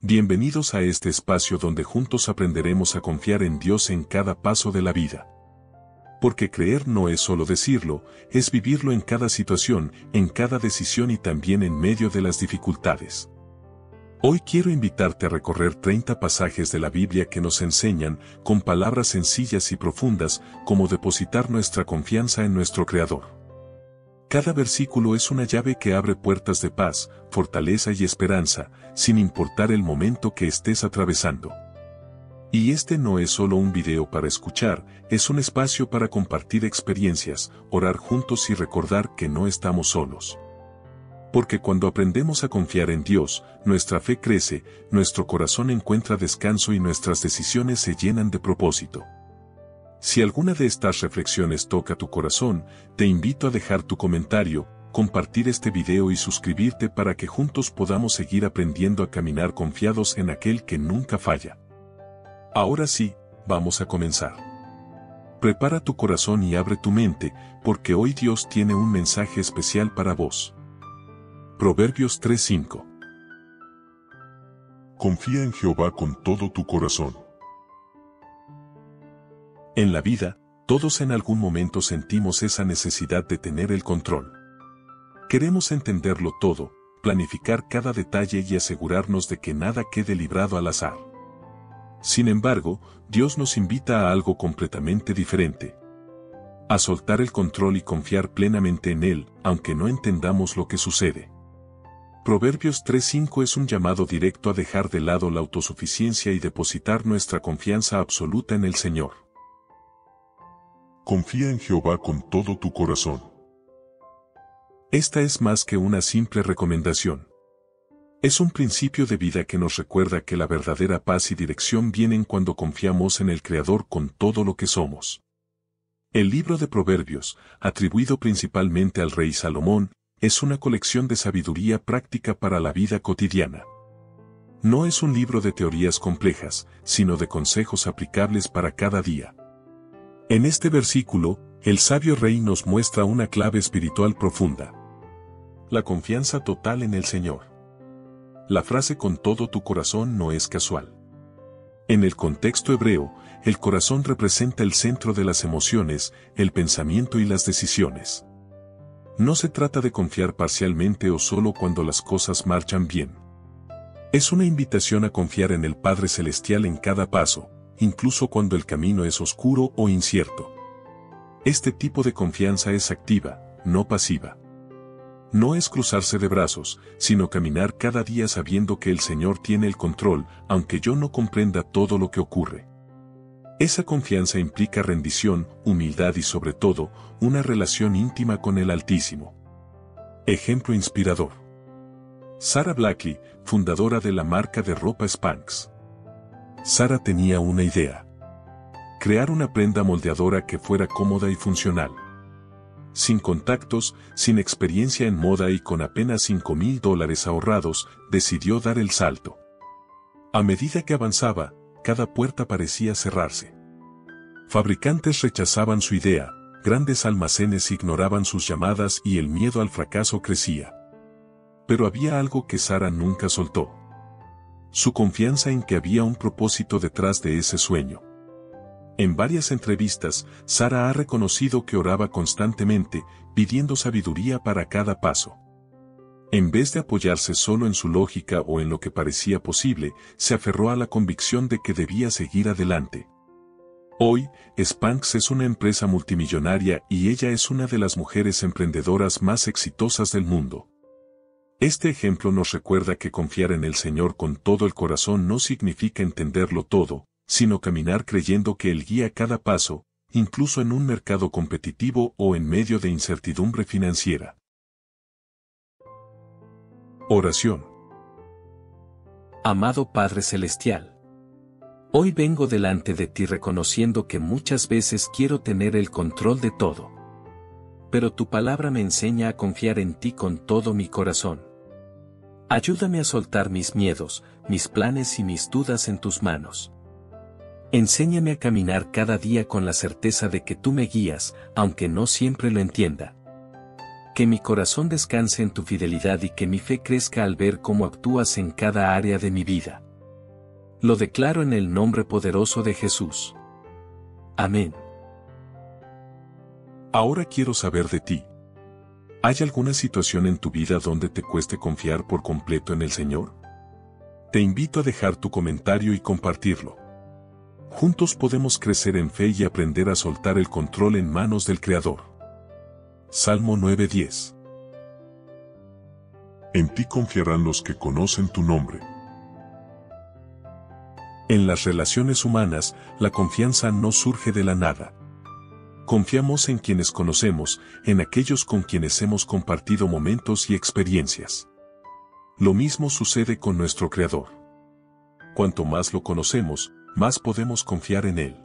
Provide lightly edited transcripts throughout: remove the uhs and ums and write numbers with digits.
Bienvenidos a este espacio donde juntos aprenderemos a confiar en Dios en cada paso de la vida. Porque creer no es solo decirlo, es vivirlo en cada situación, en cada decisión y también en medio de las dificultades. Hoy quiero invitarte a recorrer 30 pasajes de la Biblia que nos enseñan, con palabras sencillas y profundas, cómo depositar nuestra confianza en nuestro Creador. Cada versículo es una llave que abre puertas de paz, fortaleza y esperanza, sin importar el momento que estés atravesando. Y este no es solo un video para escuchar, es un espacio para compartir experiencias, orar juntos y recordar que no estamos solos. Porque cuando aprendemos a confiar en Dios, nuestra fe crece, nuestro corazón encuentra descanso y nuestras decisiones se llenan de propósito. Si alguna de estas reflexiones toca tu corazón, te invito a dejar tu comentario, compartir este video y suscribirte para que juntos podamos seguir aprendiendo a caminar confiados en aquel que nunca falla. Ahora sí, vamos a comenzar. Prepara tu corazón y abre tu mente, porque hoy Dios tiene un mensaje especial para vos. Proverbios 3:5. Confía en Jehová con todo tu corazón. En la vida, todos en algún momento sentimos esa necesidad de tener el control. Queremos entenderlo todo, planificar cada detalle y asegurarnos de que nada quede librado al azar. Sin embargo, Dios nos invita a algo completamente diferente. A soltar el control y confiar plenamente en Él, aunque no entendamos lo que sucede. Proverbios 3:5 es un llamado directo a dejar de lado la autosuficiencia y depositar nuestra confianza absoluta en el Señor. Confía en Jehová con todo tu corazón. Esta es más que una simple recomendación. Es un principio de vida que nos recuerda que la verdadera paz y dirección vienen cuando confiamos en el Creador con todo lo que somos. El libro de Proverbios, atribuido principalmente al rey Salomón, es una colección de sabiduría práctica para la vida cotidiana. No es un libro de teorías complejas, sino de consejos aplicables para cada día. En este versículo, el sabio rey nos muestra una clave espiritual profunda. La confianza total en el Señor. La frase con todo tu corazón no es casual. En el contexto hebreo, el corazón representa el centro de las emociones, el pensamiento y las decisiones. No se trata de confiar parcialmente o solo cuando las cosas marchan bien. Es una invitación a confiar en el Padre Celestial en cada paso, incluso cuando el camino es oscuro o incierto. Este tipo de confianza es activa, no pasiva. No es cruzarse de brazos, sino caminar cada día sabiendo que el Señor tiene el control, aunque yo no comprenda todo lo que ocurre. Esa confianza implica rendición, humildad y sobre todo, una relación íntima con el Altísimo. Ejemplo inspirador. Sarah Blackley, fundadora de la marca de ropa Spanx. Sarah tenía una idea. Crear una prenda moldeadora que fuera cómoda y funcional. Sin contactos, sin experiencia en moda y con apenas $5,000 ahorrados, decidió dar el salto. A medida que avanzaba, cada puerta parecía cerrarse. Fabricantes rechazaban su idea, grandes almacenes ignoraban sus llamadas y el miedo al fracaso crecía. Pero había algo que Sarah nunca soltó. Su confianza en que había un propósito detrás de ese sueño. En varias entrevistas, Sarah ha reconocido que oraba constantemente, pidiendo sabiduría para cada paso. En vez de apoyarse solo en su lógica o en lo que parecía posible, se aferró a la convicción de que debía seguir adelante. Hoy, Spanx es una empresa multimillonaria y ella es una de las mujeres emprendedoras más exitosas del mundo. Este ejemplo nos recuerda que confiar en el Señor con todo el corazón no significa entenderlo todo, sino caminar creyendo que Él guía cada paso, incluso en un mercado competitivo o en medio de incertidumbre financiera. Oración. Amado Padre Celestial, hoy vengo delante de ti reconociendo que muchas veces quiero tener el control de todo. Pero tu palabra me enseña a confiar en ti con todo mi corazón. Ayúdame a soltar mis miedos, mis planes y mis dudas en tus manos. Enséñame a caminar cada día con la certeza de que tú me guías, aunque no siempre lo entienda. Que mi corazón descanse en tu fidelidad y que mi fe crezca al ver cómo actúas en cada área de mi vida. Lo declaro en el nombre poderoso de Jesús. Amén. Ahora quiero saber de ti. ¿Hay alguna situación en tu vida donde te cueste confiar por completo en el Señor? Te invito a dejar tu comentario y compartirlo. Juntos podemos crecer en fe y aprender a soltar el control en manos del Creador. Salmo 9:10. En ti confiarán los que conocen tu nombre. En las relaciones humanas, la confianza no surge de la nada. Confiamos en quienes conocemos, en aquellos con quienes hemos compartido momentos y experiencias. Lo mismo sucede con nuestro Creador. Cuanto más lo conocemos, más podemos confiar en Él.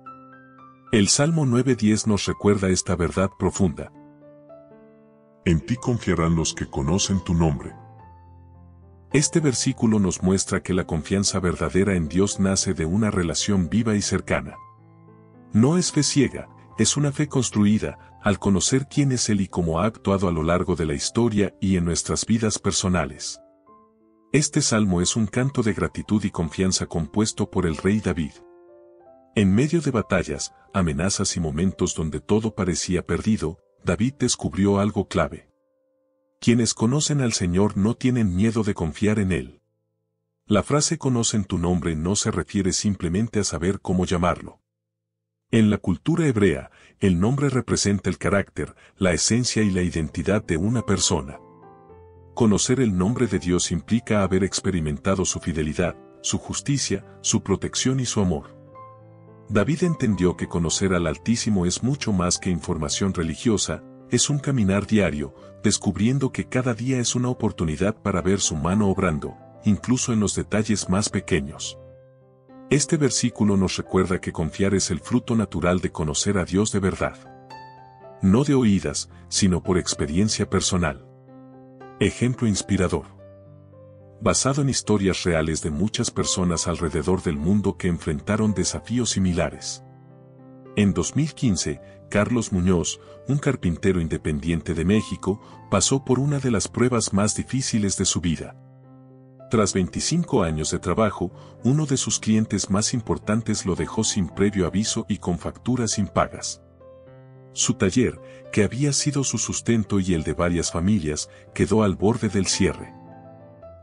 El Salmo 9:10 nos recuerda esta verdad profunda. En ti confiarán los que conocen tu nombre. Este versículo nos muestra que la confianza verdadera en Dios nace de una relación viva y cercana. No es fe ciega, es una fe construida, al conocer quién es Él y cómo ha actuado a lo largo de la historia y en nuestras vidas personales. Este salmo es un canto de gratitud y confianza compuesto por el rey David. En medio de batallas, amenazas y momentos donde todo parecía perdido, David descubrió algo clave. Quienes conocen al Señor no tienen miedo de confiar en Él. La frase "conocen tu nombre" no se refiere simplemente a saber cómo llamarlo. En la cultura hebrea, el nombre representa el carácter, la esencia y la identidad de una persona. Conocer el nombre de Dios implica haber experimentado su fidelidad, su justicia, su protección y su amor. David entendió que conocer al Altísimo es mucho más que información religiosa, es un caminar diario, descubriendo que cada día es una oportunidad para ver su mano obrando, incluso en los detalles más pequeños. Este versículo nos recuerda que confiar es el fruto natural de conocer a Dios de verdad. No de oídas, sino por experiencia personal. Ejemplo inspirador. Basado en historias reales de muchas personas alrededor del mundo que enfrentaron desafíos similares. En 2015, Carlos Muñoz, un carpintero independiente de México, pasó por una de las pruebas más difíciles de su vida. Tras 25 años de trabajo, uno de sus clientes más importantes lo dejó sin previo aviso y con facturas impagas. Su taller, que había sido su sustento y el de varias familias, quedó al borde del cierre.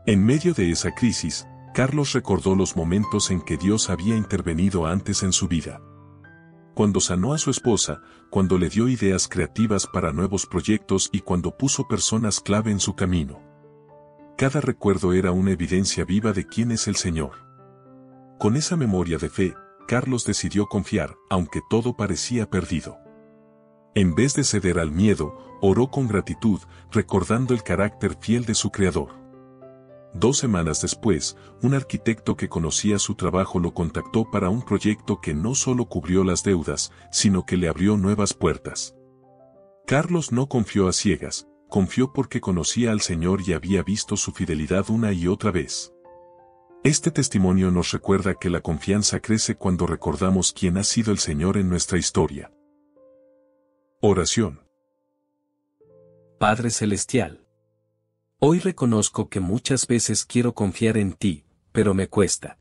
En medio de esa crisis, Carlos recordó los momentos en que Dios había intervenido antes en su vida. Cuando sanó a su esposa, cuando le dio ideas creativas para nuevos proyectos y cuando puso personas clave en su camino. Cada recuerdo era una evidencia viva de quién es el Señor. Con esa memoria de fe, Carlos decidió confiar, aunque todo parecía perdido. En vez de ceder al miedo, oró con gratitud, recordando el carácter fiel de su Creador. 2 semanas después, un arquitecto que conocía su trabajo lo contactó para un proyecto que no solo cubrió las deudas, sino que le abrió nuevas puertas. Carlos no confió a ciegas, confió porque conocía al Señor y había visto su fidelidad una y otra vez. Este testimonio nos recuerda que la confianza crece cuando recordamos quién ha sido el Señor en nuestra historia. Oración. Padre Celestial. Hoy reconozco que muchas veces quiero confiar en ti, pero me cuesta.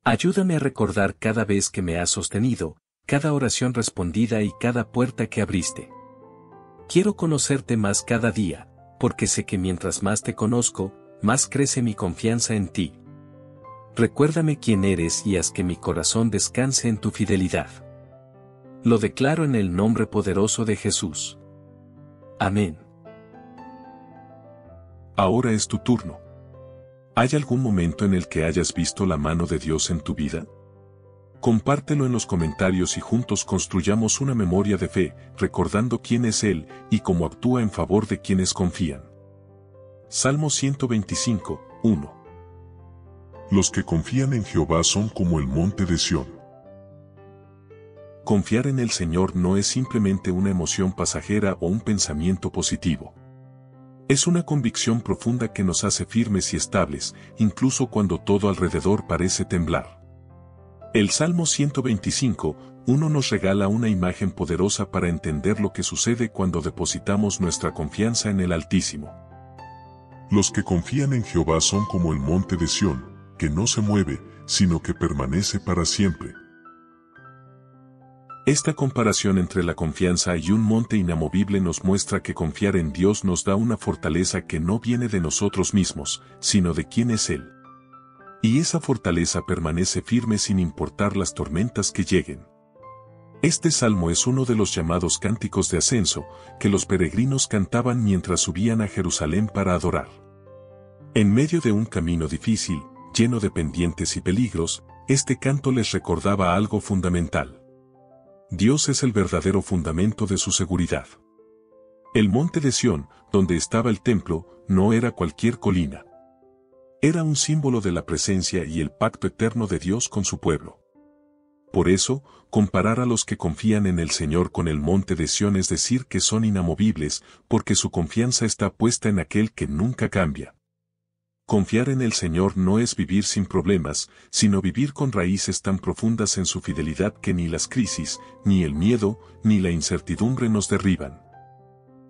Ayúdame a recordar cada vez que me has sostenido, cada oración respondida y cada puerta que abriste. Quiero conocerte más cada día, porque sé que mientras más te conozco, más crece mi confianza en ti. Recuérdame quién eres y haz que mi corazón descanse en tu fidelidad. Lo declaro en el nombre poderoso de Jesús. Amén. Ahora es tu turno. ¿Hay algún momento en el que hayas visto la mano de Dios en tu vida? Compártelo en los comentarios y juntos construyamos una memoria de fe, recordando quién es Él y cómo actúa en favor de quienes confían. Salmo 125, 1. Los que confían en Jehová son como el monte de Sión. Confiar en el Señor no es simplemente una emoción pasajera o un pensamiento positivo. Es una convicción profunda que nos hace firmes y estables, incluso cuando todo alrededor parece temblar. El Salmo 125, 1 nos regala una imagen poderosa para entender lo que sucede cuando depositamos nuestra confianza en el Altísimo. Los que confían en Jehová son como el monte de Sión, que no se mueve, sino que permanece para siempre. Esta comparación entre la confianza y un monte inamovible nos muestra que confiar en Dios nos da una fortaleza que no viene de nosotros mismos, sino de quien es Él. Y esa fortaleza permanece firme sin importar las tormentas que lleguen. Este salmo es uno de los llamados cánticos de ascenso, que los peregrinos cantaban mientras subían a Jerusalén para adorar. En medio de un camino difícil, lleno de pendientes y peligros, este canto les recordaba algo fundamental. Dios es el verdadero fundamento de su seguridad. El monte de Sión, donde estaba el templo, no era cualquier colina. Era un símbolo de la presencia y el pacto eterno de Dios con su pueblo. Por eso, comparar a los que confían en el Señor con el monte de Sión es decir que son inamovibles, porque su confianza está puesta en aquel que nunca cambia. Confiar en el Señor no es vivir sin problemas, sino vivir con raíces tan profundas en su fidelidad que ni las crisis, ni el miedo, ni la incertidumbre nos derriban.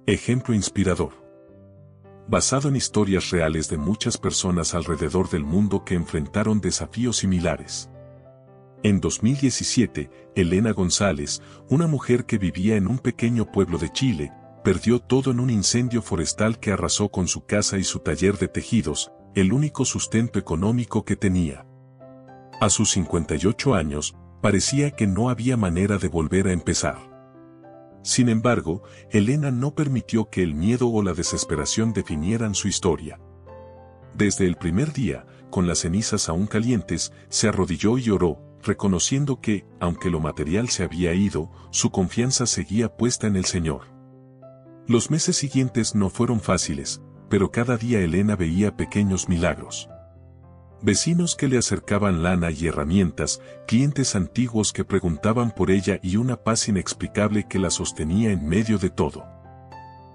Ejemplo inspirador. Basado en historias reales de muchas personas alrededor del mundo que enfrentaron desafíos similares. En 2017, Elena González, una mujer que vivía en un pequeño pueblo de Chile, perdió todo en un incendio forestal que arrasó con su casa y su taller de tejidos, el único sustento económico que tenía. A sus 58 años, parecía que no había manera de volver a empezar. Sin embargo, Elena no permitió que el miedo o la desesperación definieran su historia. Desde el primer día, con las cenizas aún calientes, se arrodilló y oró, reconociendo que, aunque lo material se había ido, su confianza seguía puesta en el Señor. Los meses siguientes no fueron fáciles, pero cada día Elena veía pequeños milagros. Vecinos que le acercaban lana y herramientas, clientes antiguos que preguntaban por ella y una paz inexplicable que la sostenía en medio de todo.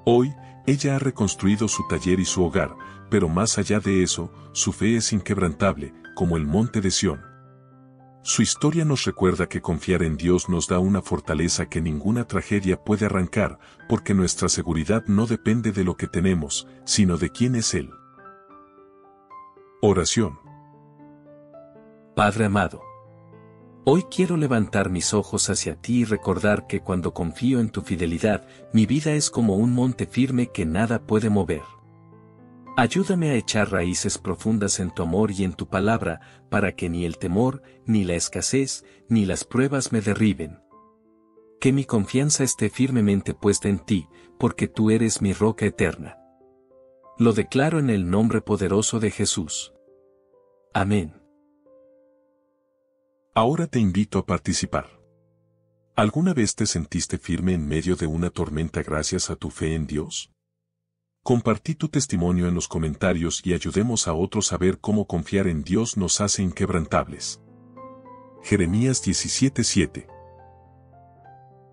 Hoy, ella ha reconstruido su taller y su hogar, pero más allá de eso, su fe es inquebrantable, como el monte de Sión. Su historia nos recuerda que confiar en Dios nos da una fortaleza que ninguna tragedia puede arrancar, porque nuestra seguridad no depende de lo que tenemos, sino de quién es Él. Oración. Padre amado, hoy quiero levantar mis ojos hacia ti y recordar que cuando confío en tu fidelidad, mi vida es como un monte firme que nada puede mover. Ayúdame a echar raíces profundas en tu amor y en tu palabra, para que ni el temor, ni la escasez, ni las pruebas me derriben. Que mi confianza esté firmemente puesta en ti, porque tú eres mi roca eterna. Lo declaro en el nombre poderoso de Jesús. Amén. Ahora te invito a participar. ¿Alguna vez te sentiste firme en medio de una tormenta gracias a tu fe en Dios? Compartí tu testimonio en los comentarios y ayudemos a otros a ver cómo confiar en Dios nos hace inquebrantables. Jeremías 17:7.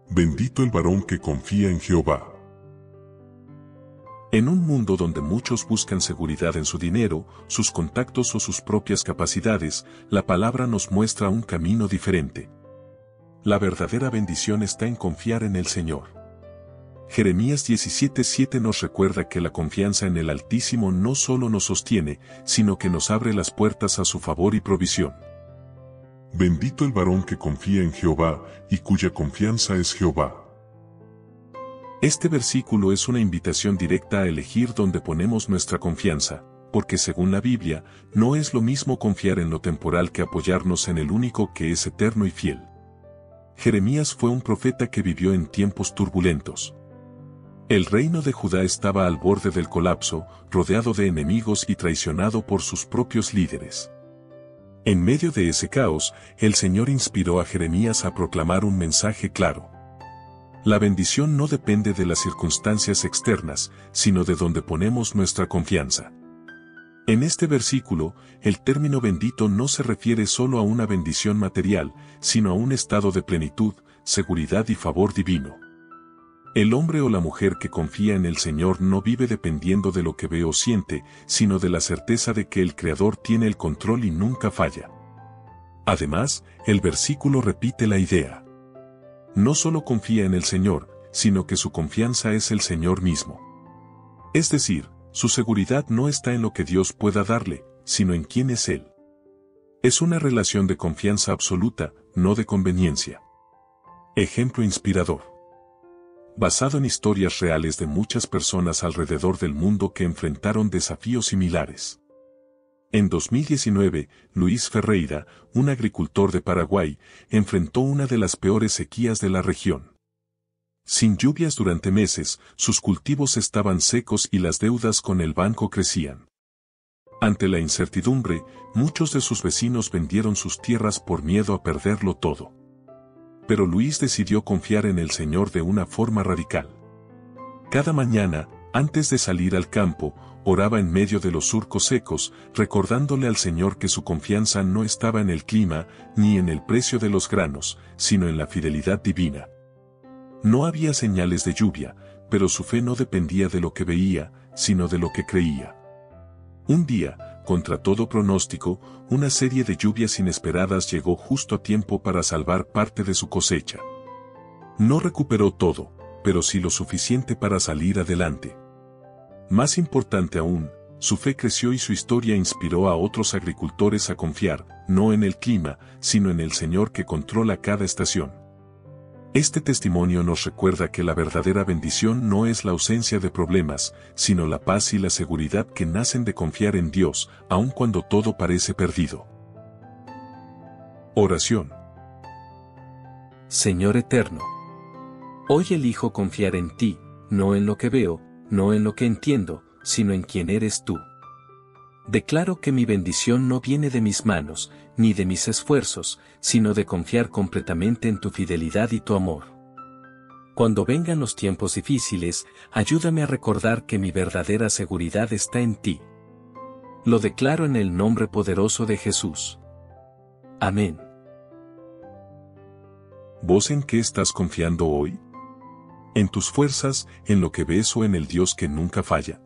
Bendito el varón que confía en Jehová. En un mundo donde muchos buscan seguridad en su dinero, sus contactos o sus propias capacidades, la palabra nos muestra un camino diferente. La verdadera bendición está en confiar en el Señor. Jeremías 17:7 nos recuerda que la confianza en el Altísimo no solo nos sostiene, sino que nos abre las puertas a su favor y provisión. Bendito el varón que confía en Jehová, y cuya confianza es Jehová. Este versículo es una invitación directa a elegir dónde ponemos nuestra confianza, porque según la Biblia, no es lo mismo confiar en lo temporal que apoyarnos en el único que es eterno y fiel. Jeremías fue un profeta que vivió en tiempos turbulentos. El reino de Judá estaba al borde del colapso, rodeado de enemigos y traicionado por sus propios líderes. En medio de ese caos, el Señor inspiró a Jeremías a proclamar un mensaje claro. La bendición no depende de las circunstancias externas, sino de donde ponemos nuestra confianza. En este versículo, el término bendito no se refiere solo a una bendición material, sino a un estado de plenitud, seguridad y favor divino. El hombre o la mujer que confía en el Señor no vive dependiendo de lo que ve o siente, sino de la certeza de que el Creador tiene el control y nunca falla. Además, el versículo repite la idea. No solo confía en el Señor, sino que su confianza es el Señor mismo. Es decir, su seguridad no está en lo que Dios pueda darle, sino en quién es Él. Es una relación de confianza absoluta, no de conveniencia. Ejemplo inspirador. Basado en historias reales de muchas personas alrededor del mundo que enfrentaron desafíos similares. En 2019, Luis Ferreira, un agricultor de Paraguay, enfrentó una de las peores sequías de la región. Sin lluvias durante meses, sus cultivos estaban secos y las deudas con el banco crecían. Ante la incertidumbre, muchos de sus vecinos vendieron sus tierras por miedo a perderlo todo. Pero Luis decidió confiar en el Señor de una forma radical. Cada mañana, antes de salir al campo, oraba en medio de los surcos secos, recordándole al Señor que su confianza no estaba en el clima, ni en el precio de los granos, sino en la fidelidad divina. No había señales de lluvia, pero su fe no dependía de lo que veía, sino de lo que creía. Un día, contra todo pronóstico, una serie de lluvias inesperadas llegó justo a tiempo para salvar parte de su cosecha. No recuperó todo, pero sí lo suficiente para salir adelante. Más importante aún, su fe creció y su historia inspiró a otros agricultores a confiar, no en el clima, sino en el Señor que controla cada estación. Este testimonio nos recuerda que la verdadera bendición no es la ausencia de problemas, sino la paz y la seguridad que nacen de confiar en Dios, aun cuando todo parece perdido. Oración. Señor eterno, hoy elijo confiar en ti, no en lo que veo, no en lo que entiendo, sino en quién eres tú. Declaro que mi bendición no viene de mis manos, ni de mis esfuerzos, sino de confiar completamente en tu fidelidad y tu amor. Cuando vengan los tiempos difíciles, ayúdame a recordar que mi verdadera seguridad está en ti. Lo declaro en el nombre poderoso de Jesús. Amén. ¿Vos en qué estás confiando hoy? ¿En tus fuerzas, en lo que ves o en el Dios que nunca falla?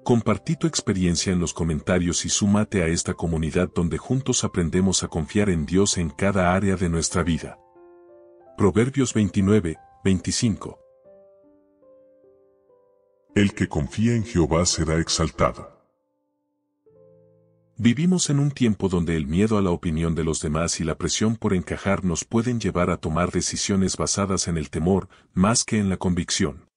Compartí tu experiencia en los comentarios y súmate a esta comunidad donde juntos aprendemos a confiar en Dios en cada área de nuestra vida. Proverbios 29, 25. El que confía en Jehová será exaltado. Vivimos en un tiempo donde el miedo a la opinión de los demás y la presión por encajar nos pueden llevar a tomar decisiones basadas en el temor, más que en la convicción.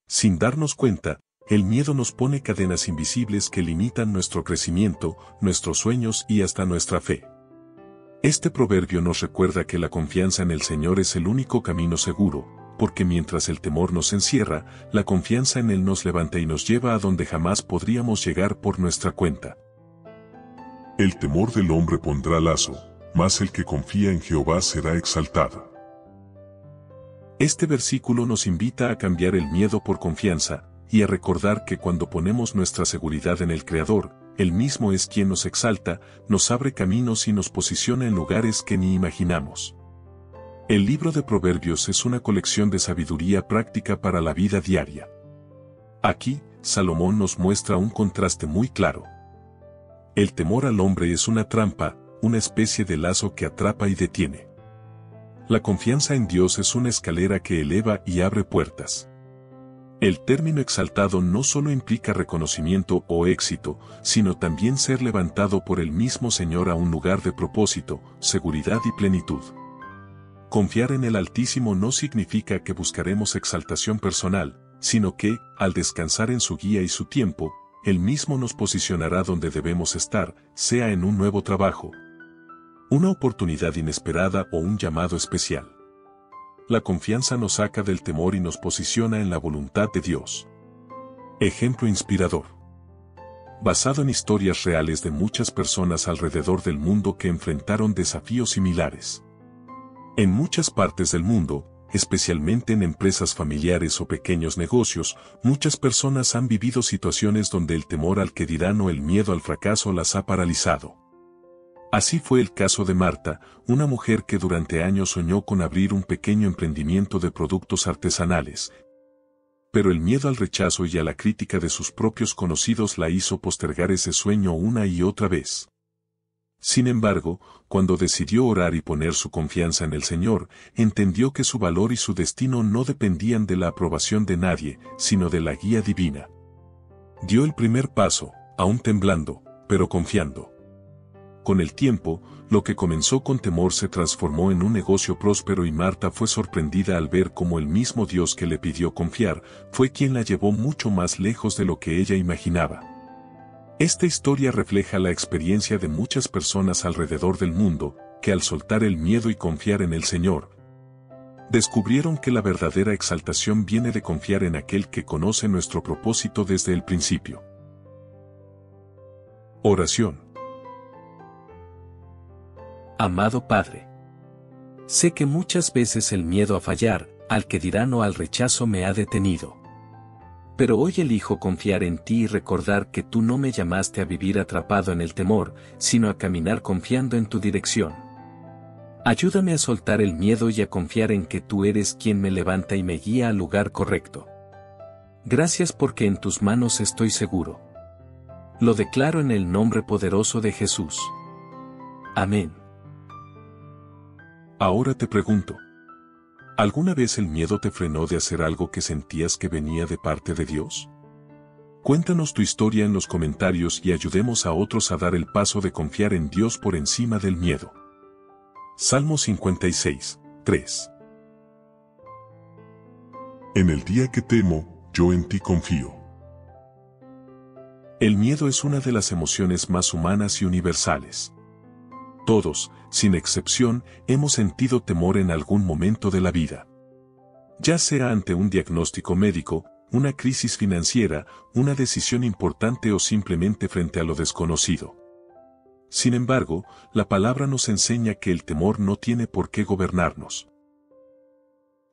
Sin darnos cuenta, el miedo nos pone cadenas invisibles que limitan nuestro crecimiento, nuestros sueños y hasta nuestra fe. Este proverbio nos recuerda que la confianza en el Señor es el único camino seguro, porque mientras el temor nos encierra, la confianza en Él nos levanta y nos lleva a donde jamás podríamos llegar por nuestra cuenta. El temor del hombre pondrá lazo, mas el que confía en Jehová será exaltado. Este versículo nos invita a cambiar el miedo por confianza, y a recordar que cuando ponemos nuestra seguridad en el Creador, Él mismo es quien nos exalta, nos abre caminos y nos posiciona en lugares que ni imaginamos. El libro de Proverbios es una colección de sabiduría práctica para la vida diaria. Aquí, Salomón nos muestra un contraste muy claro. El temor al hombre es una trampa, una especie de lazo que atrapa y detiene. La confianza en Dios es una escalera que eleva y abre puertas. El término exaltado no solo implica reconocimiento o éxito, sino también ser levantado por el mismo Señor a un lugar de propósito, seguridad y plenitud. Confiar en el Altísimo no significa que buscaremos exaltación personal, sino que, al descansar en su guía y su tiempo, Él mismo nos posicionará donde debemos estar, sea en un nuevo trabajo, una oportunidad inesperada o un llamado especial. La confianza nos saca del temor y nos posiciona en la voluntad de Dios. Ejemplo inspirador. Basado en historias reales de muchas personas alrededor del mundo que enfrentaron desafíos similares. En muchas partes del mundo, especialmente en empresas familiares o pequeños negocios, muchas personas han vivido situaciones donde el temor al que dirán o el miedo al fracaso las ha paralizado. Así fue el caso de Marta, una mujer que durante años soñó con abrir un pequeño emprendimiento de productos artesanales. Pero el miedo al rechazo y a la crítica de sus propios conocidos la hizo postergar ese sueño una y otra vez. Sin embargo, cuando decidió orar y poner su confianza en el Señor, entendió que su valor y su destino no dependían de la aprobación de nadie, sino de la guía divina. Dio el primer paso, aún temblando, pero confiando. Con el tiempo, lo que comenzó con temor se transformó en un negocio próspero y Marta fue sorprendida al ver cómo el mismo Dios que le pidió confiar, fue quien la llevó mucho más lejos de lo que ella imaginaba. Esta historia refleja la experiencia de muchas personas alrededor del mundo, que al soltar el miedo y confiar en el Señor, descubrieron que la verdadera exaltación viene de confiar en aquel que conoce nuestro propósito desde el principio. Oración. Amado Padre, sé que muchas veces el miedo a fallar, al que dirán o al rechazo me ha detenido. Pero hoy elijo confiar en ti y recordar que tú no me llamaste a vivir atrapado en el temor, sino a caminar confiando en tu dirección. Ayúdame a soltar el miedo y a confiar en que tú eres quien me levanta y me guía al lugar correcto. Gracias porque en tus manos estoy seguro. Lo declaro en el nombre poderoso de Jesús. Amén. Ahora te pregunto, ¿alguna vez el miedo te frenó de hacer algo que sentías que venía de parte de Dios? Cuéntanos tu historia en los comentarios y ayudemos a otros a dar el paso de confiar en Dios por encima del miedo. Salmo 56, 3. En el día que temo, yo en ti confío. El miedo es una de las emociones más humanas y universales. Todos, sin excepción, hemos sentido temor en algún momento de la vida. Ya sea ante un diagnóstico médico, una crisis financiera, una decisión importante o simplemente frente a lo desconocido. Sin embargo, la palabra nos enseña que el temor no tiene por qué gobernarnos.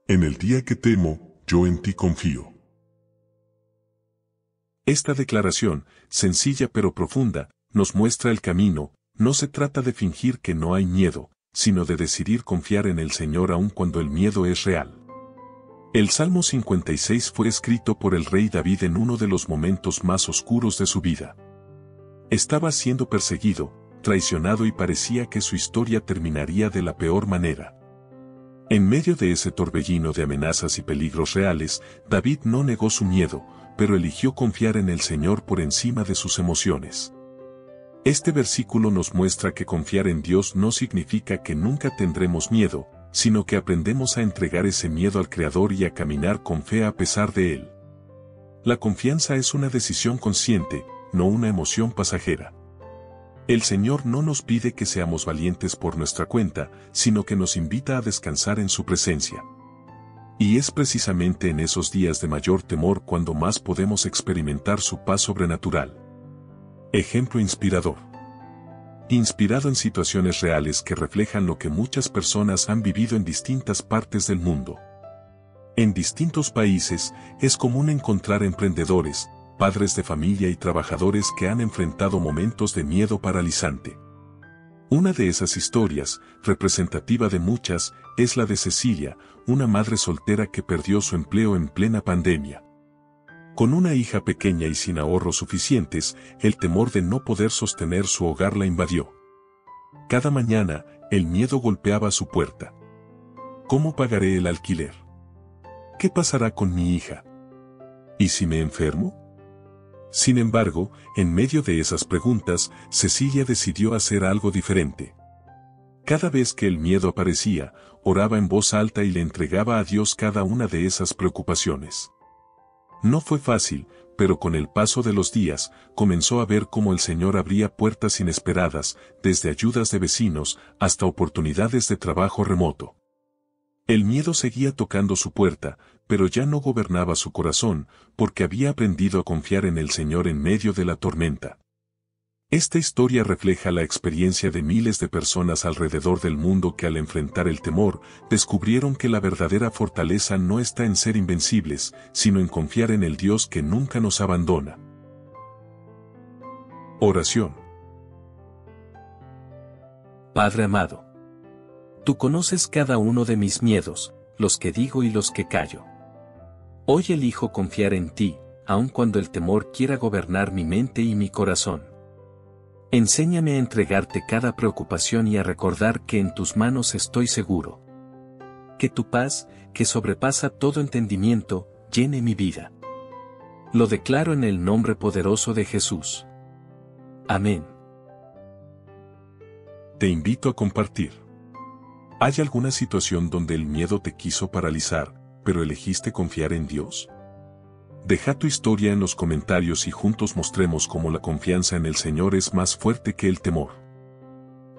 En el día que temo, yo en ti confío. Esta declaración, sencilla pero profunda, nos muestra el camino. No se trata de fingir que no hay miedo, sino de decidir confiar en el Señor aun cuando el miedo es real. El Salmo 56 fue escrito por el rey David en uno de los momentos más oscuros de su vida. Estaba siendo perseguido, traicionado y parecía que su historia terminaría de la peor manera. En medio de ese torbellino de amenazas y peligros reales, David no negó su miedo, pero eligió confiar en el Señor por encima de sus emociones. Este versículo nos muestra que confiar en Dios no significa que nunca tendremos miedo, sino que aprendemos a entregar ese miedo al Creador y a caminar con fe a pesar de él. La confianza es una decisión consciente, no una emoción pasajera. El Señor no nos pide que seamos valientes por nuestra cuenta, sino que nos invita a descansar en su presencia. Y es precisamente en esos días de mayor temor cuando más podemos experimentar su paz sobrenatural. Ejemplo inspirador. Inspirado en situaciones reales que reflejan lo que muchas personas han vivido en distintas partes del mundo. En distintos países, es común encontrar emprendedores, padres de familia y trabajadores que han enfrentado momentos de miedo paralizante. Una de esas historias, representativa de muchas, es la de Cecilia, una madre soltera que perdió su empleo en plena pandemia. Con una hija pequeña y sin ahorros suficientes, el temor de no poder sostener su hogar la invadió. Cada mañana, el miedo golpeaba su puerta. ¿Cómo pagaré el alquiler? ¿Qué pasará con mi hija? ¿Y si me enfermo? Sin embargo, en medio de esas preguntas, Cecilia decidió hacer algo diferente. Cada vez que el miedo aparecía, oraba en voz alta y le entregaba a Dios cada una de esas preocupaciones. No fue fácil, pero con el paso de los días, comenzó a ver cómo el Señor abría puertas inesperadas, desde ayudas de vecinos hasta oportunidades de trabajo remoto. El miedo seguía tocando su puerta, pero ya no gobernaba su corazón, porque había aprendido a confiar en el Señor en medio de la tormenta. Esta historia refleja la experiencia de miles de personas alrededor del mundo que al enfrentar el temor, descubrieron que la verdadera fortaleza no está en ser invencibles, sino en confiar en el Dios que nunca nos abandona. Oración. Padre amado, tú conoces cada uno de mis miedos, los que digo y los que callo. Hoy elijo confiar en ti, aun cuando el temor quiera gobernar mi mente y mi corazón. Enséñame a entregarte cada preocupación y a recordar que en tus manos estoy seguro. Que tu paz, que sobrepasa todo entendimiento, llene mi vida. Lo declaro en el nombre poderoso de Jesús. Amén. Te invito a compartir. ¿Hay alguna situación donde el miedo te quiso paralizar, pero elegiste confiar en Dios? Deja tu historia en los comentarios y juntos mostremos cómo la confianza en el Señor es más fuerte que el temor.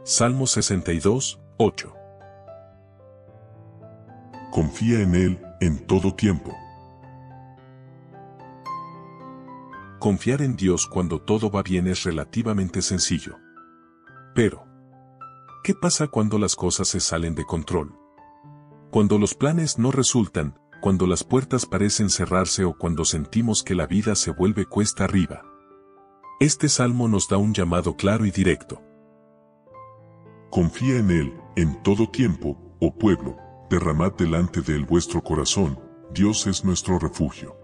Salmo 62, 8. Confía en Él en todo tiempo. Confiar en Dios cuando todo va bien es relativamente sencillo. Pero, ¿qué pasa cuando las cosas se salen de control? Cuando los planes no resultan, cuando las puertas parecen cerrarse o cuando sentimos que la vida se vuelve cuesta arriba. Este salmo nos da un llamado claro y directo. Confía en Él en todo tiempo, oh pueblo, derramad delante de Él vuestro corazón, Dios es nuestro refugio.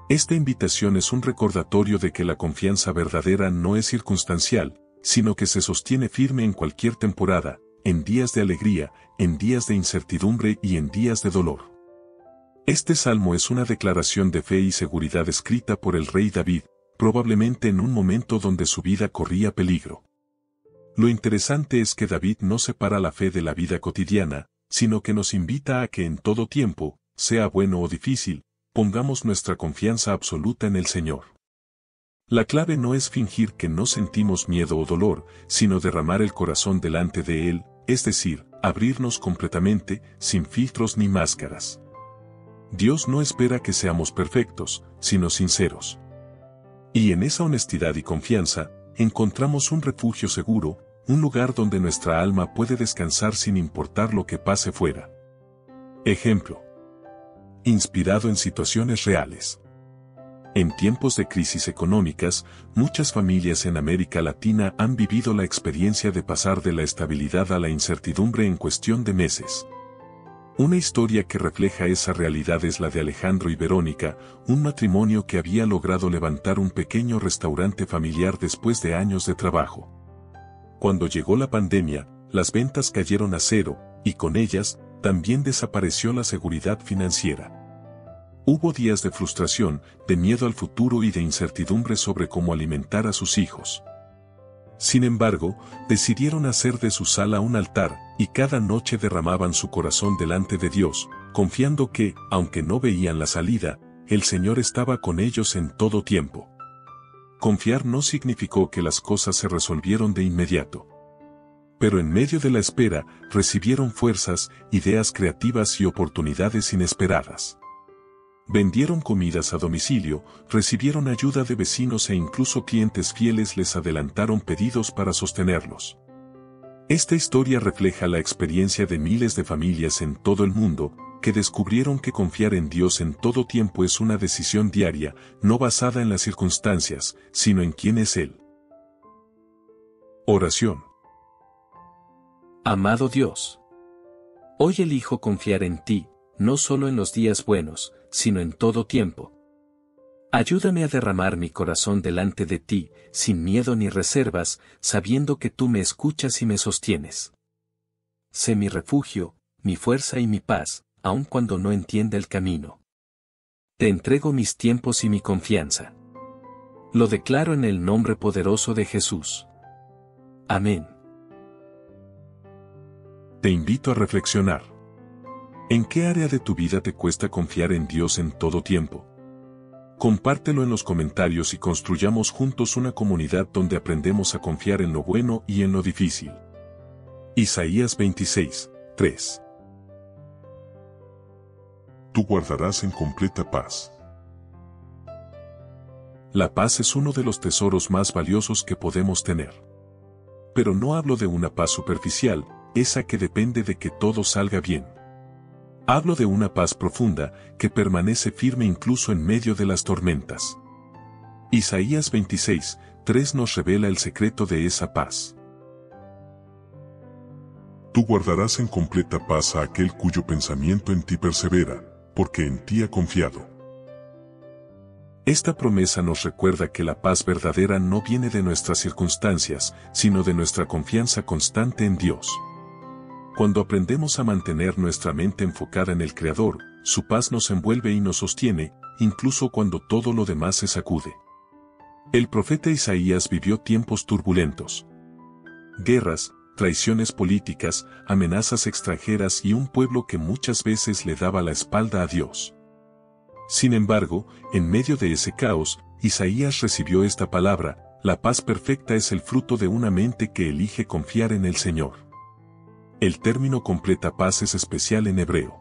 Esta invitación es un recordatorio de que la confianza verdadera no es circunstancial, sino que se sostiene firme en cualquier temporada, en días de alegría, en días de incertidumbre y en días de dolor. Este salmo es una declaración de fe y seguridad escrita por el rey David, probablemente en un momento donde su vida corría peligro. Lo interesante es que David no separa la fe de la vida cotidiana, sino que nos invita a que en todo tiempo, sea bueno o difícil, pongamos nuestra confianza absoluta en el Señor. La clave no es fingir que no sentimos miedo o dolor, sino derramar el corazón delante de Él, es decir, abrirnos completamente, sin filtros ni máscaras. Dios no espera que seamos perfectos, sino sinceros. Y en esa honestidad y confianza, encontramos un refugio seguro, un lugar donde nuestra alma puede descansar sin importar lo que pase fuera. Ejemplo. Inspirado en situaciones reales. En tiempos de crisis económicas, muchas familias en América Latina han vivido la experiencia de pasar de la estabilidad a la incertidumbre en cuestión de meses. Una historia que refleja esa realidad es la de Alejandro y Verónica, un matrimonio que había logrado levantar un pequeño restaurante familiar después de años de trabajo. Cuando llegó la pandemia, las ventas cayeron a cero, y con ellas, también desapareció la seguridad financiera. Hubo días de frustración, de miedo al futuro y de incertidumbre sobre cómo alimentar a sus hijos. Sin embargo, decidieron hacer de su sala un altar, y cada noche derramaban su corazón delante de Dios, confiando que, aunque no veían la salida, el Señor estaba con ellos en todo tiempo. Confiar no significó que las cosas se resolvieron de inmediato. Pero en medio de la espera, recibieron fuerzas, ideas creativas y oportunidades inesperadas. Vendieron comidas a domicilio, recibieron ayuda de vecinos e incluso clientes fieles les adelantaron pedidos para sostenerlos. Esta historia refleja la experiencia de miles de familias en todo el mundo, que descubrieron que confiar en Dios en todo tiempo es una decisión diaria, no basada en las circunstancias, sino en quién es Él. Oración. Amado Dios, hoy elijo confiar en ti, no solo en los días buenos, sino en todo tiempo. Ayúdame a derramar mi corazón delante de ti, sin miedo ni reservas, sabiendo que tú me escuchas y me sostienes. Sé mi refugio, mi fuerza y mi paz, aun cuando no entienda el camino. Te entrego mis tiempos y mi confianza. Lo declaro en el nombre poderoso de Jesús. Amén. Te invito a reflexionar. ¿En qué área de tu vida te cuesta confiar en Dios en todo tiempo? Compártelo en los comentarios y construyamos juntos una comunidad donde aprendemos a confiar en lo bueno y en lo difícil. Isaías 26, 3. Tú guardarás en completa paz. La paz es uno de los tesoros más valiosos que podemos tener. Pero no hablo de una paz superficial, esa que depende de que todo salga bien. Hablo de una paz profunda, que permanece firme incluso en medio de las tormentas. Isaías 26, 3 nos revela el secreto de esa paz. Tú guardarás en completa paz a aquel cuyo pensamiento en ti persevera, porque en ti ha confiado. Esta promesa nos recuerda que la paz verdadera no viene de nuestras circunstancias, sino de nuestra confianza constante en Dios. Cuando aprendemos a mantener nuestra mente enfocada en el Creador, su paz nos envuelve y nos sostiene, incluso cuando todo lo demás se sacude. El profeta Isaías vivió tiempos turbulentos. Guerras, traiciones políticas, amenazas extranjeras y un pueblo que muchas veces le daba la espalda a Dios. Sin embargo, en medio de ese caos, Isaías recibió esta palabra: la paz perfecta es el fruto de una mente que elige confiar en el Señor. El término completa paz es especial en hebreo.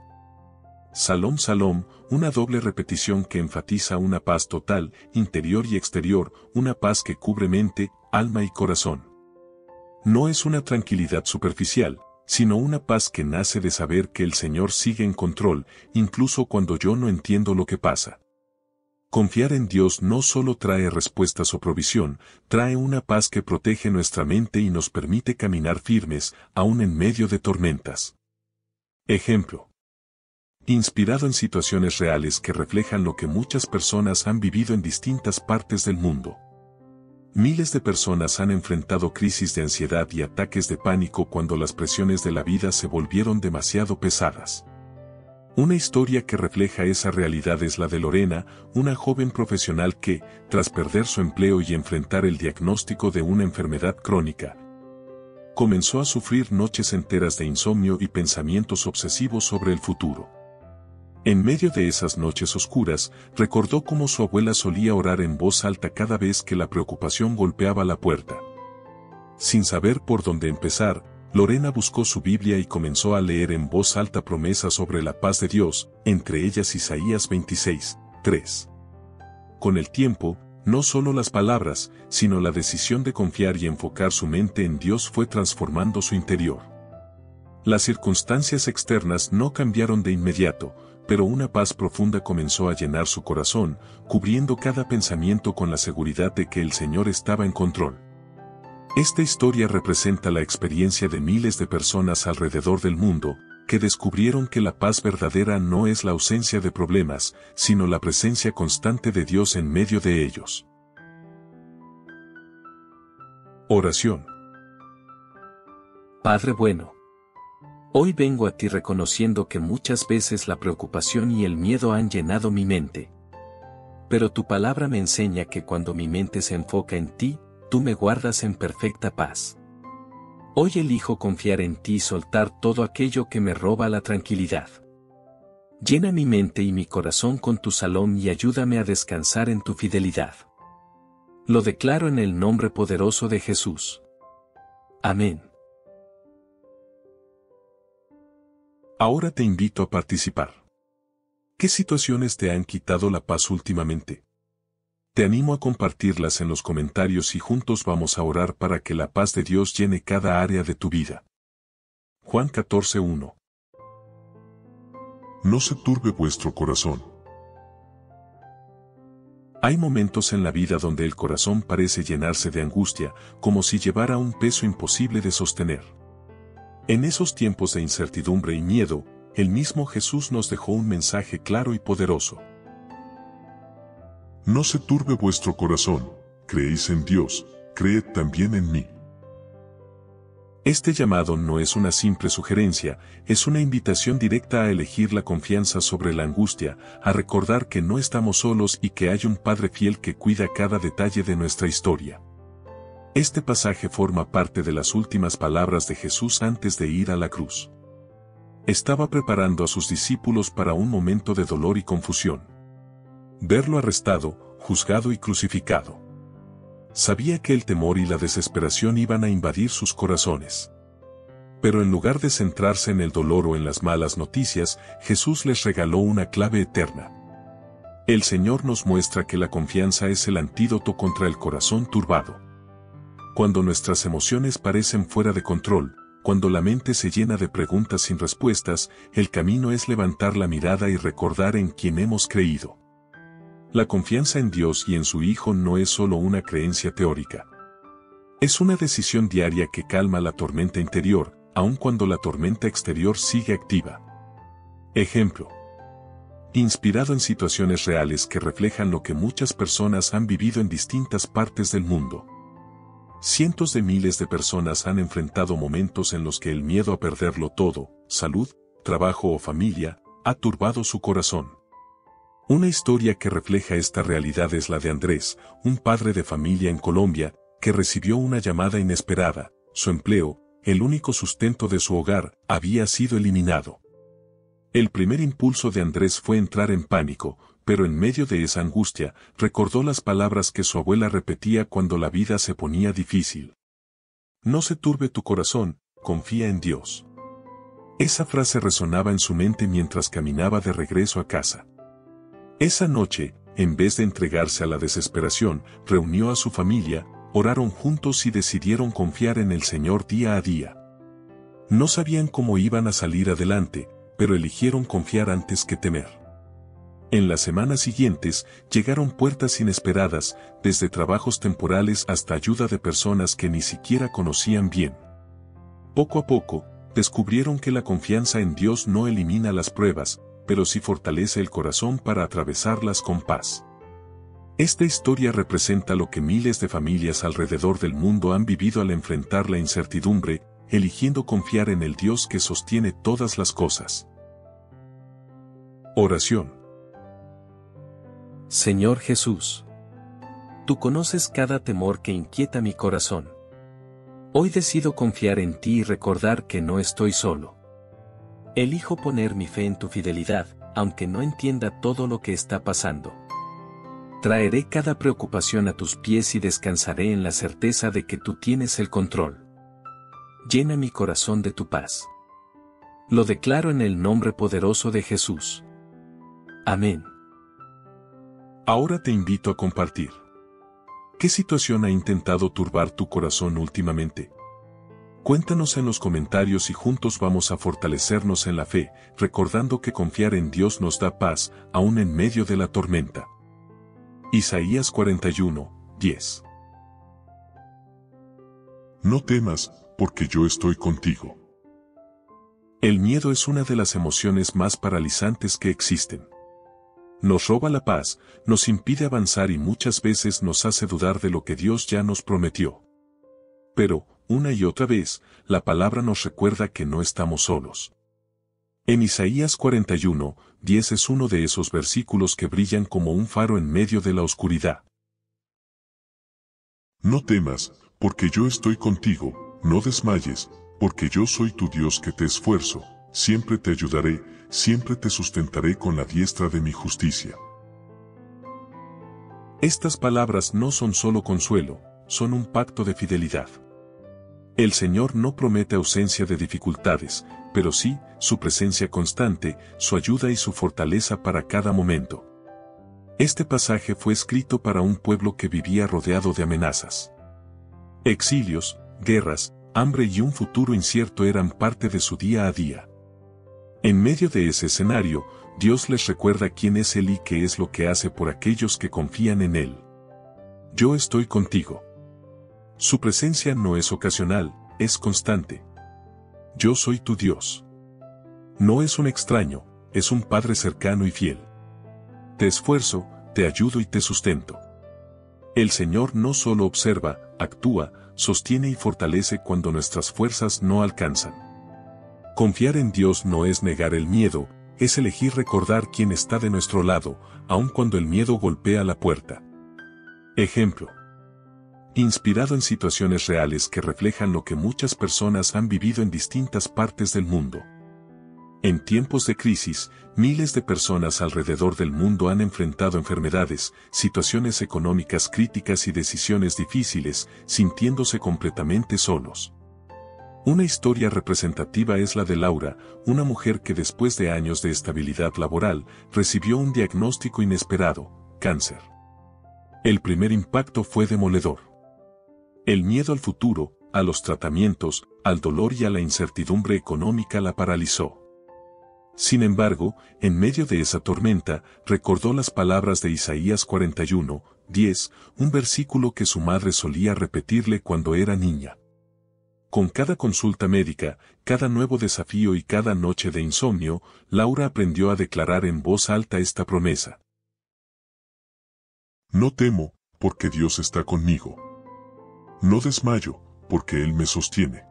Salom Salom, una doble repetición que enfatiza una paz total, interior y exterior, una paz que cubre mente, alma y corazón. No es una tranquilidad superficial, sino una paz que nace de saber que el Señor sigue en control, incluso cuando yo no entiendo lo que pasa. Confiar en Dios no solo trae respuestas o provisión, trae una paz que protege nuestra mente y nos permite caminar firmes, aún en medio de tormentas. Ejemplo. Inspirado en situaciones reales que reflejan lo que muchas personas han vivido en distintas partes del mundo. Miles de personas han enfrentado crisis de ansiedad y ataques de pánico cuando las presiones de la vida se volvieron demasiado pesadas. Una historia que refleja esa realidad es la de Lorena, una joven profesional que, tras perder su empleo y enfrentar el diagnóstico de una enfermedad crónica, comenzó a sufrir noches enteras de insomnio y pensamientos obsesivos sobre el futuro. En medio de esas noches oscuras, recordó cómo su abuela solía orar en voz alta cada vez que la preocupación golpeaba la puerta. Sin saber por dónde empezar, Lorena buscó su Biblia y comenzó a leer en voz alta promesas sobre la paz de Dios, entre ellas Isaías 26:3. Con el tiempo, no solo las palabras, sino la decisión de confiar y enfocar su mente en Dios fue transformando su interior. Las circunstancias externas no cambiaron de inmediato, pero una paz profunda comenzó a llenar su corazón, cubriendo cada pensamiento con la seguridad de que el Señor estaba en control. Esta historia representa la experiencia de miles de personas alrededor del mundo, que descubrieron que la paz verdadera no es la ausencia de problemas, sino la presencia constante de Dios en medio de ellos. Oración. Padre bueno, hoy vengo a ti reconociendo que muchas veces la preocupación y el miedo han llenado mi mente. Pero tu palabra me enseña que cuando mi mente se enfoca en ti, tú me guardas en perfecta paz. Hoy elijo confiar en ti y soltar todo aquello que me roba la tranquilidad. Llena mi mente y mi corazón con tu salón y ayúdame a descansar en tu fidelidad. Lo declaro en el nombre poderoso de Jesús. Amén. Ahora te invito a participar. ¿Qué situaciones te han quitado la paz últimamente? Te animo a compartirlas en los comentarios y juntos vamos a orar para que la paz de Dios llene cada área de tu vida. Juan 14:1. No se turbe vuestro corazón. Hay momentos en la vida donde el corazón parece llenarse de angustia, como si llevara un peso imposible de sostener. En esos tiempos de incertidumbre y miedo, el mismo Jesús nos dejó un mensaje claro y poderoso. No se turbe vuestro corazón, creéis en Dios, creed también en mí. Este llamado no es una simple sugerencia, es una invitación directa a elegir la confianza sobre la angustia, a recordar que no estamos solos y que hay un Padre fiel que cuida cada detalle de nuestra historia. Este pasaje forma parte de las últimas palabras de Jesús antes de ir a la cruz. Estaba preparando a sus discípulos para un momento de dolor y confusión. Verlo arrestado, juzgado y crucificado. Sabía que el temor y la desesperación iban a invadir sus corazones. Pero en lugar de centrarse en el dolor o en las malas noticias, Jesús les regaló una clave eterna. El Señor nos muestra que la confianza es el antídoto contra el corazón turbado. Cuando nuestras emociones parecen fuera de control, cuando la mente se llena de preguntas sin respuestas, el camino es levantar la mirada y recordar en quién hemos creído. La confianza en Dios y en su Hijo no es solo una creencia teórica. Es una decisión diaria que calma la tormenta interior, aun cuando la tormenta exterior sigue activa. Ejemplo. Inspirado en situaciones reales que reflejan lo que muchas personas han vivido en distintas partes del mundo. Cientos de miles de personas han enfrentado momentos en los que el miedo a perderlo todo, salud, trabajo o familia, ha turbado su corazón. Una historia que refleja esta realidad es la de Andrés, un padre de familia en Colombia, que recibió una llamada inesperada. Su empleo, el único sustento de su hogar, había sido eliminado. El primer impulso de Andrés fue entrar en pánico, pero en medio de esa angustia, recordó las palabras que su abuela repetía cuando la vida se ponía difícil. No se turbe tu corazón, confía en Dios. Esa frase resonaba en su mente mientras caminaba de regreso a casa. Esa noche, en vez de entregarse a la desesperación, reunió a su familia, oraron juntos y decidieron confiar en el Señor día a día. No sabían cómo iban a salir adelante, pero eligieron confiar antes que temer. En las semanas siguientes, llegaron puertas inesperadas, desde trabajos temporales hasta ayuda de personas que ni siquiera conocían bien. Poco a poco, descubrieron que la confianza en Dios no elimina las pruebas, pero sí fortalece el corazón para atravesarlas con paz. Esta historia representa lo que miles de familias alrededor del mundo han vivido al enfrentar la incertidumbre, eligiendo confiar en el Dios que sostiene todas las cosas. Oración. Señor Jesús, tú conoces cada temor que inquieta mi corazón. Hoy decido confiar en ti y recordar que no estoy solo. Elijo poner mi fe en tu fidelidad, aunque no entienda todo lo que está pasando. Traeré cada preocupación a tus pies y descansaré en la certeza de que tú tienes el control. Llena mi corazón de tu paz. Lo declaro en el nombre poderoso de Jesús. Amén. Ahora te invito a compartir. ¿Qué situación ha intentado turbar tu corazón últimamente? Cuéntanos en los comentarios y juntos vamos a fortalecernos en la fe, recordando que confiar en Dios nos da paz, aún en medio de la tormenta. Isaías 41:10. No temas, porque yo estoy contigo. El miedo es una de las emociones más paralizantes que existen. Nos roba la paz, nos impide avanzar y muchas veces nos hace dudar de lo que Dios ya nos prometió. Pero, una y otra vez, la palabra nos recuerda que no estamos solos. En Isaías 41:10 es uno de esos versículos que brillan como un faro en medio de la oscuridad. No temas, porque yo estoy contigo, no desmayes, porque yo soy tu Dios que te esfuerzo, siempre te ayudaré, siempre te sustentaré con la diestra de mi justicia. Estas palabras no son solo consuelo, son un pacto de fidelidad. El Señor no promete ausencia de dificultades, pero sí, su presencia constante, su ayuda y su fortaleza para cada momento. Este pasaje fue escrito para un pueblo que vivía rodeado de amenazas. Exilios, guerras, hambre y un futuro incierto eran parte de su día a día. En medio de ese escenario, Dios les recuerda quién es Él y qué es lo que hace por aquellos que confían en Él. Yo estoy contigo. Su presencia no es ocasional, es constante. Yo soy tu Dios. No es un extraño, es un Padre cercano y fiel. Te esfuerzo, te ayudo y te sustento. El Señor no solo observa, actúa, sostiene y fortalece cuando nuestras fuerzas no alcanzan. Confiar en Dios no es negar el miedo, es elegir recordar quién está de nuestro lado, aun cuando el miedo golpea la puerta. Ejemplo. Inspirado en situaciones reales que reflejan lo que muchas personas han vivido en distintas partes del mundo. En tiempos de crisis, miles de personas alrededor del mundo han enfrentado enfermedades, situaciones económicas críticas y decisiones difíciles, sintiéndose completamente solos. Una historia representativa es la de Laura, una mujer que después de años de estabilidad laboral, recibió un diagnóstico inesperado, cáncer. El primer impacto fue demoledor. El miedo al futuro, a los tratamientos, al dolor y a la incertidumbre económica la paralizó. Sin embargo, en medio de esa tormenta, recordó las palabras de Isaías 41:10, un versículo que su madre solía repetirle cuando era niña. Con cada consulta médica, cada nuevo desafío y cada noche de insomnio, Laura aprendió a declarar en voz alta esta promesa. No temo, porque Dios está conmigo. No desmayo, porque Él me sostiene.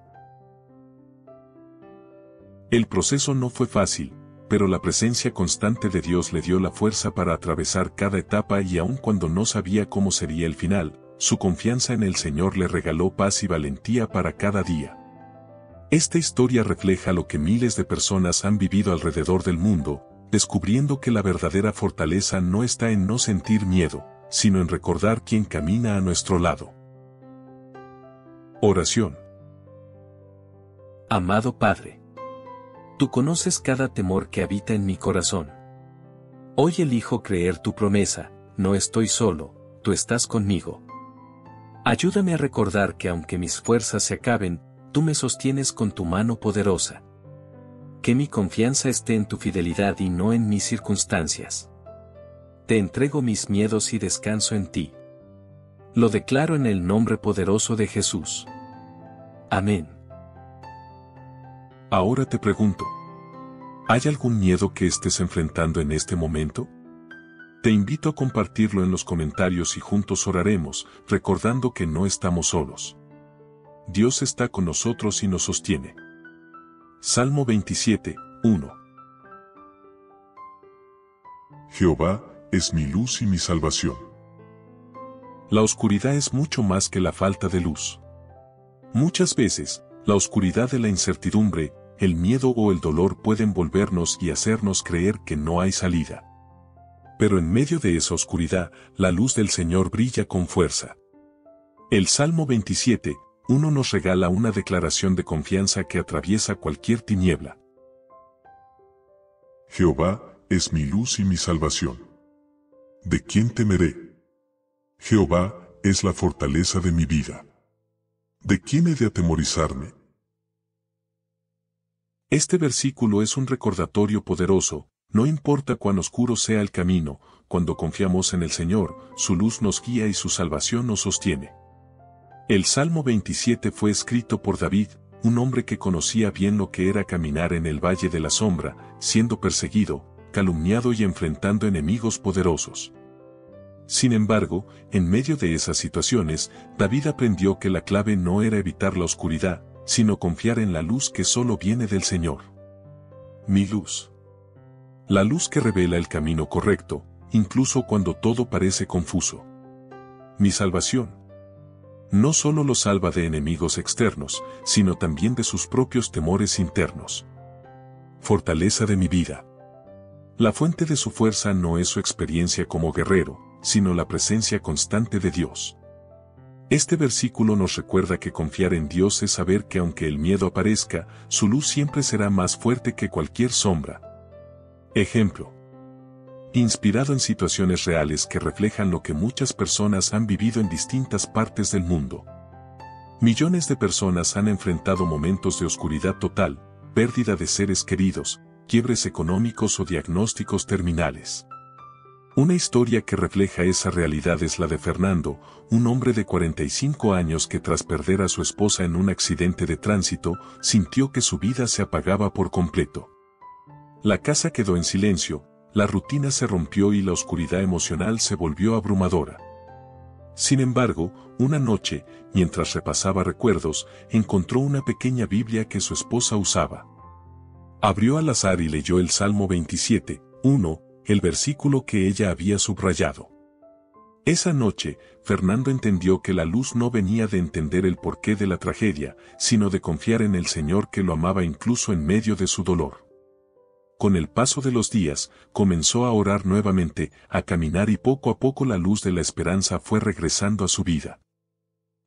El proceso no fue fácil, pero la presencia constante de Dios le dio la fuerza para atravesar cada etapa y aun cuando no sabía cómo sería el final, su confianza en el Señor le regaló paz y valentía para cada día. Esta historia refleja lo que miles de personas han vivido alrededor del mundo, descubriendo que la verdadera fortaleza no está en no sentir miedo, sino en recordar quién camina a nuestro lado. Oración. Amado Padre, tú conoces cada temor que habita en mi corazón. Hoy elijo creer tu promesa, no estoy solo, tú estás conmigo. Ayúdame a recordar que aunque mis fuerzas se acaben, tú me sostienes con tu mano poderosa. Que mi confianza esté en tu fidelidad y no en mis circunstancias. Te entrego mis miedos y descanso en ti. Lo declaro en el nombre poderoso de Jesús. Amén. Ahora te pregunto, ¿hay algún miedo que estés enfrentando en este momento? Te invito a compartirlo en los comentarios y juntos oraremos, recordando que no estamos solos. Dios está con nosotros y nos sostiene. Salmo 27, 1. Jehová es mi luz y mi salvación. La oscuridad es mucho más que la falta de luz. Muchas veces, la oscuridad de la incertidumbre, el miedo o el dolor pueden envolvernos y hacernos creer que no hay salida. Pero en medio de esa oscuridad, la luz del Señor brilla con fuerza. El Salmo 27, 1 nos regala una declaración de confianza que atraviesa cualquier tiniebla. Jehová es mi luz y mi salvación. ¿De quién temeré? Jehová es la fortaleza de mi vida. ¿De quién he de atemorizarme? Este versículo es un recordatorio poderoso, no importa cuán oscuro sea el camino, cuando confiamos en el Señor, su luz nos guía y su salvación nos sostiene. El Salmo 27 fue escrito por David, un hombre que conocía bien lo que era caminar en el valle de la sombra, siendo perseguido, calumniado y enfrentando enemigos poderosos. Sin embargo, en medio de esas situaciones, David aprendió que la clave no era evitar la oscuridad, sino confiar en la luz que solo viene del Señor. Mi luz. La luz que revela el camino correcto, incluso cuando todo parece confuso. Mi salvación. No solo lo salva de enemigos externos, sino también de sus propios temores internos. Fortaleza de mi vida. La fuente de su fuerza no es su experiencia como guerrero, sino la presencia constante de Dios. Este versículo nos recuerda que confiar en Dios es saber que aunque el miedo aparezca, su luz siempre será más fuerte que cualquier sombra. Ejemplo. Inspirado en situaciones reales que reflejan lo que muchas personas han vivido en distintas partes del mundo. Millones de personas han enfrentado momentos de oscuridad total, pérdida de seres queridos, quiebres económicos o diagnósticos terminales. Una historia que refleja esa realidad es la de Fernando, un hombre de 45 años que tras perder a su esposa en un accidente de tránsito, sintió que su vida se apagaba por completo. La casa quedó en silencio, la rutina se rompió y la oscuridad emocional se volvió abrumadora. Sin embargo, una noche, mientras repasaba recuerdos, encontró una pequeña Biblia que su esposa usaba. Abrió al azar y leyó el Salmo 27, 1, el versículo que ella había subrayado. Esa noche, Fernando entendió que la luz no venía de entender el porqué de la tragedia, sino de confiar en el Señor que lo amaba incluso en medio de su dolor. Con el paso de los días, comenzó a orar nuevamente, a caminar y poco a poco la luz de la esperanza fue regresando a su vida.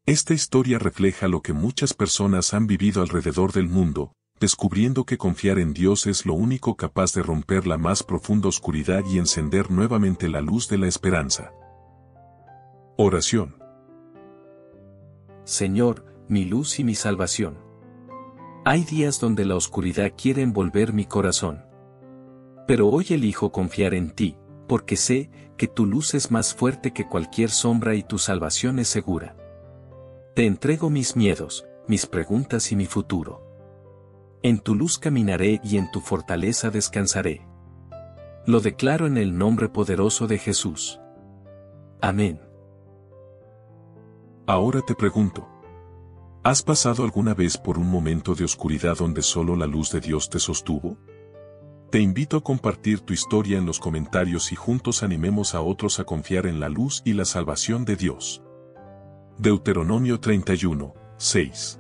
Esta historia refleja lo que muchas personas han vivido alrededor del mundo, descubriendo que confiar en Dios es lo único capaz de romper la más profunda oscuridad y encender nuevamente la luz de la esperanza. Oración. Señor, mi luz y mi salvación. Hay días donde la oscuridad quiere envolver mi corazón. Pero hoy elijo confiar en ti, porque sé que tu luz es más fuerte que cualquier sombra y tu salvación es segura. Te entrego mis miedos, mis preguntas y mi futuro. En tu luz caminaré y en tu fortaleza descansaré. Lo declaro en el nombre poderoso de Jesús. Amén. Ahora te pregunto, ¿has pasado alguna vez por un momento de oscuridad donde solo la luz de Dios te sostuvo? Te invito a compartir tu historia en los comentarios y juntos animemos a otros a confiar en la luz y la salvación de Dios. Deuteronomio 31, 6.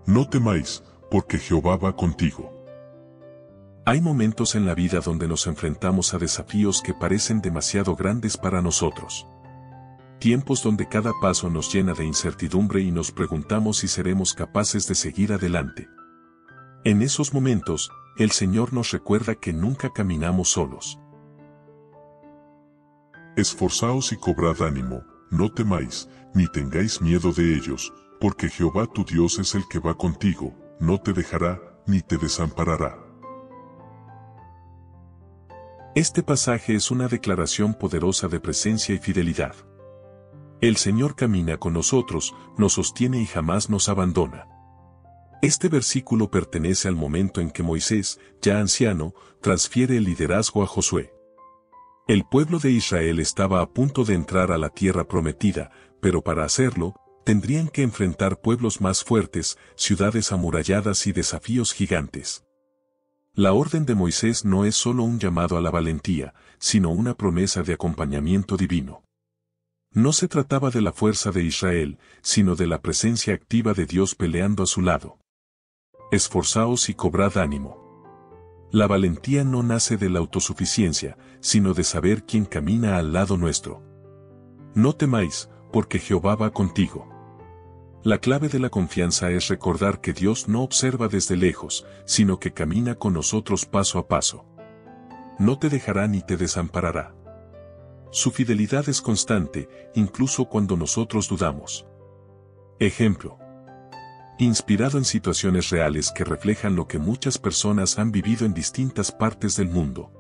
No temáis, porque Jehová va contigo. Hay momentos en la vida donde nos enfrentamos a desafíos que parecen demasiado grandes para nosotros. Tiempos donde cada paso nos llena de incertidumbre y nos preguntamos si seremos capaces de seguir adelante. En esos momentos, el Señor nos recuerda que nunca caminamos solos. Esforzaos y cobrad ánimo, no temáis, ni tengáis miedo de ellos, porque Jehová tu Dios es el que va contigo, no te dejará, ni te desamparará. Este pasaje es una declaración poderosa de presencia y fidelidad. El Señor camina con nosotros, nos sostiene y jamás nos abandona. Este versículo pertenece al momento en que Moisés, ya anciano, transfiere el liderazgo a Josué. El pueblo de Israel estaba a punto de entrar a la tierra prometida, pero para hacerlo, tendrían que enfrentar pueblos más fuertes, ciudades amuralladas y desafíos gigantes. La orden de Moisés no es solo un llamado a la valentía, sino una promesa de acompañamiento divino. No se trataba de la fuerza de Israel, sino de la presencia activa de Dios peleando a su lado. Esforzaos y cobrad ánimo. La valentía no nace de la autosuficiencia, sino de saber quién camina al lado nuestro. No temáis, porque Jehová va contigo. La clave de la confianza es recordar que Dios no observa desde lejos, sino que camina con nosotros paso a paso. No te dejará ni te desamparará. Su fidelidad es constante, incluso cuando nosotros dudamos. Ejemplo. Inspirado en situaciones reales que reflejan lo que muchas personas han vivido en distintas partes del mundo.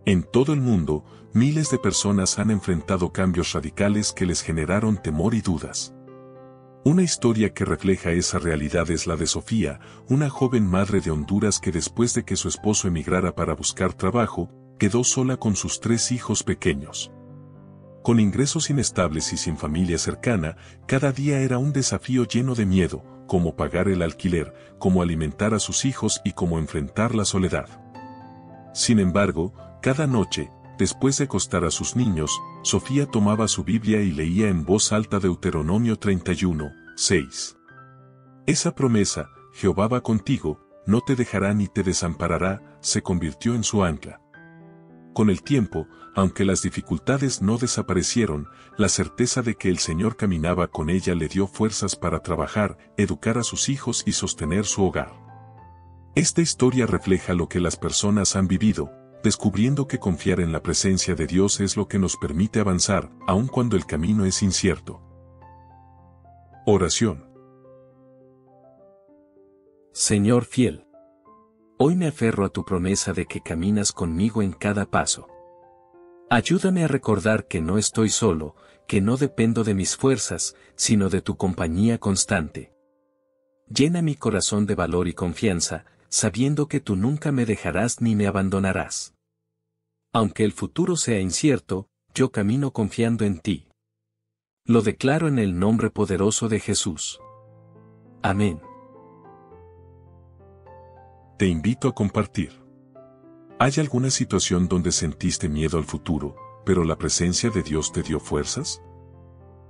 En todo el mundo, miles de personas han enfrentado cambios radicales que les generaron temor y dudas. Una historia que refleja esa realidad es la de Sofía, una joven madre de Honduras que después de que su esposo emigrara para buscar trabajo, quedó sola con sus 3 hijos pequeños. Con ingresos inestables y sin familia cercana, cada día era un desafío lleno de miedo, cómo pagar el alquiler, cómo alimentar a sus hijos y cómo enfrentar la soledad. Sin embargo, cada noche, después de acostar a sus niños, Sofía tomaba su Biblia y leía en voz alta Deuteronomio 31, 6. Esa promesa, Jehová va contigo, no te dejará ni te desamparará, se convirtió en su ancla. Con el tiempo, aunque las dificultades no desaparecieron, la certeza de que el Señor caminaba con ella le dio fuerzas para trabajar, educar a sus hijos y sostener su hogar. Esta historia refleja lo que las personas han vivido, descubriendo que confiar en la presencia de Dios es lo que nos permite avanzar, aun cuando el camino es incierto. Oración. Señor fiel. Hoy me aferro a tu promesa de que caminas conmigo en cada paso. Ayúdame a recordar que no estoy solo, que no dependo de mis fuerzas, sino de tu compañía constante. Llena mi corazón de valor y confianza, sabiendo que tú nunca me dejarás ni me abandonarás. Aunque el futuro sea incierto, yo camino confiando en ti. Lo declaro en el nombre poderoso de Jesús. Amén. Te invito a compartir. ¿Hay alguna situación donde sentiste miedo al futuro, pero la presencia de Dios te dio fuerzas?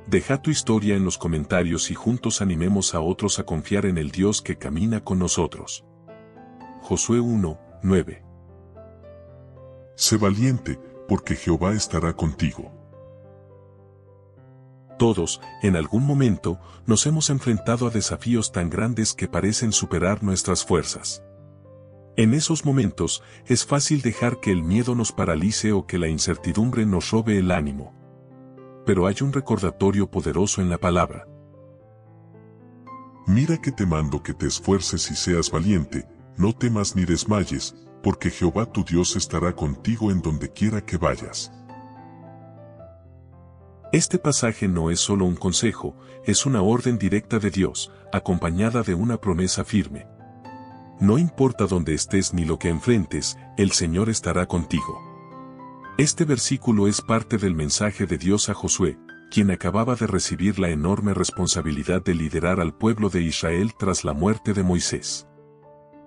Deja tu historia en los comentarios y juntos animemos a otros a confiar en el Dios que camina con nosotros. Josué 1, 9. Sé valiente, porque Jehová estará contigo. Todos, en algún momento, nos hemos enfrentado a desafíos tan grandes que parecen superar nuestras fuerzas. En esos momentos, es fácil dejar que el miedo nos paralice o que la incertidumbre nos robe el ánimo. Pero hay un recordatorio poderoso en la palabra. Mira que te mando que te esfuerces y seas valiente, no temas ni desmayes, porque Jehová tu Dios estará contigo en donde quiera que vayas. Este pasaje no es solo un consejo, es una orden directa de Dios, acompañada de una promesa firme. No importa dónde estés ni lo que enfrentes, el Señor estará contigo. Este versículo es parte del mensaje de Dios a Josué, quien acababa de recibir la enorme responsabilidad de liderar al pueblo de Israel tras la muerte de Moisés.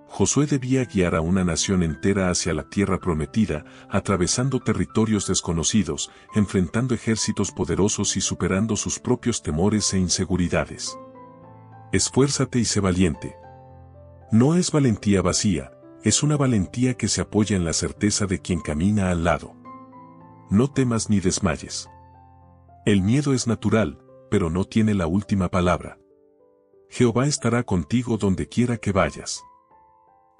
Josué debía guiar a una nación entera hacia la tierra prometida, atravesando territorios desconocidos, enfrentando ejércitos poderosos y superando sus propios temores e inseguridades. Esfuérzate y sé valiente. No es valentía vacía, es una valentía que se apoya en la certeza de quien camina al lado. No temas ni desmayes. El miedo es natural, pero no tiene la última palabra. Jehová estará contigo donde quiera que vayas.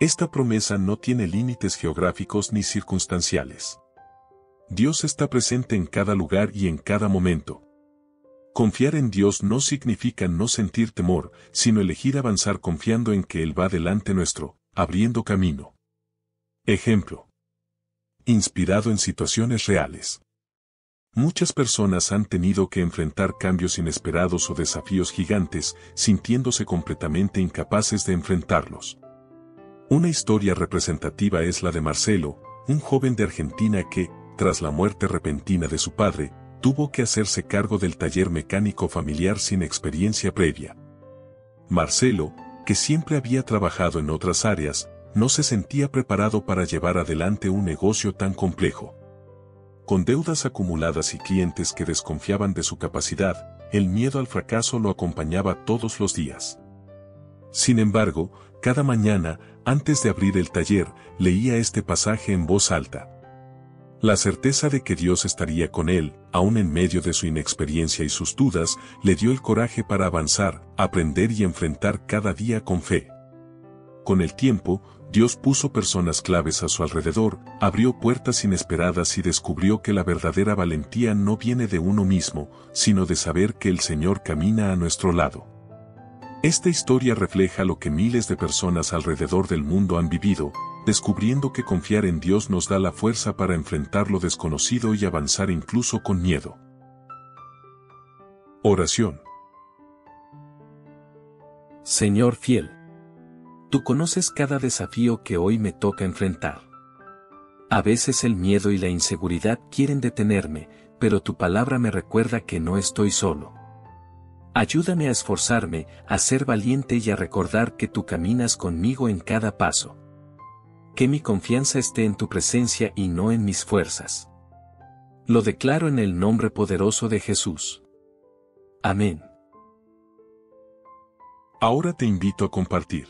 Esta promesa no tiene límites geográficos ni circunstanciales. Dios está presente en cada lugar y en cada momento. Confiar en Dios no significa no sentir temor, sino elegir avanzar confiando en que Él va delante nuestro, abriendo camino. Ejemplo. Inspirado en situaciones reales. Muchas personas han tenido que enfrentar cambios inesperados o desafíos gigantes, sintiéndose completamente incapaces de enfrentarlos. Una historia representativa es la de Marcelo, un joven de Argentina que, tras la muerte repentina de su padre, tuvo que hacerse cargo del taller mecánico familiar sin experiencia previa. Marcelo, que siempre había trabajado en otras áreas, no se sentía preparado para llevar adelante un negocio tan complejo. Con deudas acumuladas y clientes que desconfiaban de su capacidad, el miedo al fracaso lo acompañaba todos los días. Sin embargo, cada mañana, antes de abrir el taller, leía este pasaje en voz alta. La certeza de que Dios estaría con él, aun en medio de su inexperiencia y sus dudas, le dio el coraje para avanzar, aprender y enfrentar cada día con fe. Con el tiempo, Dios puso personas claves a su alrededor, abrió puertas inesperadas y descubrió que la verdadera valentía no viene de uno mismo, sino de saber que el Señor camina a nuestro lado. Esta historia refleja lo que miles de personas alrededor del mundo han vivido, descubriendo que confiar en Dios nos da la fuerza para enfrentar lo desconocido y avanzar incluso con miedo. Oración. Señor fiel, tú conoces cada desafío que hoy me toca enfrentar. A veces el miedo y la inseguridad quieren detenerme, pero tu palabra me recuerda que no estoy solo. Ayúdame a esforzarme, a ser valiente y a recordar que tú caminas conmigo en cada paso. Que mi confianza esté en tu presencia y no en mis fuerzas. Lo declaro en el nombre poderoso de Jesús. Amén. Ahora te invito a compartir.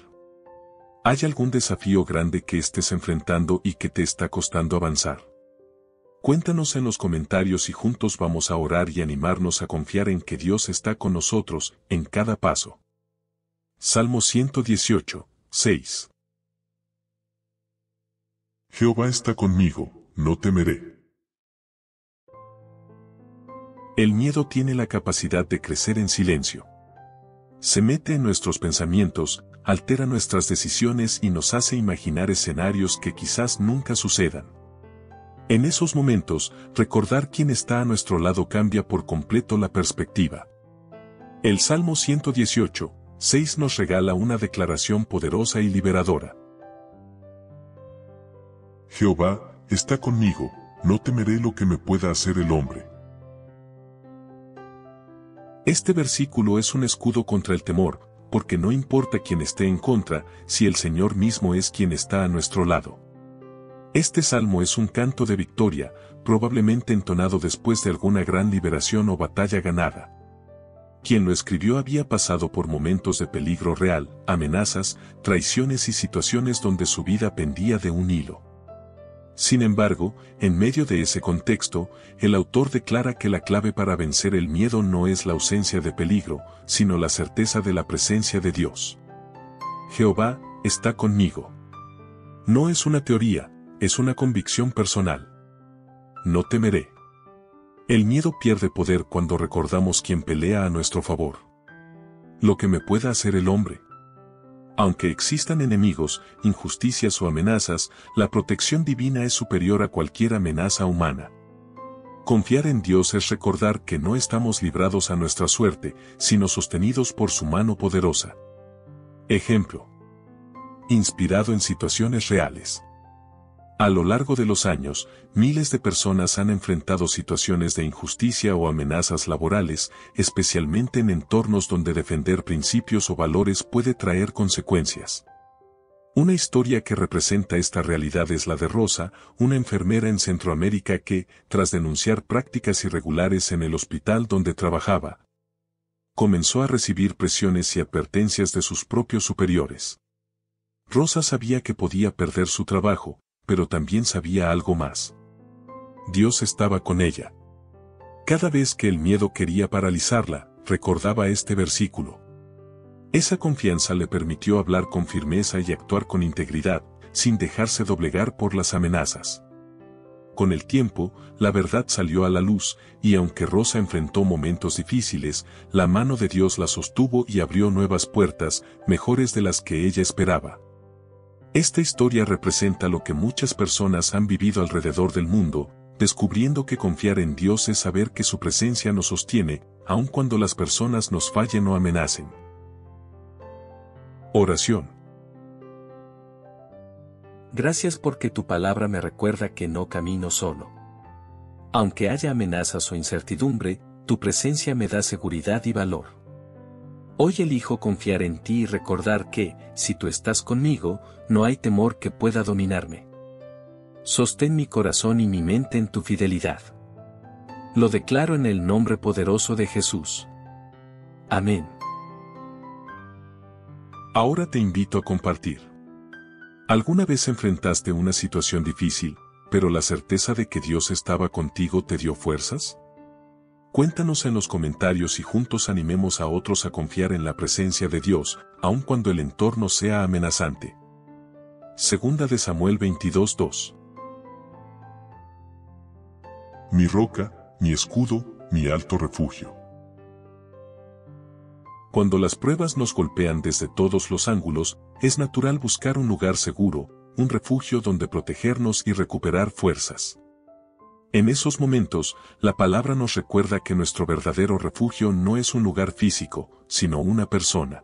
¿Hay algún desafío grande que estés enfrentando y que te está costando avanzar? Cuéntanos en los comentarios y juntos vamos a orar y animarnos a confiar en que Dios está con nosotros en cada paso. Salmo 118, 6. Jehová está conmigo, no temeré. El miedo tiene la capacidad de crecer en silencio. Se mete en nuestros pensamientos, altera nuestras decisiones y nos hace imaginar escenarios que quizás nunca sucedan. En esos momentos, recordar quién está a nuestro lado cambia por completo la perspectiva. El Salmo 118, 6 nos regala una declaración poderosa y liberadora. Jehová está conmigo, no temeré lo que me pueda hacer el hombre. Este versículo es un escudo contra el temor, porque no importa quién esté en contra, si el Señor mismo es quien está a nuestro lado. Este salmo es un canto de victoria, probablemente entonado después de alguna gran liberación o batalla ganada. Quien lo escribió había pasado por momentos de peligro real, amenazas, traiciones y situaciones donde su vida pendía de un hilo. Sin embargo, en medio de ese contexto, el autor declara que la clave para vencer el miedo no es la ausencia de peligro, sino la certeza de la presencia de Dios. Jehová está conmigo. No es una teoría, es una convicción personal. No temeré. El miedo pierde poder cuando recordamos quién pelea a nuestro favor. Lo que me pueda hacer el hombre. Aunque existan enemigos, injusticias o amenazas, la protección divina es superior a cualquier amenaza humana. Confiar en Dios es recordar que no estamos librados a nuestra suerte, sino sostenidos por su mano poderosa. Ejemplo. Inspirado en situaciones reales. A lo largo de los años, miles de personas han enfrentado situaciones de injusticia o amenazas laborales, especialmente en entornos donde defender principios o valores puede traer consecuencias. Una historia que representa esta realidad es la de Rosa, una enfermera en Centroamérica que, tras denunciar prácticas irregulares en el hospital donde trabajaba, comenzó a recibir presiones y advertencias de sus propios superiores. Rosa sabía que podía perder su trabajo, pero también sabía algo más. Dios estaba con ella. Cada vez que el miedo quería paralizarla, recordaba este versículo. Esa confianza le permitió hablar con firmeza y actuar con integridad, sin dejarse doblegar por las amenazas. Con el tiempo, la verdad salió a la luz, y aunque Rosa enfrentó momentos difíciles, la mano de Dios la sostuvo y abrió nuevas puertas, mejores de las que ella esperaba. Esta historia representa lo que muchas personas han vivido alrededor del mundo, descubriendo que confiar en Dios es saber que su presencia nos sostiene, aun cuando las personas nos fallen o amenacen. Oración. Gracias porque tu palabra me recuerda que no camino solo. Aunque haya amenazas o incertidumbre, tu presencia me da seguridad y valor. Hoy elijo confiar en ti y recordar que, si tú estás conmigo, no hay temor que pueda dominarme. Sostén mi corazón y mi mente en tu fidelidad. Lo declaro en el nombre poderoso de Jesús. Amén. Ahora te invito a compartir. ¿Alguna vez enfrentaste una situación difícil, pero la certeza de que Dios estaba contigo te dio fuerzas? Cuéntanos en los comentarios y juntos animemos a otros a confiar en la presencia de Dios, aun cuando el entorno sea amenazante. Segunda de Samuel 22:2. Mi roca, mi escudo, mi alto refugio. Cuando las pruebas nos golpean desde todos los ángulos, es natural buscar un lugar seguro, un refugio donde protegernos y recuperar fuerzas. En esos momentos, la palabra nos recuerda que nuestro verdadero refugio no es un lugar físico, sino una persona.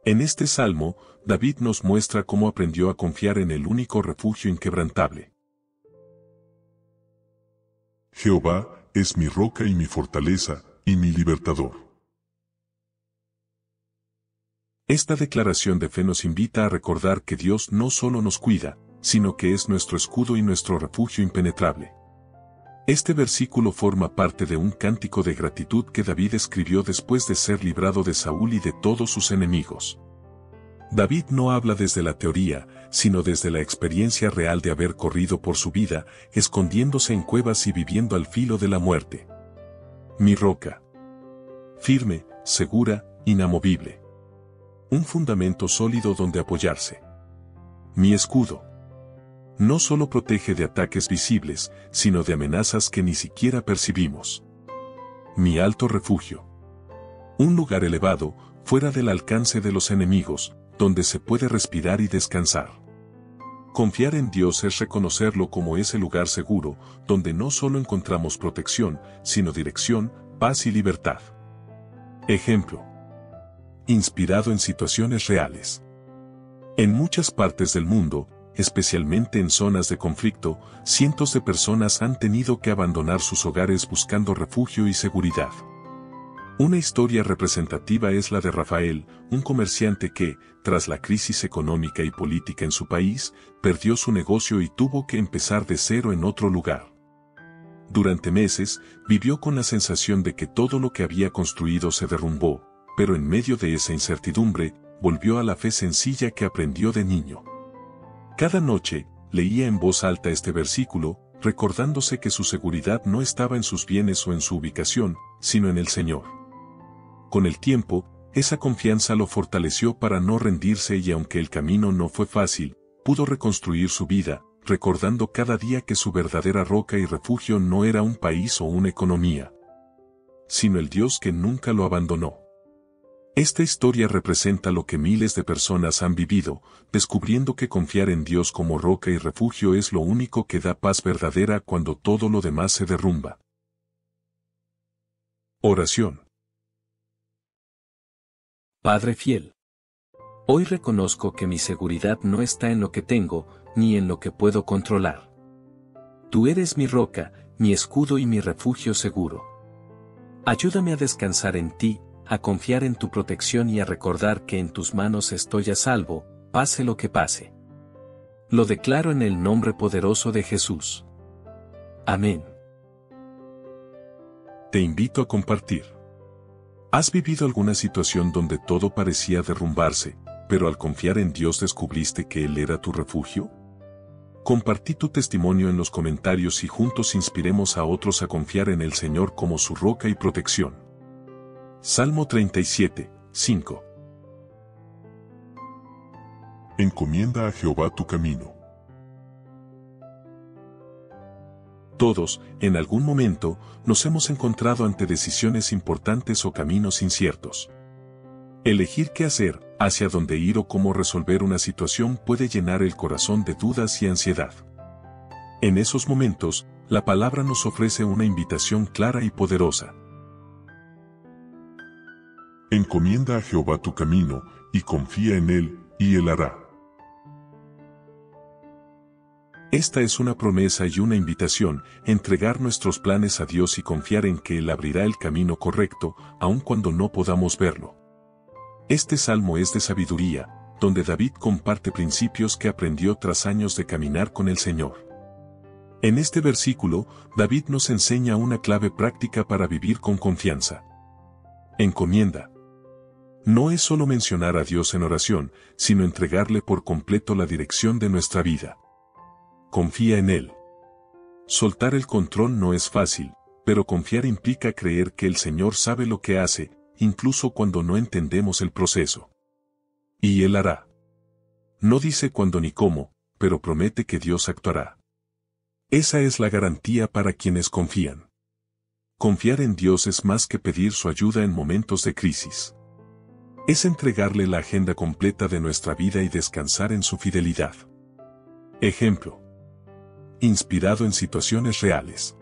En este salmo, David nos muestra cómo aprendió a confiar en el único refugio inquebrantable. Jehová es mi roca y mi fortaleza, y mi libertador. Esta declaración de fe nos invita a recordar que Dios no solo nos cuida, sino que es nuestro escudo y nuestro refugio impenetrable. Este versículo forma parte de un cántico de gratitud que David escribió después de ser librado de Saúl y de todos sus enemigos. David no habla desde la teoría, sino desde la experiencia real de haber corrido por su vida, escondiéndose en cuevas y viviendo al filo de la muerte. Mi roca. Firme, segura, inamovible. Un fundamento sólido donde apoyarse. Mi escudo. No solo protege de ataques visibles, sino de amenazas que ni siquiera percibimos. Mi alto refugio. Un lugar elevado, fuera del alcance de los enemigos, donde se puede respirar y descansar. Confiar en Dios es reconocerlo como ese lugar seguro, donde no solo encontramos protección, sino dirección, paz y libertad. Ejemplo. Inspirado en situaciones reales. En muchas partes del mundo, especialmente en zonas de conflicto, cientos de personas han tenido que abandonar sus hogares buscando refugio y seguridad. Una historia representativa es la de Rafael, un comerciante que, tras la crisis económica y política en su país, perdió su negocio y tuvo que empezar de cero en otro lugar. Durante meses, vivió con la sensación de que todo lo que había construido se derrumbó, pero en medio de esa incertidumbre, volvió a la fe sencilla que aprendió de niño. Cada noche, leía en voz alta este versículo, recordándose que su seguridad no estaba en sus bienes o en su ubicación, sino en el Señor. Con el tiempo, esa confianza lo fortaleció para no rendirse y aunque el camino no fue fácil, pudo reconstruir su vida, recordando cada día que su verdadera roca y refugio no era un país o una economía, sino el Dios que nunca lo abandonó. Esta historia representa lo que miles de personas han vivido, descubriendo que confiar en Dios como roca y refugio es lo único que da paz verdadera cuando todo lo demás se derrumba. Oración. Padre fiel. Hoy reconozco que mi seguridad no está en lo que tengo, ni en lo que puedo controlar. Tú eres mi roca, mi escudo y mi refugio seguro. Ayúdame a descansar en ti, a confiar en tu protección y a recordar que en tus manos estoy a salvo, pase lo que pase. Lo declaro en el nombre poderoso de Jesús. Amén. Te invito a compartir. ¿Has vivido alguna situación donde todo parecía derrumbarse, pero al confiar en Dios descubriste que Él era tu refugio? Compartí tu testimonio en los comentarios y juntos inspiremos a otros a confiar en el Señor como su roca y protección. Salmo 37, 5. Encomienda a Jehová tu camino. Todos, en algún momento, nos hemos encontrado ante decisiones importantes o caminos inciertos. Elegir qué hacer, hacia dónde ir o cómo resolver una situación puede llenar el corazón de dudas y ansiedad. En esos momentos, la palabra nos ofrece una invitación clara y poderosa. Encomienda a Jehová tu camino, y confía en Él, y Él hará. Esta es una promesa y una invitación, entregar nuestros planes a Dios y confiar en que Él abrirá el camino correcto, aun cuando no podamos verlo. Este salmo es de sabiduría, donde David comparte principios que aprendió tras años de caminar con el Señor. En este versículo, David nos enseña una clave práctica para vivir con confianza. Encomienda. No es solo mencionar a Dios en oración, sino entregarle por completo la dirección de nuestra vida. Confía en Él. Soltar el control no es fácil, pero confiar implica creer que el Señor sabe lo que hace, incluso cuando no entendemos el proceso. Y Él hará. No dice cuándo ni cómo, pero promete que Dios actuará. Esa es la garantía para quienes confían. Confiar en Dios es más que pedir su ayuda en momentos de crisis. Es entregarle la agenda completa de nuestra vida y descansar en su fidelidad. Ejemplo. Inspirado en situaciones reales.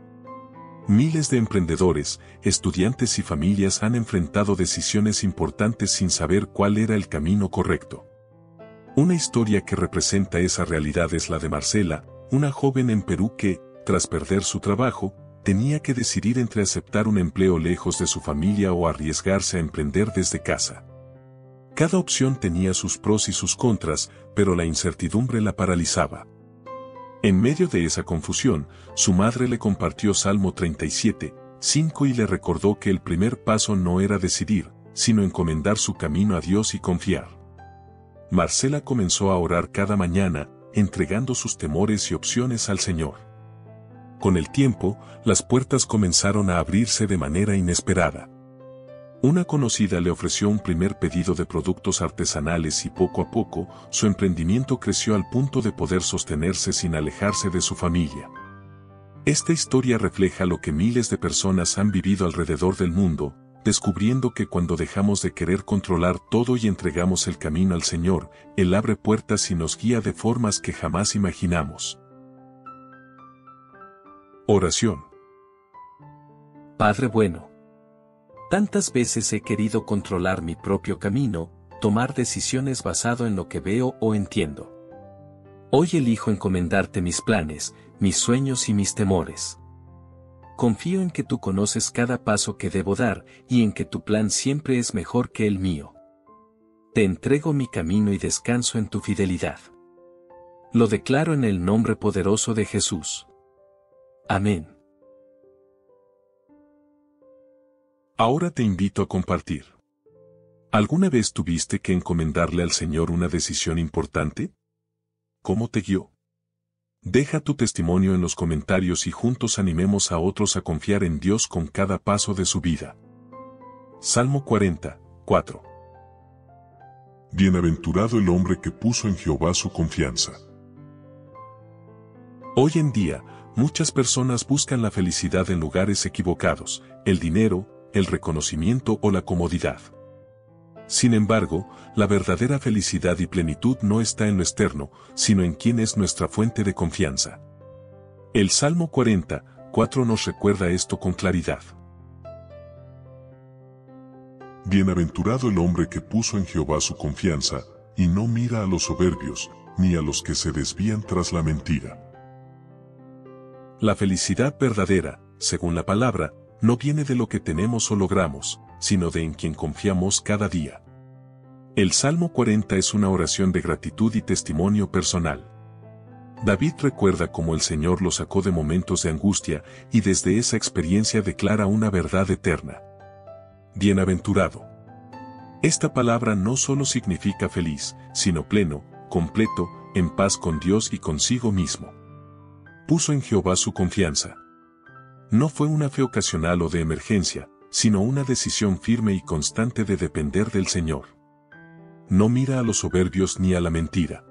Miles de emprendedores, estudiantes y familias han enfrentado decisiones importantes sin saber cuál era el camino correcto. Una historia que representa esa realidad es la de Marcela, una joven en Perú que, tras perder su trabajo, tenía que decidir entre aceptar un empleo lejos de su familia o arriesgarse a emprender desde casa. Cada opción tenía sus pros y sus contras, pero la incertidumbre la paralizaba. En medio de esa confusión, su madre le compartió Salmo 37, 5 y le recordó que el primer paso no era decidir, sino encomendar su camino a Dios y confiar. Marcela comenzó a orar cada mañana, entregando sus temores y opciones al Señor. Con el tiempo, las puertas comenzaron a abrirse de manera inesperada. Una conocida le ofreció un primer pedido de productos artesanales y poco a poco, su emprendimiento creció al punto de poder sostenerse sin alejarse de su familia. Esta historia refleja lo que miles de personas han vivido alrededor del mundo, descubriendo que cuando dejamos de querer controlar todo y entregamos el camino al Señor, Él abre puertas y nos guía de formas que jamás imaginamos. Oración. Padre bueno. Tantas veces he querido controlar mi propio camino, tomar decisiones basado en lo que veo o entiendo. Hoy elijo encomendarte mis planes, mis sueños y mis temores. Confío en que tú conoces cada paso que debo dar y en que tu plan siempre es mejor que el mío. Te entrego mi camino y descanso en tu fidelidad. Lo declaro en el nombre poderoso de Jesús. Amén. Ahora te invito a compartir. ¿Alguna vez tuviste que encomendarle al Señor una decisión importante? ¿Cómo te guió? Deja tu testimonio en los comentarios y juntos animemos a otros a confiar en Dios con cada paso de su vida. Salmo 40, 4. Bienaventurado el hombre que puso en Jehová su confianza. Hoy en día, muchas personas buscan la felicidad en lugares equivocados, el dinero, el reconocimiento o la comodidad. Sin embargo, la verdadera felicidad y plenitud no está en lo externo, sino en quien es nuestra fuente de confianza. El Salmo 40, 4 nos recuerda esto con claridad. Bienaventurado el hombre que puso en Jehová su confianza, y no mira a los soberbios, ni a los que se desvían tras la mentira. La felicidad verdadera, según la palabra, no viene de lo que tenemos o logramos, sino de en quien confiamos cada día. El Salmo 40 es una oración de gratitud y testimonio personal. David recuerda cómo el Señor lo sacó de momentos de angustia y desde esa experiencia declara una verdad eterna. Bienaventurado. Esta palabra no solo significa feliz, sino pleno, completo, en paz con Dios y consigo mismo. Puso en Jehová su confianza. No fue una fe ocasional o de emergencia, sino una decisión firme y constante de depender del Señor. No mira a los soberbios ni a la mentira.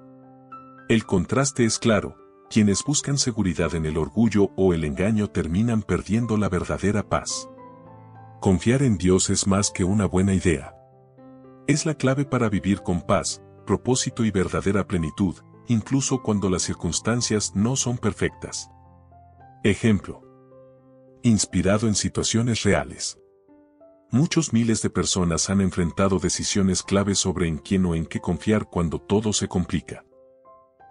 El contraste es claro, quienes buscan seguridad en el orgullo o el engaño terminan perdiendo la verdadera paz. Confiar en Dios es más que una buena idea. Es la clave para vivir con paz, propósito y verdadera plenitud, incluso cuando las circunstancias no son perfectas. Ejemplo. Inspirado en situaciones reales. Muchos miles de personas han enfrentado decisiones claves sobre en quién o en qué confiar cuando todo se complica.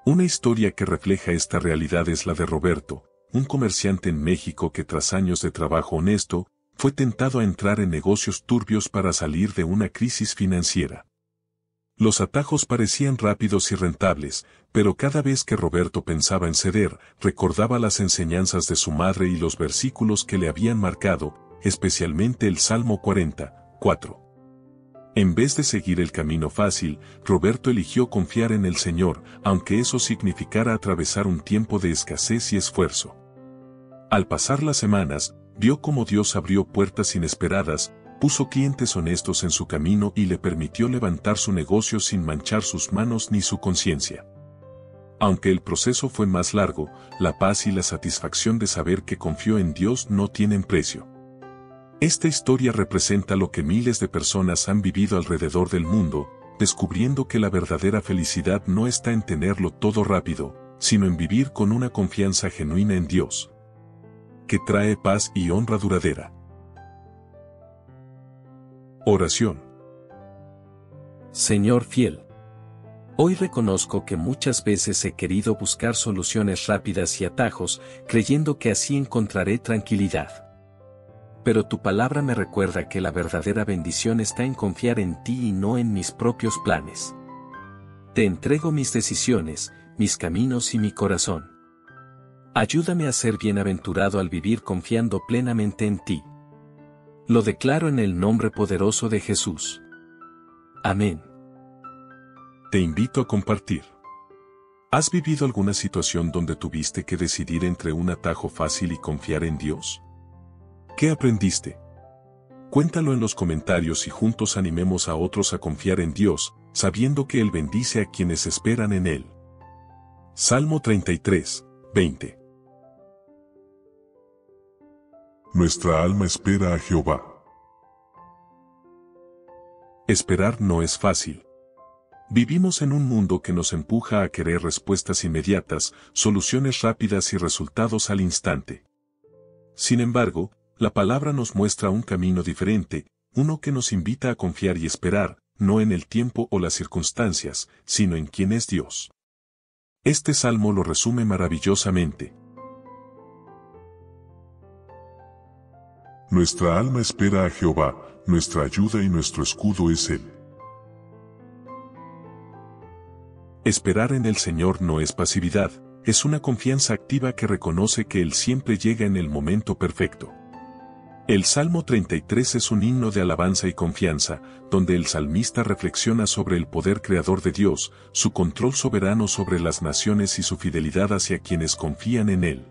Una historia que refleja esta realidad es la de Roberto, un comerciante en México que tras años de trabajo honesto, fue tentado a entrar en negocios turbios para salir de una crisis financiera. Los atajos parecían rápidos y rentables, pero cada vez que Roberto pensaba en ceder, recordaba las enseñanzas de su madre y los versículos que le habían marcado, especialmente el Salmo 40, 4. En vez de seguir el camino fácil, Roberto eligió confiar en el Señor, aunque eso significara atravesar un tiempo de escasez y esfuerzo. Al pasar las semanas, vio cómo Dios abrió puertas inesperadas, puso clientes honestos en su camino y le permitió levantar su negocio sin manchar sus manos ni su conciencia. Aunque el proceso fue más largo, la paz y la satisfacción de saber que confió en Dios no tienen precio. Esta historia representa lo que miles de personas han vivido alrededor del mundo, descubriendo que la verdadera felicidad no está en tenerlo todo rápido, sino en vivir con una confianza genuina en Dios, que trae paz y honra duradera. Oración. Señor fiel. Hoy reconozco que muchas veces he querido buscar soluciones rápidas y atajos, creyendo que así encontraré tranquilidad. Pero tu palabra me recuerda que la verdadera bendición está en confiar en ti y no en mis propios planes. Te entrego mis decisiones, mis caminos y mi corazón. Ayúdame a ser bienaventurado al vivir confiando plenamente en ti. Lo declaro en el nombre poderoso de Jesús. Amén. Te invito a compartir. ¿Has vivido alguna situación donde tuviste que decidir entre un atajo fácil y confiar en Dios? ¿Qué aprendiste? Cuéntalo en los comentarios y juntos animemos a otros a confiar en Dios, sabiendo que Él bendice a quienes esperan en Él. Salmo 33, 20. Nuestra alma espera a Jehová. Esperar no es fácil. Vivimos en un mundo que nos empuja a querer respuestas inmediatas, soluciones rápidas y resultados al instante. Sin embargo, la palabra nos muestra un camino diferente, uno que nos invita a confiar y esperar, no en el tiempo o las circunstancias, sino en quién es Dios. Este salmo lo resume maravillosamente. Nuestra alma espera a Jehová, nuestra ayuda y nuestro escudo es Él. Esperar en el Señor no es pasividad, es una confianza activa que reconoce que Él siempre llega en el momento perfecto. El Salmo 33 es un himno de alabanza y confianza, donde el salmista reflexiona sobre el poder creador de Dios, su control soberano sobre las naciones y su fidelidad hacia quienes confían en Él.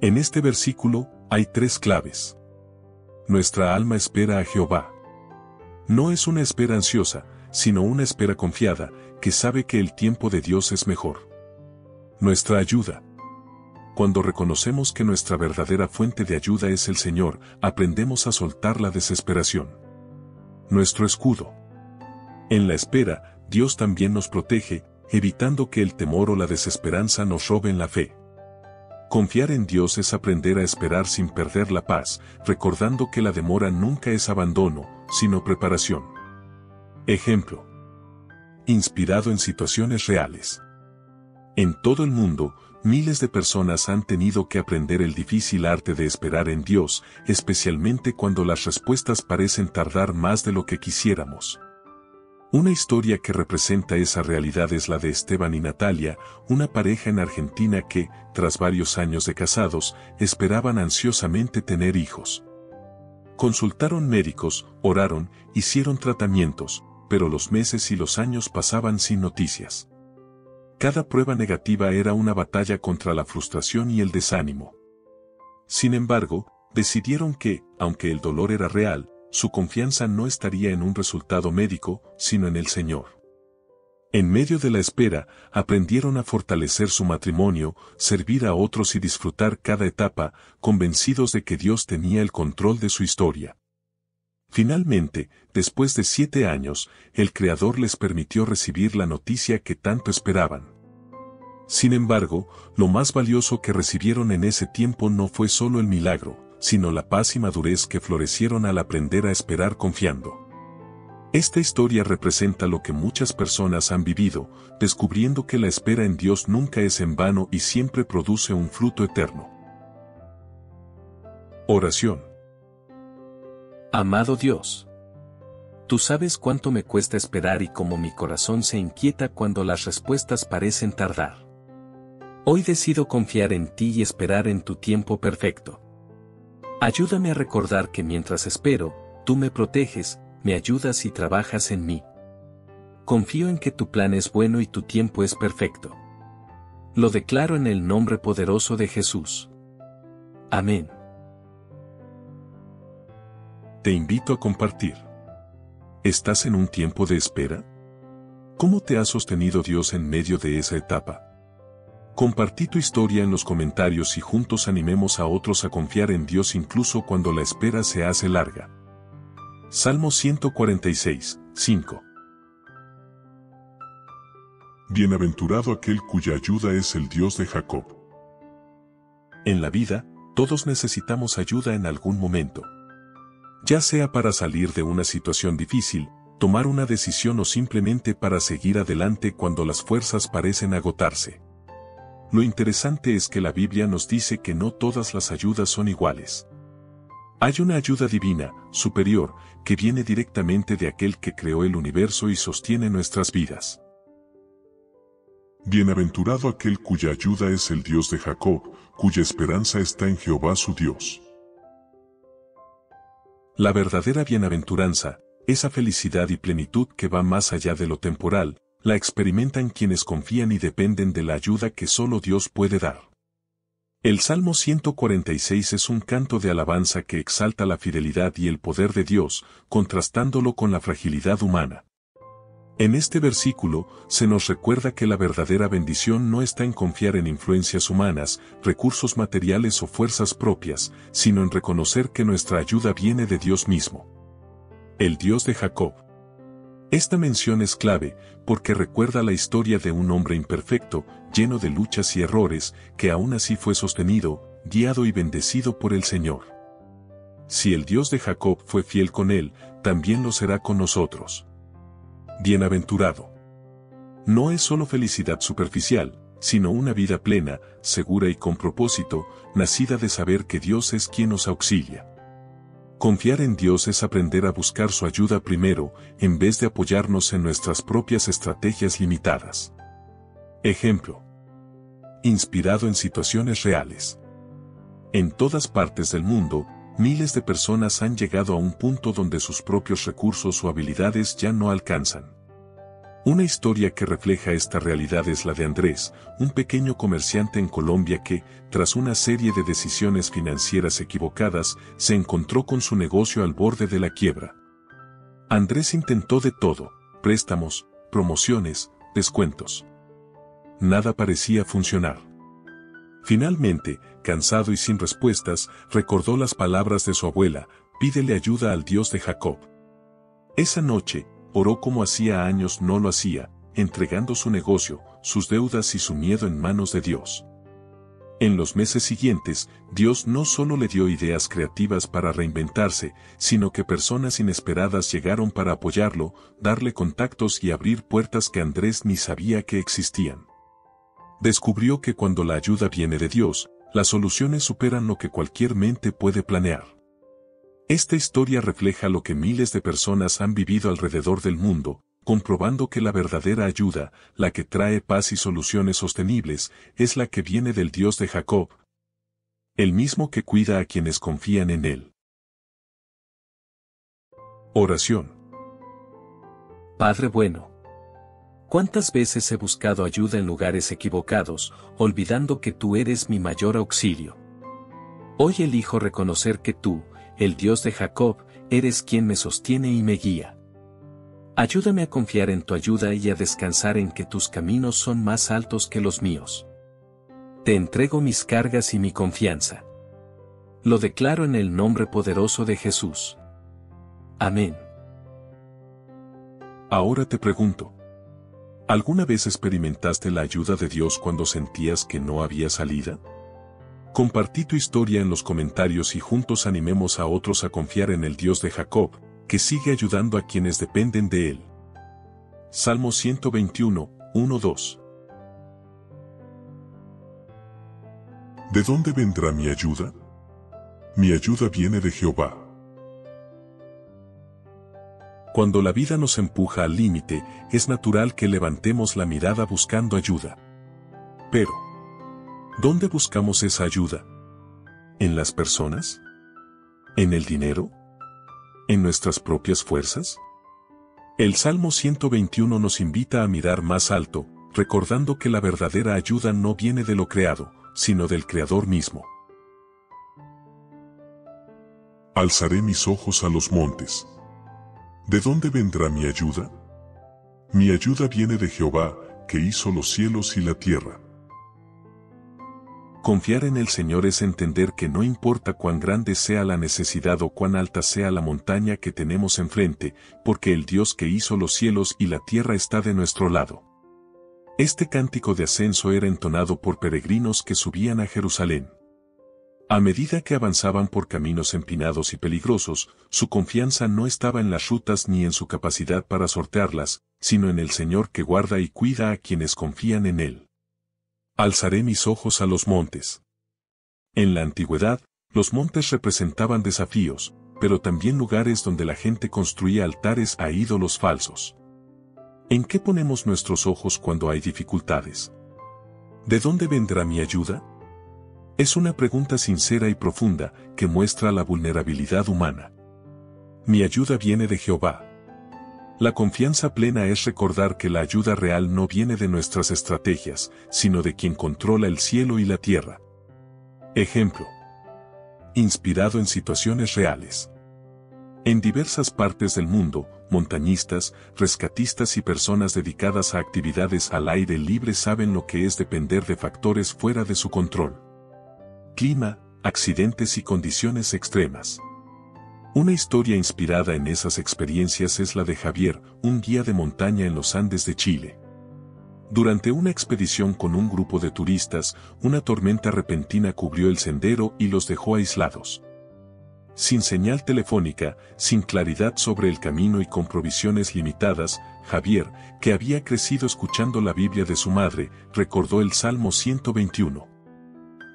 En este versículo, hay tres claves. Nuestra alma espera a Jehová. No es una espera ansiosa, sino una espera confiada, que sabe que el tiempo de Dios es mejor. Nuestra ayuda. Cuando reconocemos que nuestra verdadera fuente de ayuda es el Señor, aprendemos a soltar la desesperación. Nuestro escudo. En la espera, Dios también nos protege, evitando que el temor o la desesperanza nos roben la fe. Confiar en Dios es aprender a esperar sin perder la paz, recordando que la demora nunca es abandono, sino preparación. Ejemplo. Inspirado en situaciones reales. En todo el mundo, miles de personas han tenido que aprender el difícil arte de esperar en Dios, especialmente cuando las respuestas parecen tardar más de lo que quisiéramos. Una historia que representa esa realidad es la de Esteban y Natalia, una pareja en Argentina que, tras varios años de casados, esperaban ansiosamente tener hijos. Consultaron médicos, oraron, hicieron tratamientos, pero los meses y los años pasaban sin noticias. Cada prueba negativa era una batalla contra la frustración y el desánimo. Sin embargo, decidieron que, aunque el dolor era real, su confianza no estaría en un resultado médico, sino en el Señor. En medio de la espera, aprendieron a fortalecer su matrimonio, servir a otros y disfrutar cada etapa, convencidos de que Dios tenía el control de su historia. Finalmente, después de 7 años, el Creador les permitió recibir la noticia que tanto esperaban. Sin embargo, lo más valioso que recibieron en ese tiempo no fue solo el milagro, sino la paz y madurez que florecieron al aprender a esperar confiando. Esta historia representa lo que muchas personas han vivido, descubriendo que la espera en Dios nunca es en vano y siempre produce un fruto eterno. Oración. Amado Dios, tú sabes cuánto me cuesta esperar y cómo mi corazón se inquieta cuando las respuestas parecen tardar. Hoy decido confiar en ti y esperar en tu tiempo perfecto. Ayúdame a recordar que mientras espero, tú me proteges, me ayudas y trabajas en mí. Confío en que tu plan es bueno y tu tiempo es perfecto. Lo declaro en el nombre poderoso de Jesús. Amén. Te invito a compartir. ¿Estás en un tiempo de espera? ¿Cómo te ha sostenido Dios en medio de esa etapa? Compartí tu historia en los comentarios y juntos animemos a otros a confiar en Dios incluso cuando la espera se hace larga. Salmo 146, 5. Bienaventurado aquel cuya ayuda es el Dios de Jacob. En la vida, todos necesitamos ayuda en algún momento. Ya sea para salir de una situación difícil, tomar una decisión o simplemente para seguir adelante cuando las fuerzas parecen agotarse. Lo interesante es que la Biblia nos dice que no todas las ayudas son iguales. Hay una ayuda divina, superior, que viene directamente de aquel que creó el universo y sostiene nuestras vidas. Bienaventurado aquel cuya ayuda es el Dios de Jacob, cuya esperanza está en Jehová su Dios. La verdadera bienaventuranza, esa felicidad y plenitud que va más allá de lo temporal, la experimentan quienes confían y dependen de la ayuda que solo Dios puede dar. El Salmo 146 es un canto de alabanza que exalta la fidelidad y el poder de Dios, contrastándolo con la fragilidad humana. En este versículo, se nos recuerda que la verdadera bendición no está en confiar en influencias humanas, recursos materiales o fuerzas propias, sino en reconocer que nuestra ayuda viene de Dios mismo. El Dios de Jacob. Esta mención es clave, porque recuerda la historia de un hombre imperfecto, lleno de luchas y errores, que aún así fue sostenido, guiado y bendecido por el Señor. Si el Dios de Jacob fue fiel con él, también lo será con nosotros. Bienaventurado. No es solo felicidad superficial, sino una vida plena, segura y con propósito, nacida de saber que Dios es quien nos auxilia. Confiar en Dios es aprender a buscar su ayuda primero, en vez de apoyarnos en nuestras propias estrategias limitadas. Ejemplo. Inspirado en situaciones reales. En todas partes del mundo, miles de personas han llegado a un punto donde sus propios recursos o habilidades ya no alcanzan. Una historia que refleja esta realidad es la de Andrés, un pequeño comerciante en Colombia que, tras una serie de decisiones financieras equivocadas, se encontró con su negocio al borde de la quiebra. Andrés intentó de todo: préstamos, promociones, descuentos. Nada parecía funcionar. Finalmente, cansado y sin respuestas, recordó las palabras de su abuela: pídele ayuda al Dios de Jacob. Esa noche, oró como hacía años no lo hacía, entregando su negocio, sus deudas y su miedo en manos de Dios. En los meses siguientes, Dios no solo le dio ideas creativas para reinventarse, sino que personas inesperadas llegaron para apoyarlo, darle contactos y abrir puertas que Andrés ni sabía que existían. Descubrió que cuando la ayuda viene de Dios, las soluciones superan lo que cualquier mente puede planear. Esta historia refleja lo que miles de personas han vivido alrededor del mundo: comprobando que la verdadera ayuda, la que trae paz y soluciones sostenibles, es la que viene del Dios de Jacob, el mismo que cuida a quienes confían en Él. Oración. Padre bueno, ¿cuántas veces he buscado ayuda en lugares equivocados, olvidando que tú eres mi mayor auxilio? Hoy elijo reconocer que tú, el Dios de Jacob, eres quien me sostiene y me guía. Ayúdame a confiar en tu ayuda y a descansar en que tus caminos son más altos que los míos. Te entrego mis cargas y mi confianza. Lo declaro en el nombre poderoso de Jesús. Amén. Ahora te pregunto, ¿alguna vez experimentaste la ayuda de Dios cuando sentías que no había salida? Compartí tu historia en los comentarios y juntos animemos a otros a confiar en el Dios de Jacob, que sigue ayudando a quienes dependen de Él. Salmo 121, 1-2. ¿De dónde vendrá mi ayuda? Mi ayuda viene de Jehová. Cuando la vida nos empuja al límite, es natural que levantemos la mirada buscando ayuda. Pero, ¿dónde buscamos esa ayuda? ¿En las personas? ¿En el dinero? ¿En nuestras propias fuerzas? El Salmo 121 nos invita a mirar más alto, recordando que la verdadera ayuda no viene de lo creado, sino del Creador mismo. Alzaré mis ojos a los montes. ¿De dónde vendrá mi ayuda? Mi ayuda viene de Jehová, que hizo los cielos y la tierra. Confiar en el Señor es entender que no importa cuán grande sea la necesidad o cuán alta sea la montaña que tenemos enfrente, porque el Dios que hizo los cielos y la tierra está de nuestro lado. Este cántico de ascenso era entonado por peregrinos que subían a Jerusalén. A medida que avanzaban por caminos empinados y peligrosos, su confianza no estaba en las rutas ni en su capacidad para sortearlas, sino en el Señor que guarda y cuida a quienes confían en Él. Alzaré mis ojos a los montes. En la antigüedad, los montes representaban desafíos, pero también lugares donde la gente construía altares a ídolos falsos. ¿En qué ponemos nuestros ojos cuando hay dificultades? ¿De dónde vendrá mi ayuda? Es una pregunta sincera y profunda que muestra la vulnerabilidad humana. Mi ayuda viene de Jehová. La confianza plena es recordar que la ayuda real no viene de nuestras estrategias, sino de quien controla el cielo y la tierra. Ejemplo. Inspirado en situaciones reales. En diversas partes del mundo, montañistas, rescatistas y personas dedicadas a actividades al aire libre saben lo que es depender de factores fuera de su control. Clima, accidentes y condiciones extremas. Una historia inspirada en esas experiencias es la de Javier, un guía de montaña en los Andes de Chile. Durante una expedición con un grupo de turistas, una tormenta repentina cubrió el sendero y los dejó aislados. Sin señal telefónica, sin claridad sobre el camino y con provisiones limitadas, Javier, que había crecido escuchando la Biblia de su madre, recordó el Salmo 121.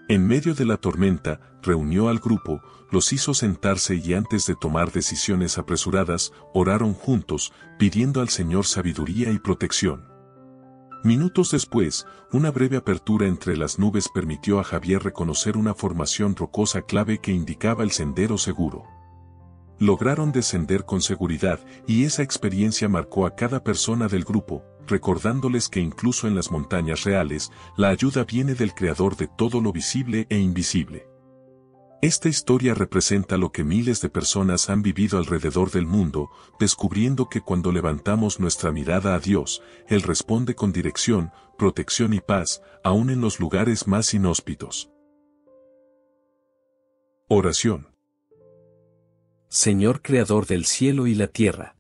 En medio de la tormenta, reunió al grupo, los hizo sentarse y antes de tomar decisiones apresuradas, oraron juntos, pidiendo al Señor sabiduría y protección. Minutos después, una breve apertura entre las nubes permitió a Javier reconocer una formación rocosa clave que indicaba el sendero seguro. Lograron descender con seguridad y esa experiencia marcó a cada persona del grupo, recordándoles que incluso en las montañas reales, la ayuda viene del Creador de todo lo visible e invisible. Esta historia representa lo que miles de personas han vivido alrededor del mundo, descubriendo que cuando levantamos nuestra mirada a Dios, Él responde con dirección, protección y paz, aún en los lugares más inhóspitos. Oración. Señor Creador del cielo y la tierra.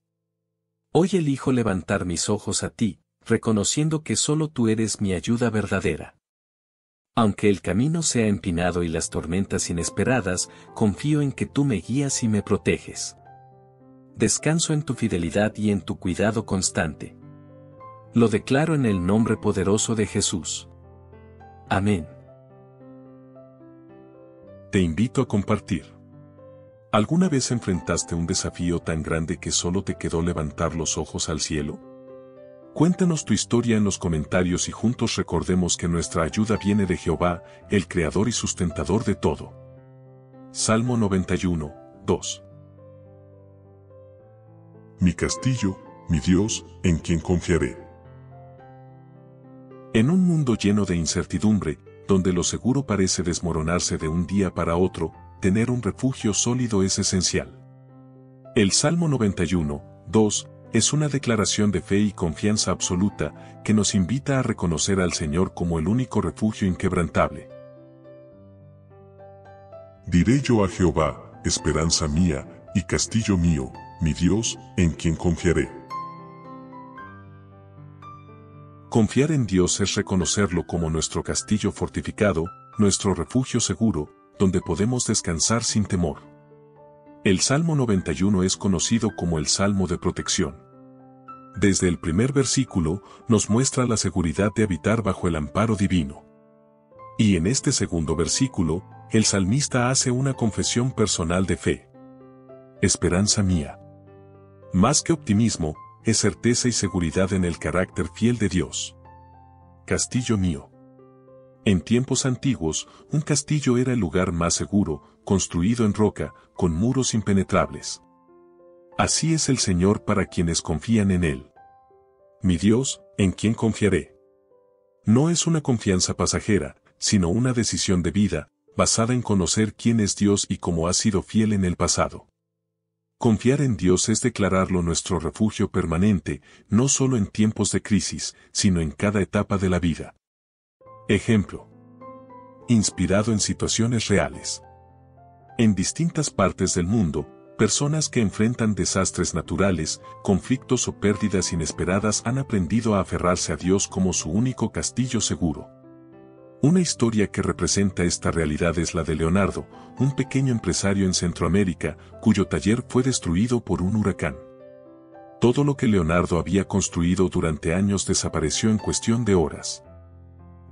Hoy elijo levantar mis ojos a ti, reconociendo que solo tú eres mi ayuda verdadera. Aunque el camino sea empinado y las tormentas inesperadas, confío en que tú me guías y me proteges. Descanso en tu fidelidad y en tu cuidado constante. Lo declaro en el nombre poderoso de Jesús. Amén. Te invito a compartir. ¿Alguna vez enfrentaste un desafío tan grande que solo te quedó levantar los ojos al cielo? Cuéntanos tu historia en los comentarios y juntos recordemos que nuestra ayuda viene de Jehová, el Creador y sustentador de todo. Salmo 91, 2. Mi castillo, mi Dios, en quien confiaré. En un mundo lleno de incertidumbre, donde lo seguro parece desmoronarse de un día para otro, tener un refugio sólido es esencial. El Salmo 91, 2, es una declaración de fe y confianza absoluta que nos invita a reconocer al Señor como el único refugio inquebrantable. Diré yo a Jehová, esperanza mía y castillo mío, mi Dios, en quien confiaré. Confiar en Dios es reconocerlo como nuestro castillo fortificado, nuestro refugio seguro, donde podemos descansar sin temor. El Salmo 91 es conocido como el Salmo de protección. Desde el primer versículo, nos muestra la seguridad de habitar bajo el amparo divino. Y en este segundo versículo, el salmista hace una confesión personal de fe. Esperanza mía. Más que optimismo, es certeza y seguridad en el carácter fiel de Dios. Castillo mío. En tiempos antiguos, un castillo era el lugar más seguro, construido en roca, con muros impenetrables. Así es el Señor para quienes confían en Él. Mi Dios, en quien confiaré. No es una confianza pasajera, sino una decisión de vida, basada en conocer quién es Dios y cómo ha sido fiel en el pasado. Confiar en Dios es declararlo nuestro refugio permanente, no solo en tiempos de crisis, sino en cada etapa de la vida. Ejemplo. Inspirado en situaciones reales. En distintas partes del mundo, personas que enfrentan desastres naturales, conflictos o pérdidas inesperadas han aprendido a aferrarse a Dios como su único castillo seguro. Una historia que representa esta realidad es la de Leonardo, un pequeño empresario en Centroamérica, cuyo taller fue destruido por un huracán. Todo lo que Leonardo había construido durante años desapareció en cuestión de horas.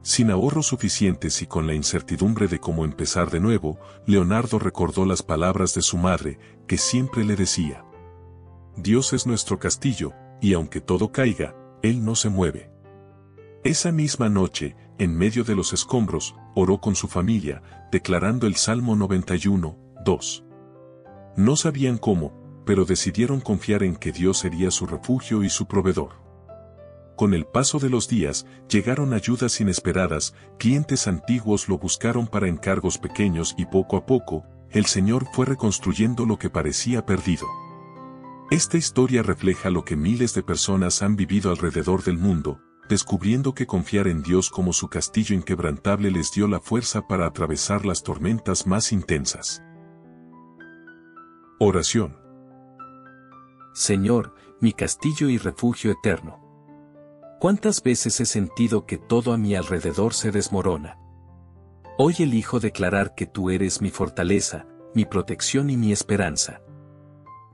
Sin ahorros suficientes y con la incertidumbre de cómo empezar de nuevo, Leonardo recordó las palabras de su madre, que siempre le decía: Dios es nuestro castillo, y aunque todo caiga, Él no se mueve. Esa misma noche, en medio de los escombros, oró con su familia, declarando el Salmo 91, 2. No sabían cómo, pero decidieron confiar en que Dios sería su refugio y su proveedor. Con el paso de los días, llegaron ayudas inesperadas, clientes antiguos lo buscaron para encargos pequeños y poco a poco, el Señor fue reconstruyendo lo que parecía perdido. Esta historia refleja lo que miles de personas han vivido alrededor del mundo, descubriendo que confiar en Dios como su castillo inquebrantable les dio la fuerza para atravesar las tormentas más intensas. Oración. Señor, mi castillo y refugio eterno. ¿Cuántas veces he sentido que todo a mi alrededor se desmorona? Hoy elijo declarar que tú eres mi fortaleza, mi protección y mi esperanza.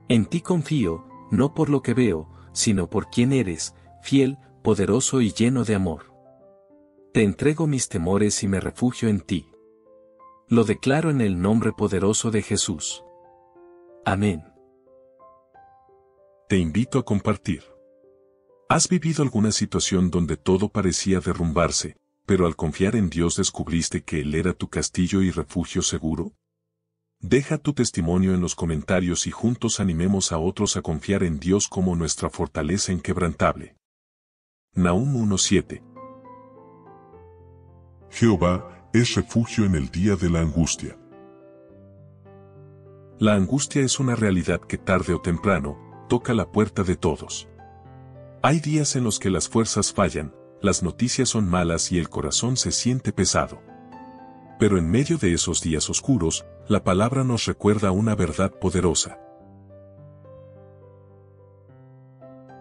En ti confío, no por lo que veo, sino por quien eres, fiel, poderoso y lleno de amor. Te entrego mis temores y me refugio en ti. Lo declaro en el nombre poderoso de Jesús. Amén. Te invito a compartir. ¿Has vivido alguna situación donde todo parecía derrumbarse, pero al confiar en Dios descubriste que Él era tu castillo y refugio seguro? Deja tu testimonio en los comentarios y juntos animemos a otros a confiar en Dios como nuestra fortaleza inquebrantable. Nahum 1:7. Jehová es refugio en el día de la angustia. La angustia es una realidad que tarde o temprano toca la puerta de todos. Hay días en los que las fuerzas fallan, las noticias son malas y el corazón se siente pesado. Pero en medio de esos días oscuros, la palabra nos recuerda una verdad poderosa.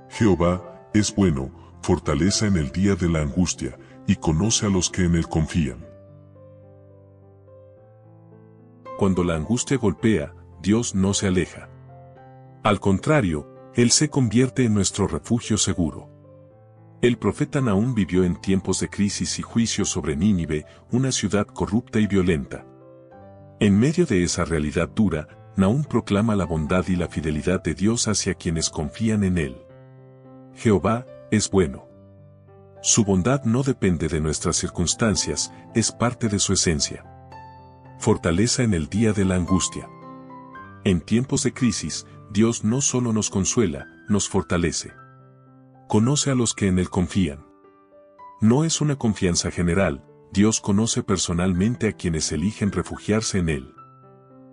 Jehová es bueno, fortaleza en el día de la angustia, y conoce a los que en él confían. Cuando la angustia golpea, Dios no se aleja. Al contrario, Él se convierte en nuestro refugio seguro. El profeta Nahum vivió en tiempos de crisis y juicio sobre Nínive, una ciudad corrupta y violenta. En medio de esa realidad dura, Nahum proclama la bondad y la fidelidad de Dios hacia quienes confían en Él. Jehová, es bueno. Su bondad no depende de nuestras circunstancias, es parte de su esencia. Fortaleza en el día de la angustia. En tiempos de crisis, Dios no solo nos consuela, nos fortalece. Conoce a los que en Él confían. No es una confianza general, Dios conoce personalmente a quienes eligen refugiarse en Él.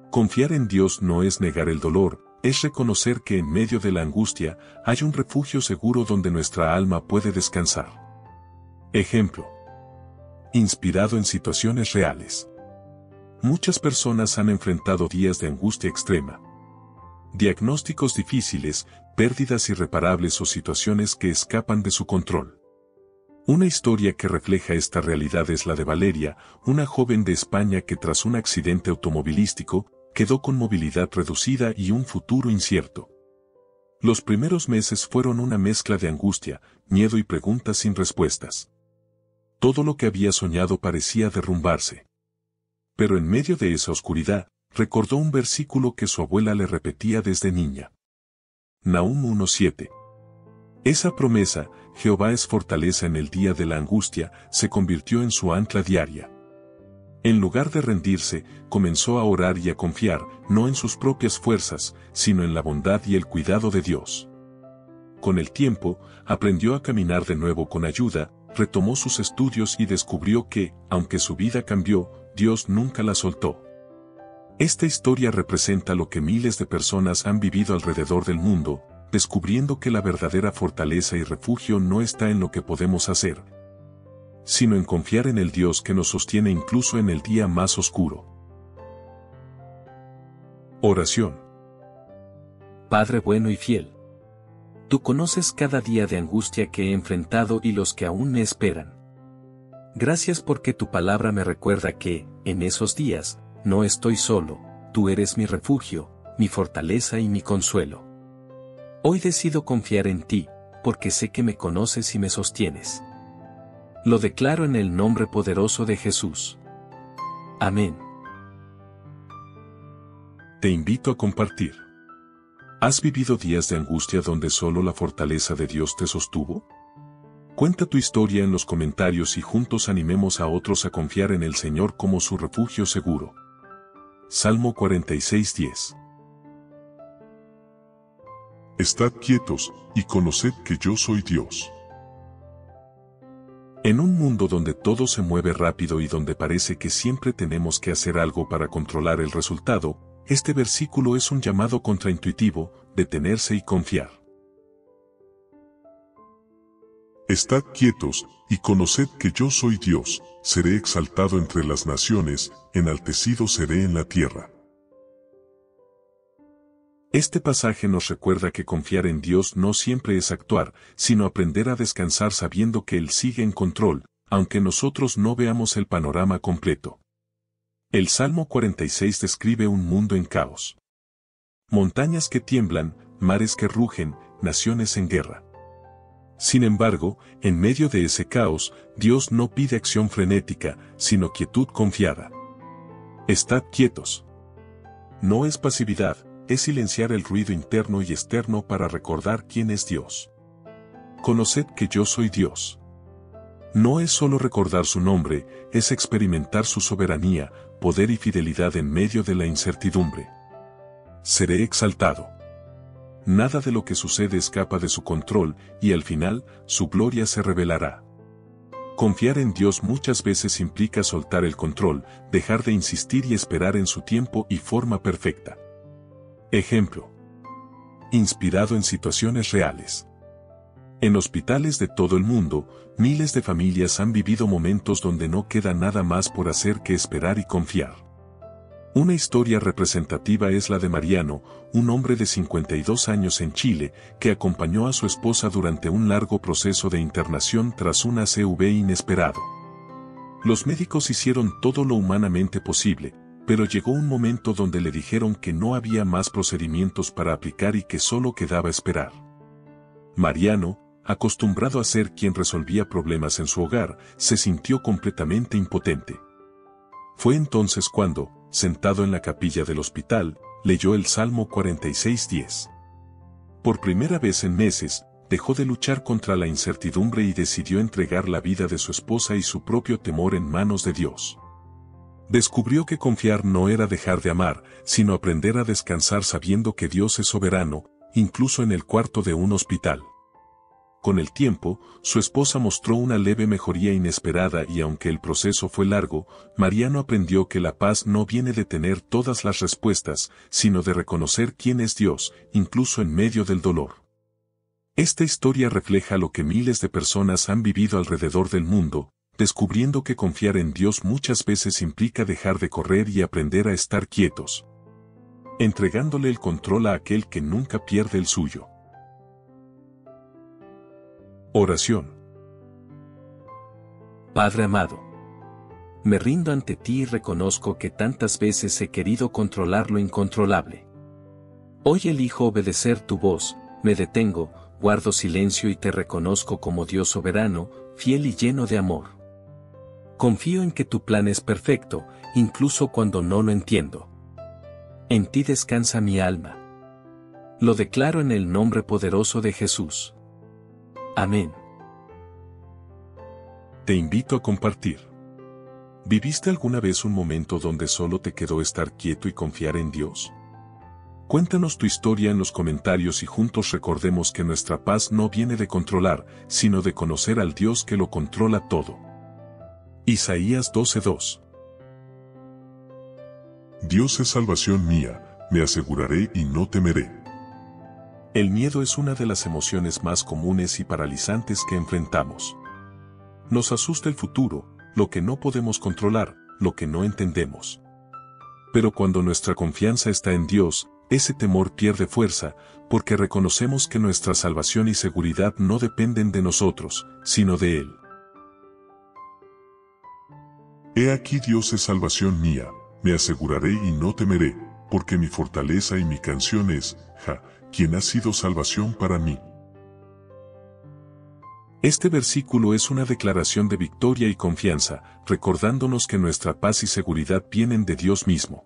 Confiar en Dios no es negar el dolor, es reconocer que en medio de la angustia hay un refugio seguro donde nuestra alma puede descansar. Ejemplo. Inspirado en situaciones reales. Muchas personas han enfrentado días de angustia extrema. Diagnósticos difíciles, pérdidas irreparables o situaciones que escapan de su control. Una historia que refleja esta realidad es la de Valeria, una joven de España que tras un accidente automovilístico, quedó con movilidad reducida y un futuro incierto. Los primeros meses fueron una mezcla de angustia, miedo y preguntas sin respuestas. Todo lo que había soñado parecía derrumbarse. Pero en medio de esa oscuridad, recordó un versículo que su abuela le repetía desde niña. Nahum 1:7. Esa promesa, Jehová es fortaleza en el día de la angustia, se convirtió en su ancla diaria. En lugar de rendirse, comenzó a orar y a confiar, no en sus propias fuerzas, sino en la bondad y el cuidado de Dios. Con el tiempo, aprendió a caminar de nuevo con ayuda, retomó sus estudios y descubrió que, aunque su vida cambió, Dios nunca la soltó. Esta historia representa lo que miles de personas han vivido alrededor del mundo, descubriendo que la verdadera fortaleza y refugio no está en lo que podemos hacer, sino en confiar en el Dios que nos sostiene incluso en el día más oscuro. Oración. Padre bueno y fiel. Tú conoces cada día de angustia que he enfrentado y los que aún me esperan. Gracias porque tu palabra me recuerda que, en esos días, no estoy solo, tú eres mi refugio, mi fortaleza y mi consuelo. Hoy decido confiar en ti, porque sé que me conoces y me sostienes. Lo declaro en el nombre poderoso de Jesús. Amén. Te invito a compartir. ¿Has vivido días de angustia donde solo la fortaleza de Dios te sostuvo? Cuenta tu historia en los comentarios y juntos animemos a otros a confiar en el Señor como su refugio seguro. Salmo 46:10. Estad quietos, y conoced que yo soy Dios. En un mundo donde todo se mueve rápido y donde parece que siempre tenemos que hacer algo para controlar el resultado, este versículo es un llamado contraintuitivo, detenerse y confiar. Estad quietos, y conoced que yo soy Dios, seré exaltado entre las naciones, enaltecido seré en la tierra. Este pasaje nos recuerda que confiar en Dios no siempre es actuar, sino aprender a descansar sabiendo que Él sigue en control, aunque nosotros no veamos el panorama completo. El Salmo 46 describe un mundo en caos. Montañas que tiemblan, mares que rugen, naciones en guerra. Sin embargo, en medio de ese caos, Dios no pide acción frenética, sino quietud confiada. Estad quietos. No es pasividad, es silenciar el ruido interno y externo para recordar quién es Dios. Conoced que yo soy Dios. No es solo recordar su nombre, es experimentar su soberanía, poder y fidelidad en medio de la incertidumbre. Seré exaltado. Nada de lo que sucede escapa de su control, y al final, su gloria se revelará. Confiar en Dios muchas veces implica soltar el control, dejar de insistir y esperar en su tiempo y forma perfecta. Ejemplo. Inspirado en situaciones reales. En hospitales de todo el mundo, miles de familias han vivido momentos donde no queda nada más por hacer que esperar y confiar. Una historia representativa es la de Mariano, un hombre de 52 años en Chile, que acompañó a su esposa durante un largo proceso de internación tras un ACV inesperado. Los médicos hicieron todo lo humanamente posible, pero llegó un momento donde le dijeron que no había más procedimientos para aplicar y que solo quedaba esperar. Mariano, acostumbrado a ser quien resolvía problemas en su hogar, se sintió completamente impotente. Fue entonces cuando, sentado en la capilla del hospital, leyó el Salmo 46:10. Por primera vez en meses, dejó de luchar contra la incertidumbre y decidió entregar la vida de su esposa y su propio temor en manos de Dios. Descubrió que confiar no era dejar de amar, sino aprender a descansar sabiendo que Dios es soberano, incluso en el cuarto de un hospital. Con el tiempo, su esposa mostró una leve mejoría inesperada y aunque el proceso fue largo, Mariano aprendió que la paz no viene de tener todas las respuestas, sino de reconocer quién es Dios, incluso en medio del dolor. Esta historia refleja lo que miles de personas han vivido alrededor del mundo, descubriendo que confiar en Dios muchas veces implica dejar de correr y aprender a estar quietos, entregándole el control a aquel que nunca pierde el suyo. Oración. Padre amado, me rindo ante ti y reconozco que tantas veces he querido controlar lo incontrolable. Hoy elijo obedecer tu voz, me detengo, guardo silencio y te reconozco como Dios soberano, fiel y lleno de amor. Confío en que tu plan es perfecto, incluso cuando no lo entiendo. En ti descansa mi alma. Lo declaro en el nombre poderoso de Jesús. Amén. Te invito a compartir. ¿Viviste alguna vez un momento donde solo te quedó estar quieto y confiar en Dios? Cuéntanos tu historia en los comentarios y juntos recordemos que nuestra paz no viene de controlar, sino de conocer al Dios que lo controla todo. Isaías 12:2. Dios es salvación mía, me aseguraré y no temeré. El miedo es una de las emociones más comunes y paralizantes que enfrentamos. Nos asusta el futuro, lo que no podemos controlar, lo que no entendemos. Pero cuando nuestra confianza está en Dios, ese temor pierde fuerza, porque reconocemos que nuestra salvación y seguridad no dependen de nosotros, sino de Él. He aquí Dios es salvación mía, me aseguraré y no temeré, porque mi fortaleza y mi canción es, quien ha sido salvación para mí. Este versículo es una declaración de victoria y confianza, recordándonos que nuestra paz y seguridad vienen de Dios mismo.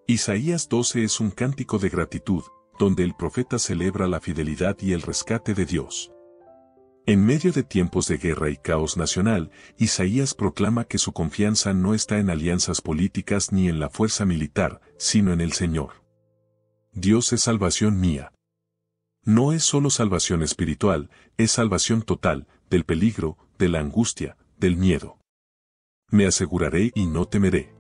Isaías 12 es un cántico de gratitud, donde el profeta celebra la fidelidad y el rescate de Dios. En medio de tiempos de guerra y caos nacional, Isaías proclama que su confianza no está en alianzas políticas ni en la fuerza militar, sino en el Señor. Dios es salvación mía. No es solo salvación espiritual, es salvación total, del peligro, de la angustia, del miedo. Me aseguraré y no temeré.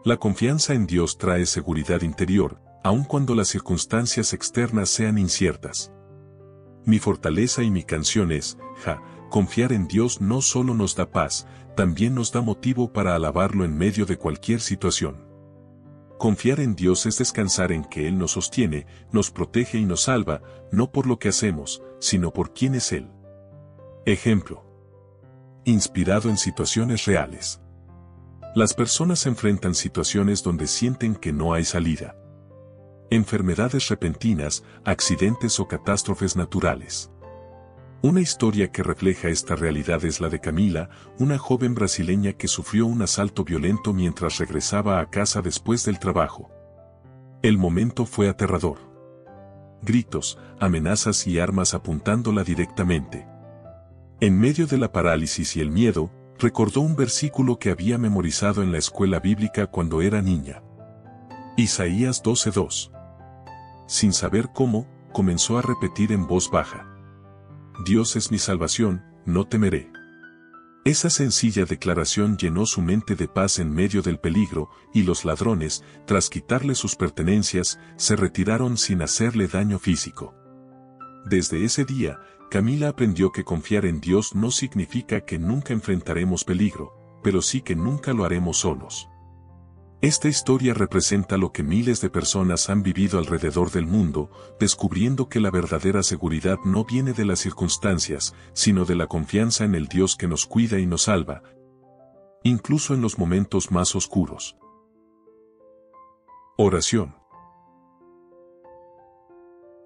La confianza en Dios trae seguridad interior, aun cuando las circunstancias externas sean inciertas. Mi fortaleza y mi canción es, confiar en Dios no solo nos da paz, también nos da motivo para alabarlo en medio de cualquier situación. Confiar en Dios es descansar en que Él nos sostiene, nos protege y nos salva, no por lo que hacemos, sino por quién es Él. Ejemplo. Inspirado en situaciones reales. Las personas enfrentan situaciones donde sienten que no hay salida. Enfermedades repentinas, accidentes o catástrofes naturales. Una historia que refleja esta realidad es la de Camila, una joven brasileña que sufrió un asalto violento mientras regresaba a casa después del trabajo. El momento fue aterrador. Gritos, amenazas y armas apuntándola directamente. En medio de la parálisis y el miedo, recordó un versículo que había memorizado en la escuela bíblica cuando era niña. Isaías 12:2. Sin saber cómo, comenzó a repetir en voz baja. Dios es mi salvación, no temeré. Esa sencilla declaración llenó su mente de paz en medio del peligro, y los ladrones, tras quitarle sus pertenencias, se retiraron sin hacerle daño físico. Desde ese día, Camila aprendió que confiar en Dios no significa que nunca enfrentaremos peligro, pero sí que nunca lo haremos solos. Esta historia representa lo que miles de personas han vivido alrededor del mundo, descubriendo que la verdadera seguridad no viene de las circunstancias, sino de la confianza en el Dios que nos cuida y nos salva, incluso en los momentos más oscuros. Oración.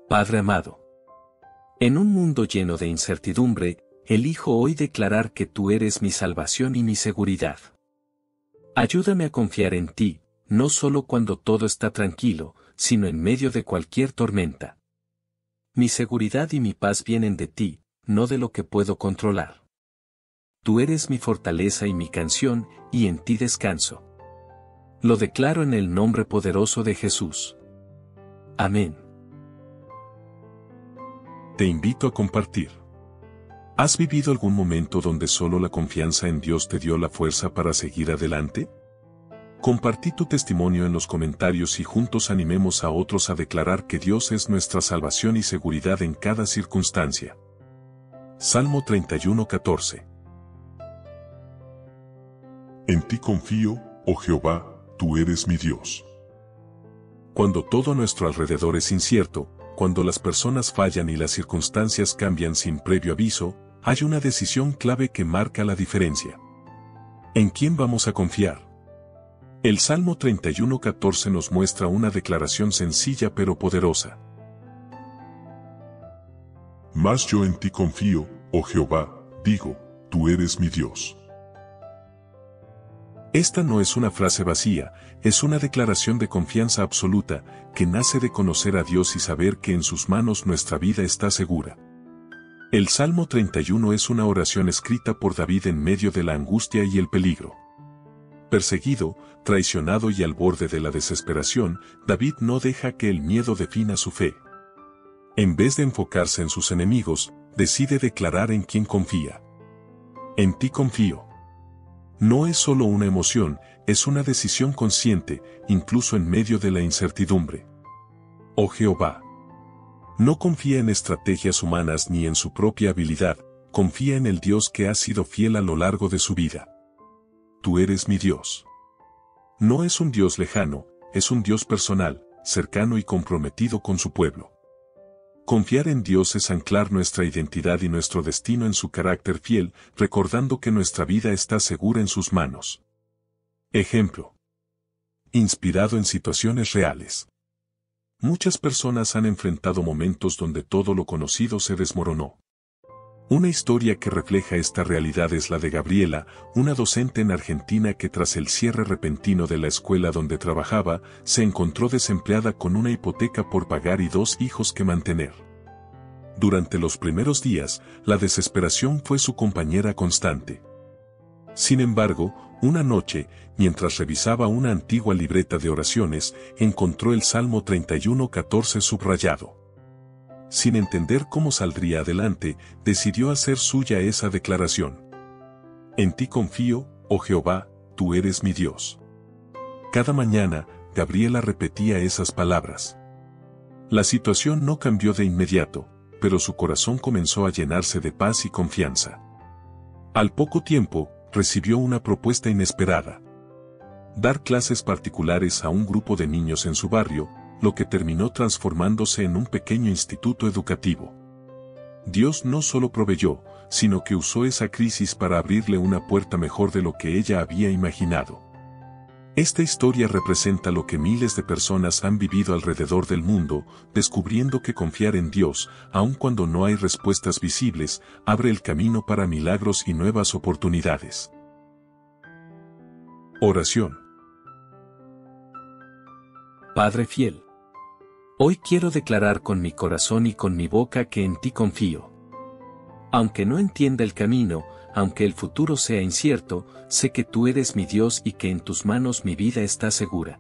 Padre amado, en un mundo lleno de incertidumbre, elijo hoy declarar que tú eres mi salvación y mi seguridad. Ayúdame a confiar en ti, no solo cuando todo está tranquilo, sino en medio de cualquier tormenta. Mi seguridad y mi paz vienen de ti, no de lo que puedo controlar. Tú eres mi fortaleza y mi canción, y en ti descanso. Lo declaro en el nombre poderoso de Jesús. Amén. Te invito a compartir. ¿Has vivido algún momento donde solo la confianza en Dios te dio la fuerza para seguir adelante? Compartí tu testimonio en los comentarios y juntos animemos a otros a declarar que Dios es nuestra salvación y seguridad en cada circunstancia. Salmo 31:14. En ti confío, oh Jehová, tú eres mi Dios. Cuando todo a nuestro alrededor es incierto, cuando las personas fallan y las circunstancias cambian sin previo aviso, hay una decisión clave que marca la diferencia. ¿En quién vamos a confiar? El Salmo 31:14 nos muestra una declaración sencilla pero poderosa. Mas yo en ti confío, oh Jehová, digo, tú eres mi Dios. Esta no es una frase vacía, es una declaración de confianza absoluta, que nace de conocer a Dios y saber que en sus manos nuestra vida está segura. El Salmo 31 es una oración escrita por David en medio de la angustia y el peligro. Perseguido, traicionado y al borde de la desesperación, David no deja que el miedo defina su fe. En vez de enfocarse en sus enemigos, decide declarar en quién confía. En ti confío. No es solo una emoción, es una decisión consciente, incluso en medio de la incertidumbre. Oh Jehová. No confía en estrategias humanas ni en su propia habilidad, confía en el Dios que ha sido fiel a lo largo de su vida. Tú eres mi Dios. No es un Dios lejano, es un Dios personal, cercano y comprometido con su pueblo. Confiar en Dios es anclar nuestra identidad y nuestro destino en su carácter fiel, recordando que nuestra vida está segura en sus manos. Ejemplo. Inspirado en situaciones reales. Muchas personas han enfrentado momentos donde todo lo conocido se desmoronó. Una historia que refleja esta realidad es la de Gabriela, una docente en Argentina que tras el cierre repentino de la escuela donde trabajaba, se encontró desempleada con una hipoteca por pagar y 2 hijos que mantener. Durante los primeros días, la desesperación fue su compañera constante. Sin embargo, una noche, mientras revisaba una antigua libreta de oraciones, encontró el Salmo 31:14 subrayado. Sin entender cómo saldría adelante, decidió hacer suya esa declaración. En ti confío, oh Jehová, tú eres mi Dios. Cada mañana, Gabriela repetía esas palabras. La situación no cambió de inmediato, pero su corazón comenzó a llenarse de paz y confianza. Al poco tiempo, recibió una propuesta inesperada. Dar clases particulares a un grupo de niños en su barrio, lo que terminó transformándose en un pequeño instituto educativo. Dios no solo proveyó, sino que usó esa crisis para abrirle una puerta mejor de lo que ella había imaginado. Esta historia representa lo que miles de personas han vivido alrededor del mundo, descubriendo que confiar en Dios, aun cuando no hay respuestas visibles, abre el camino para milagros y nuevas oportunidades. Oración. Padre fiel. Hoy quiero declarar con mi corazón y con mi boca que en ti confío. Aunque no entienda el camino, aunque el futuro sea incierto, sé que tú eres mi Dios y que en tus manos mi vida está segura.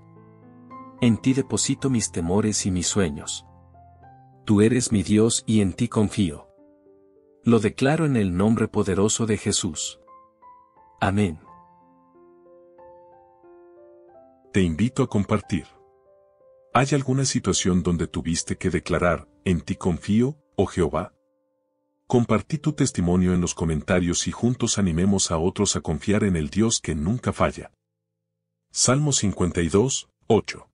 En ti deposito mis temores y mis sueños. Tú eres mi Dios y en ti confío. Lo declaro en el nombre poderoso de Jesús. Amén. Te invito a compartir. ¿Hay alguna situación donde tuviste que declarar, en ti confío, oh Jehová? Compartí tu testimonio en los comentarios y juntos animemos a otros a confiar en el Dios que nunca falla. Salmo 52:8.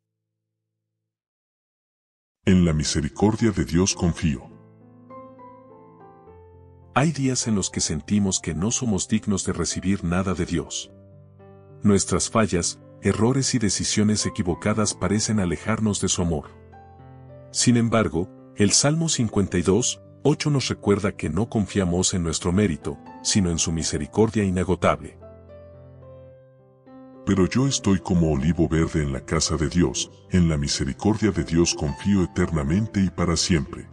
En la misericordia de Dios confío. Hay días en los que sentimos que no somos dignos de recibir nada de Dios. Nuestras fallas, errores y decisiones equivocadas parecen alejarnos de su amor. Sin embargo, el Salmo 52:8 nos recuerda que no confiamos en nuestro mérito, sino en su misericordia inagotable. Pero yo estoy como olivo verde en la casa de Dios, en la misericordia de Dios confío eternamente y para siempre.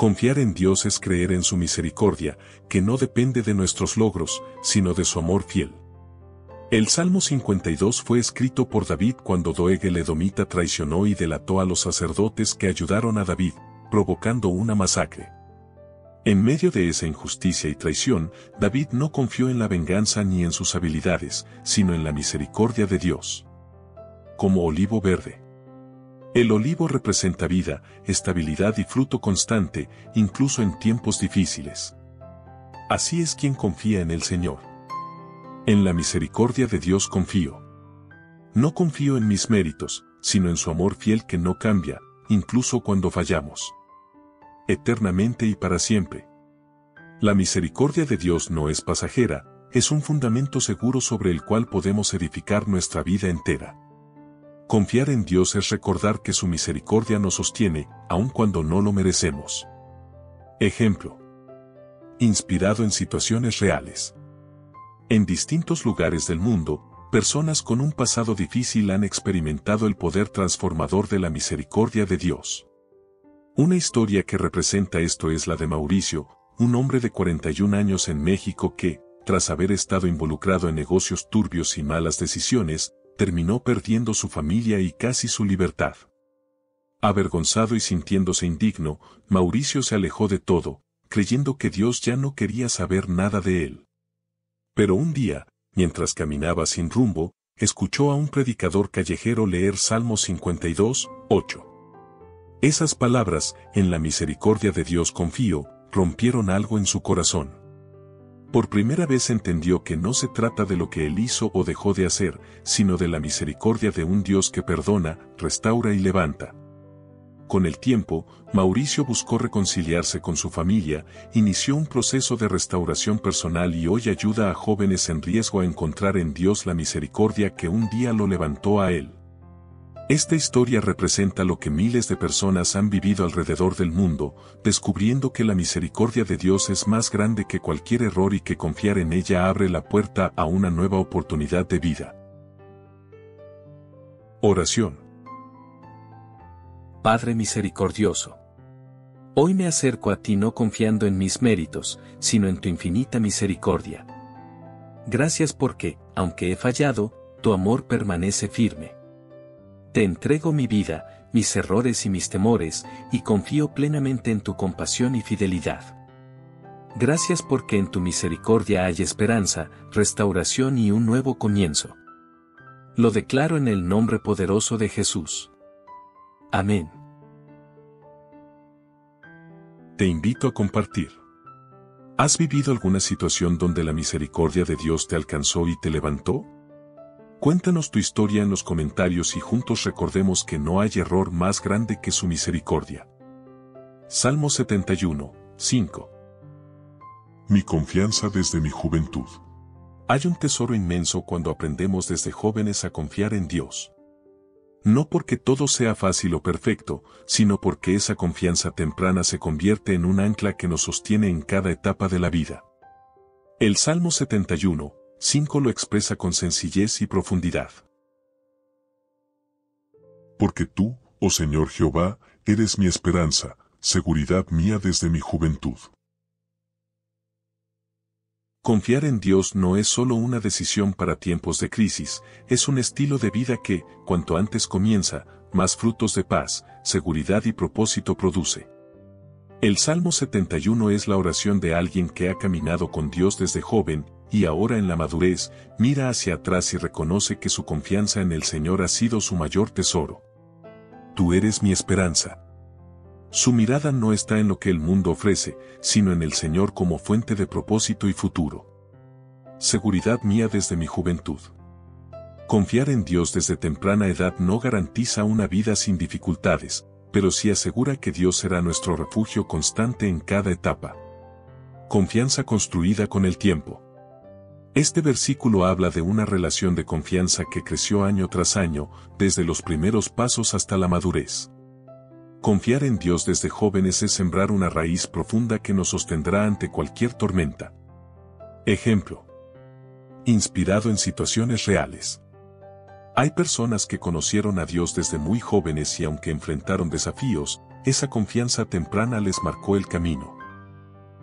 Confiar en Dios es creer en su misericordia, que no depende de nuestros logros, sino de su amor fiel. El Salmo 52 fue escrito por David cuando Doeg el edomita traicionó y delató a los sacerdotes que ayudaron a David, provocando una masacre. En medio de esa injusticia y traición, David no confió en la venganza ni en sus habilidades, sino en la misericordia de Dios. Como olivo verde. El olivo representa vida, estabilidad y fruto constante, incluso en tiempos difíciles. Así es quien confía en el Señor. En la misericordia de Dios confío. No confío en mis méritos, sino en su amor fiel que no cambia, incluso cuando fallamos. Eternamente y para siempre. La misericordia de Dios no es pasajera, es un fundamento seguro sobre el cual podemos edificar nuestra vida entera. Confiar en Dios es recordar que su misericordia nos sostiene, aun cuando no lo merecemos. Ejemplo. Inspirado en situaciones reales. En distintos lugares del mundo, personas con un pasado difícil han experimentado el poder transformador de la misericordia de Dios. Una historia que representa esto es la de Mauricio, un hombre de 41 años en México que, tras haber estado involucrado en negocios turbios y malas decisiones, terminó perdiendo su familia y casi su libertad. Avergonzado y sintiéndose indigno, Mauricio se alejó de todo, creyendo que Dios ya no quería saber nada de él. Pero un día, mientras caminaba sin rumbo, escuchó a un predicador callejero leer Salmo 52, 8. Esas palabras, en la misericordia de Dios confío, rompieron algo en su corazón. Por primera vez entendió que no se trata de lo que él hizo o dejó de hacer, sino de la misericordia de un Dios que perdona, restaura y levanta. Con el tiempo, Mauricio buscó reconciliarse con su familia, inició un proceso de restauración personal y hoy ayuda a jóvenes en riesgo a encontrar en Dios la misericordia que un día lo levantó a él. Esta historia representa lo que miles de personas han vivido alrededor del mundo, descubriendo que la misericordia de Dios es más grande que cualquier error y que confiar en ella abre la puerta a una nueva oportunidad de vida. Oración. Padre misericordioso. Hoy me acerco a ti no confiando en mis méritos, sino en tu infinita misericordia. Gracias porque, aunque he fallado, tu amor permanece firme. Te entrego mi vida, mis errores y mis temores, y confío plenamente en tu compasión y fidelidad. Gracias porque en tu misericordia hay esperanza, restauración y un nuevo comienzo. Lo declaro en el nombre poderoso de Jesús. Amén. Te invito a compartir. ¿Has vivido alguna situación donde la misericordia de Dios te alcanzó y te levantó? Cuéntanos tu historia en los comentarios y juntos recordemos que no hay error más grande que su misericordia. Salmo 71, 5. Mi confianza desde mi juventud. Hay un tesoro inmenso cuando aprendemos desde jóvenes a confiar en Dios. No porque todo sea fácil o perfecto, sino porque esa confianza temprana se convierte en un ancla que nos sostiene en cada etapa de la vida. El Salmo 71, 5 lo expresa con sencillez y profundidad. Porque tú, oh Señor Jehová, eres mi esperanza, seguridad mía desde mi juventud. Confiar en Dios no es solo una decisión para tiempos de crisis, es un estilo de vida que, cuanto antes comienza, más frutos de paz, seguridad y propósito produce. El Salmo 71 es la oración de alguien que ha caminado con Dios desde joven, y ahora en la madurez, mira hacia atrás y reconoce que su confianza en el Señor ha sido su mayor tesoro. Tú eres mi esperanza. Su mirada no está en lo que el mundo ofrece, sino en el Señor como fuente de propósito y futuro. Seguridad mía desde mi juventud. Confiar en Dios desde temprana edad no garantiza una vida sin dificultades, pero sí asegura que Dios será nuestro refugio constante en cada etapa. Confianza construida con el tiempo. Este versículo habla de una relación de confianza que creció año tras año, desde los primeros pasos hasta la madurez. Confiar en Dios desde jóvenes es sembrar una raíz profunda que nos sostendrá ante cualquier tormenta. Ejemplo. Inspirado en situaciones reales. Hay personas que conocieron a Dios desde muy jóvenes y aunque enfrentaron desafíos, esa confianza temprana les marcó el camino.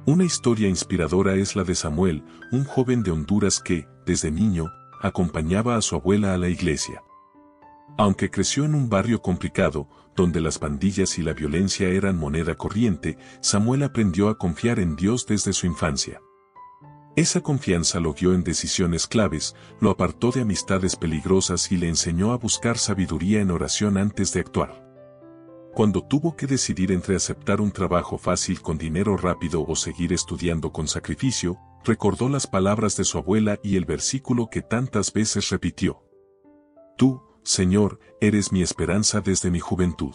Una historia inspiradora es la de Samuel, un joven de Honduras que, desde niño, acompañaba a su abuela a la iglesia. Aunque creció en un barrio complicado, donde las pandillas y la violencia eran moneda corriente, Samuel aprendió a confiar en Dios desde su infancia. Esa confianza lo guió en decisiones claves, lo apartó de amistades peligrosas y le enseñó a buscar sabiduría en oración antes de actuar. Cuando tuvo que decidir entre aceptar un trabajo fácil con dinero rápido o seguir estudiando con sacrificio, recordó las palabras de su abuela y el versículo que tantas veces repitió. Tú, Señor, eres mi esperanza desde mi juventud.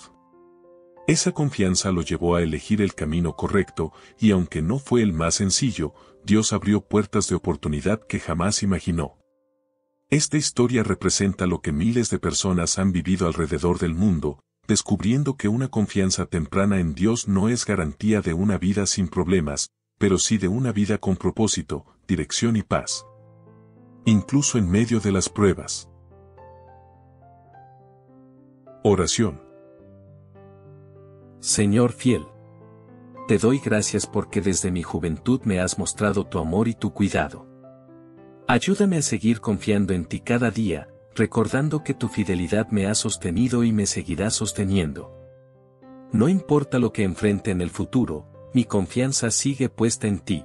Esa confianza lo llevó a elegir el camino correcto, y aunque no fue el más sencillo, Dios abrió puertas de oportunidad que jamás imaginó. Esta historia representa lo que miles de personas han vivido alrededor del mundo, descubriendo que una confianza temprana en Dios no es garantía de una vida sin problemas, pero sí de una vida con propósito, dirección y paz. Incluso en medio de las pruebas. Oración. Señor fiel, te doy gracias porque desde mi juventud me has mostrado tu amor y tu cuidado. Ayúdame a seguir confiando en ti cada día, recordando que tu fidelidad me ha sostenido y me seguirá sosteniendo. No importa lo que enfrente en el futuro, mi confianza sigue puesta en ti.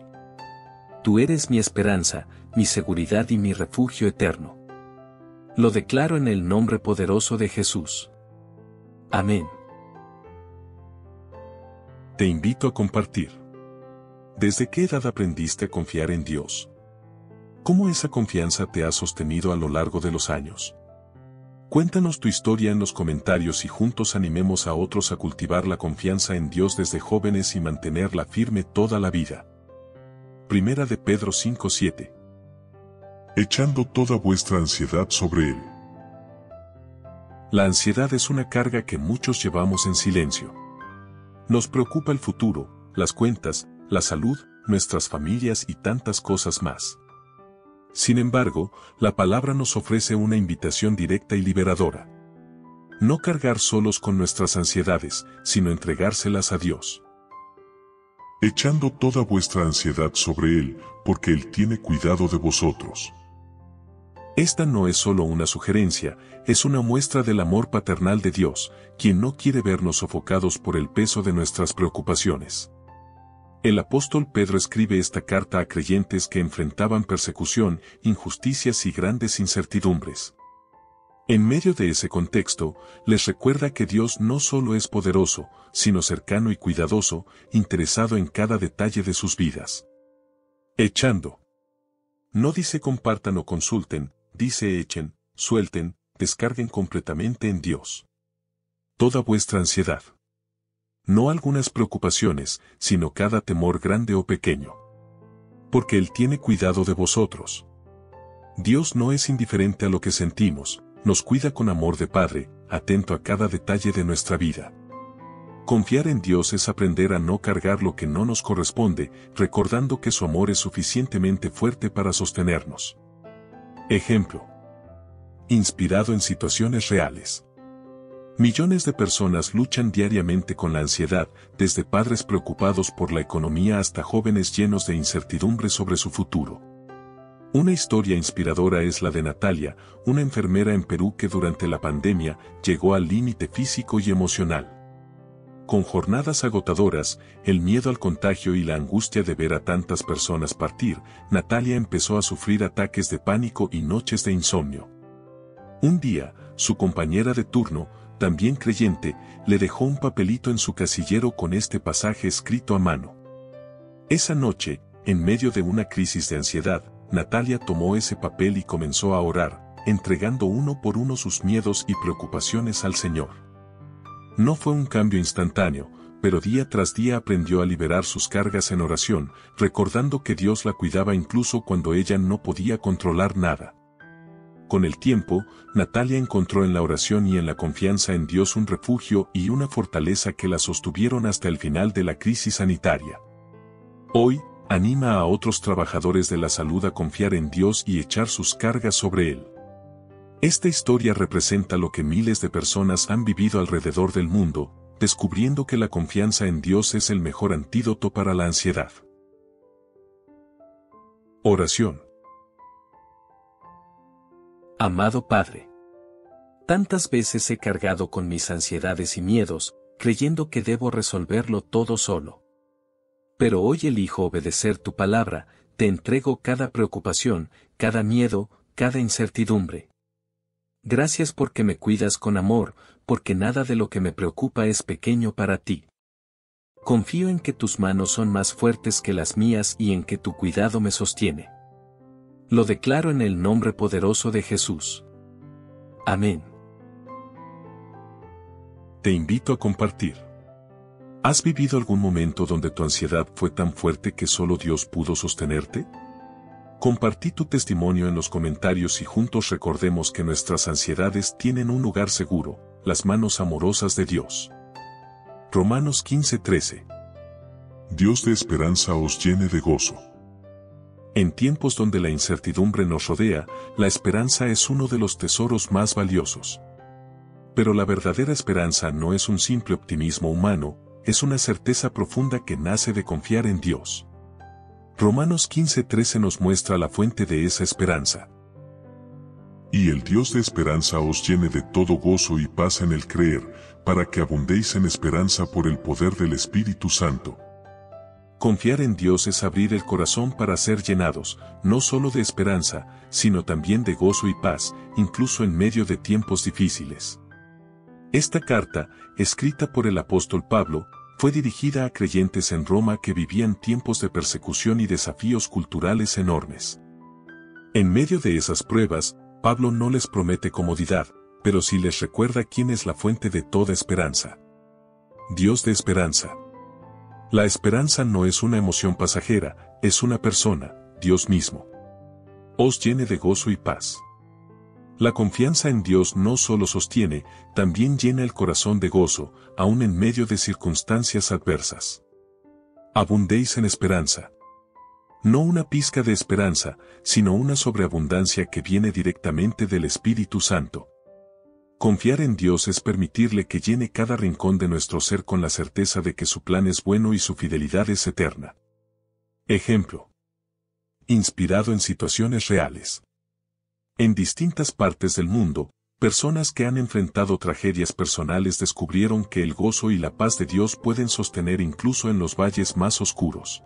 Tú eres mi esperanza, mi seguridad y mi refugio eterno. Lo declaro en el nombre poderoso de Jesús. Amén. Te invito a compartir. ¿Desde qué edad aprendiste a confiar en Dios? ¿Cómo esa confianza te ha sostenido a lo largo de los años? Cuéntanos tu historia en los comentarios y juntos animemos a otros a cultivar la confianza en Dios desde jóvenes y mantenerla firme toda la vida. Primera de Pedro 5:7. Echando toda vuestra ansiedad sobre Él. La ansiedad es una carga que muchos llevamos en silencio. Nos preocupa el futuro, las cuentas, la salud, nuestras familias y tantas cosas más. Sin embargo, la palabra nos ofrece una invitación directa y liberadora. No cargar solos con nuestras ansiedades, sino entregárselas a Dios. Echando toda vuestra ansiedad sobre Él, porque Él tiene cuidado de vosotros. Esta no es solo una sugerencia, es una muestra del amor paternal de Dios, quien no quiere vernos sofocados por el peso de nuestras preocupaciones. El apóstol Pedro escribe esta carta a creyentes que enfrentaban persecución, injusticias y grandes incertidumbres. En medio de ese contexto, les recuerda que Dios no solo es poderoso, sino cercano y cuidadoso, interesado en cada detalle de sus vidas. Echando. No dice compartan o consulten, dice echen, suelten, descarguen completamente en Dios toda vuestra ansiedad. No algunas preocupaciones, sino cada temor grande o pequeño. Porque Él tiene cuidado de vosotros. Dios no es indiferente a lo que sentimos, nos cuida con amor de Padre, atento a cada detalle de nuestra vida. Confiar en Dios es aprender a no cargar lo que no nos corresponde, recordando que su amor es suficientemente fuerte para sostenernos. Ejemplo. Inspirado en situaciones reales. Millones de personas luchan diariamente con la ansiedad, desde padres preocupados por la economía hasta jóvenes llenos de incertidumbre sobre su futuro. Una historia inspiradora es la de Natalia, una enfermera en Perú que durante la pandemia llegó al límite físico y emocional. Con jornadas agotadoras, el miedo al contagio y la angustia de ver a tantas personas partir, Natalia empezó a sufrir ataques de pánico y noches de insomnio. Un día, su compañera de turno, también creyente, le dejó un papelito en su casillero con este pasaje escrito a mano. Esa noche, en medio de una crisis de ansiedad, Natalia tomó ese papel y comenzó a orar, entregando uno por uno sus miedos y preocupaciones al Señor. No fue un cambio instantáneo, pero día tras día aprendió a liberar sus cargas en oración, recordando que Dios la cuidaba incluso cuando ella no podía controlar nada. Con el tiempo, Natalia encontró en la oración y en la confianza en Dios un refugio y una fortaleza que la sostuvieron hasta el final de la crisis sanitaria. Hoy, anima a otros trabajadores de la salud a confiar en Dios y echar sus cargas sobre Él. Esta historia representa lo que miles de personas han vivido alrededor del mundo, descubriendo que la confianza en Dios es el mejor antídoto para la ansiedad. Oración. Amado Padre, tantas veces he cargado con mis ansiedades y miedos, creyendo que debo resolverlo todo solo. Pero hoy elijo obedecer tu palabra, te entrego cada preocupación, cada miedo, cada incertidumbre. Gracias porque me cuidas con amor, porque nada de lo que me preocupa es pequeño para ti. Confío en que tus manos son más fuertes que las mías y en que tu cuidado me sostiene. Lo declaro en el nombre poderoso de Jesús. Amén. Te invito a compartir. ¿Has vivido algún momento donde tu ansiedad fue tan fuerte que solo Dios pudo sostenerte? Compartí tu testimonio en los comentarios y juntos recordemos que nuestras ansiedades tienen un lugar seguro, las manos amorosas de Dios. Romanos 15:13. Dios de esperanza os llene de gozo. En tiempos donde la incertidumbre nos rodea, la esperanza es uno de los tesoros más valiosos. Pero la verdadera esperanza no es un simple optimismo humano, es una certeza profunda que nace de confiar en Dios. Romanos 15:13 nos muestra la fuente de esa esperanza. Y el Dios de esperanza os llene de todo gozo y paz en el creer, para que abundéis en esperanza por el poder del Espíritu Santo. Confiar en Dios es abrir el corazón para ser llenados, no solo de esperanza, sino también de gozo y paz, incluso en medio de tiempos difíciles. Esta carta, escrita por el apóstol Pablo, fue dirigida a creyentes en Roma que vivían tiempos de persecución y desafíos culturales enormes. En medio de esas pruebas, Pablo no les promete comodidad, pero sí les recuerda quién es la fuente de toda esperanza. Dios de esperanza. La esperanza no es una emoción pasajera, es una persona, Dios mismo. Os llene de gozo y paz. La confianza en Dios no solo sostiene, también llena el corazón de gozo, aun en medio de circunstancias adversas. Abundéis en esperanza. No una pizca de esperanza, sino una sobreabundancia que viene directamente del Espíritu Santo. Confiar en Dios es permitirle que llene cada rincón de nuestro ser con la certeza de que su plan es bueno y su fidelidad es eterna. Ejemplo. Inspirado en situaciones reales. En distintas partes del mundo, personas que han enfrentado tragedias personales descubrieron que el gozo y la paz de Dios pueden sostener incluso en los valles más oscuros.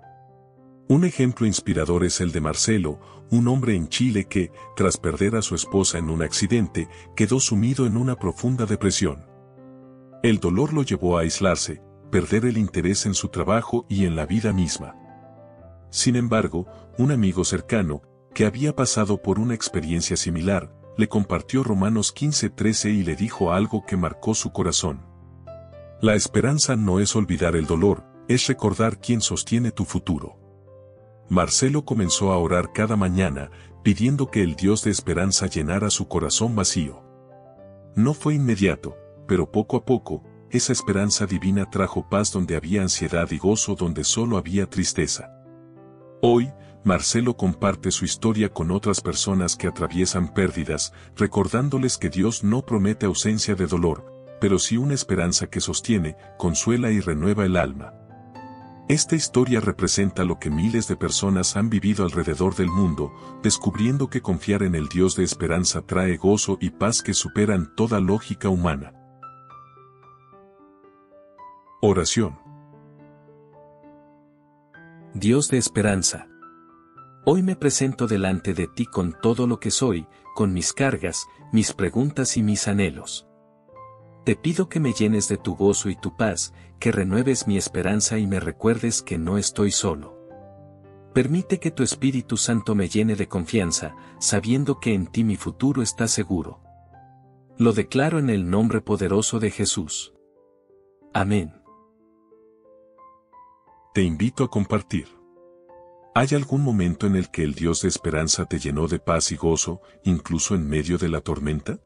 Un ejemplo inspirador es el de Marcelo, un hombre en Chile que, tras perder a su esposa en un accidente, quedó sumido en una profunda depresión. El dolor lo llevó a aislarse, perder el interés en su trabajo y en la vida misma. Sin embargo, un amigo cercano, que había pasado por una experiencia similar, le compartió Romanos 15:13 y le dijo algo que marcó su corazón. La esperanza no es olvidar el dolor, es recordar quién sostiene tu futuro. Marcelo comenzó a orar cada mañana, pidiendo que el Dios de esperanza llenara su corazón vacío. No fue inmediato, pero poco a poco, esa esperanza divina trajo paz donde había ansiedad y gozo donde solo había tristeza. Hoy, Marcelo comparte su historia con otras personas que atraviesan pérdidas, recordándoles que Dios no promete ausencia de dolor, pero sí una esperanza que sostiene, consuela y renueva el alma. Esta historia representa lo que miles de personas han vivido alrededor del mundo, descubriendo que confiar en el Dios de esperanza trae gozo y paz que superan toda lógica humana. Oración. Dios de esperanza. Hoy me presento delante de ti con todo lo que soy, con mis cargas, mis preguntas y mis anhelos. Te pido que me llenes de tu gozo y tu paz, que renueves mi esperanza y me recuerdes que no estoy solo. Permite que tu Espíritu Santo me llene de confianza, sabiendo que en ti mi futuro está seguro. Lo declaro en el nombre poderoso de Jesús. Amén. Te invito a compartir. ¿Hay algún momento en el que el Dios de esperanza te llenó de paz y gozo, incluso en medio de la tormenta?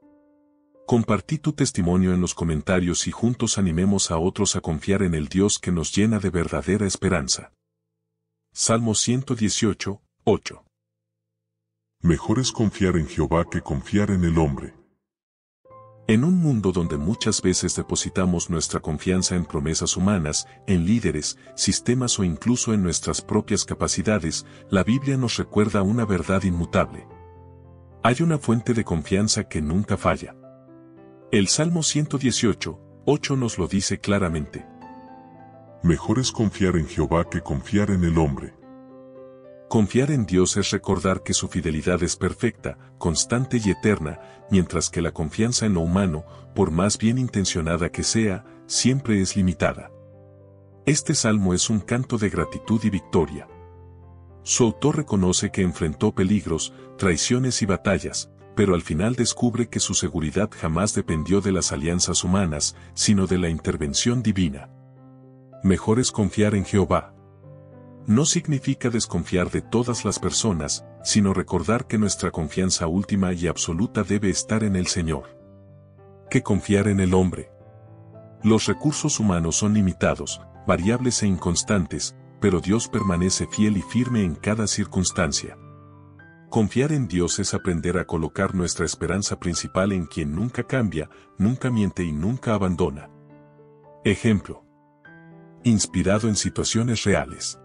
Compartí tu testimonio en los comentarios y juntos animemos a otros a confiar en el Dios que nos llena de verdadera esperanza. Salmo 118, 8. Mejor es confiar en Jehová que confiar en el hombre. En un mundo donde muchas veces depositamos nuestra confianza en promesas humanas, en líderes, sistemas o incluso en nuestras propias capacidades, la Biblia nos recuerda una verdad inmutable. Hay una fuente de confianza que nunca falla. El Salmo 118:8 nos lo dice claramente. Mejor es confiar en Jehová que confiar en el hombre. Confiar en Dios es recordar que su fidelidad es perfecta, constante y eterna, mientras que la confianza en lo humano, por más bien intencionada que sea, siempre es limitada. Este salmo es un canto de gratitud y victoria. Su autor reconoce que enfrentó peligros, traiciones y batallas, pero al final descubre que su seguridad jamás dependió de las alianzas humanas, sino de la intervención divina. Mejor es confiar en Jehová. No significa desconfiar de todas las personas, sino recordar que nuestra confianza última y absoluta debe estar en el Señor. Que confiar en el hombre. Los recursos humanos son limitados, variables e inconstantes, pero Dios permanece fiel y firme en cada circunstancia. Confiar en Dios es aprender a colocar nuestra esperanza principal en quien nunca cambia, nunca miente y nunca abandona. Ejemplo. Inspirado en situaciones reales.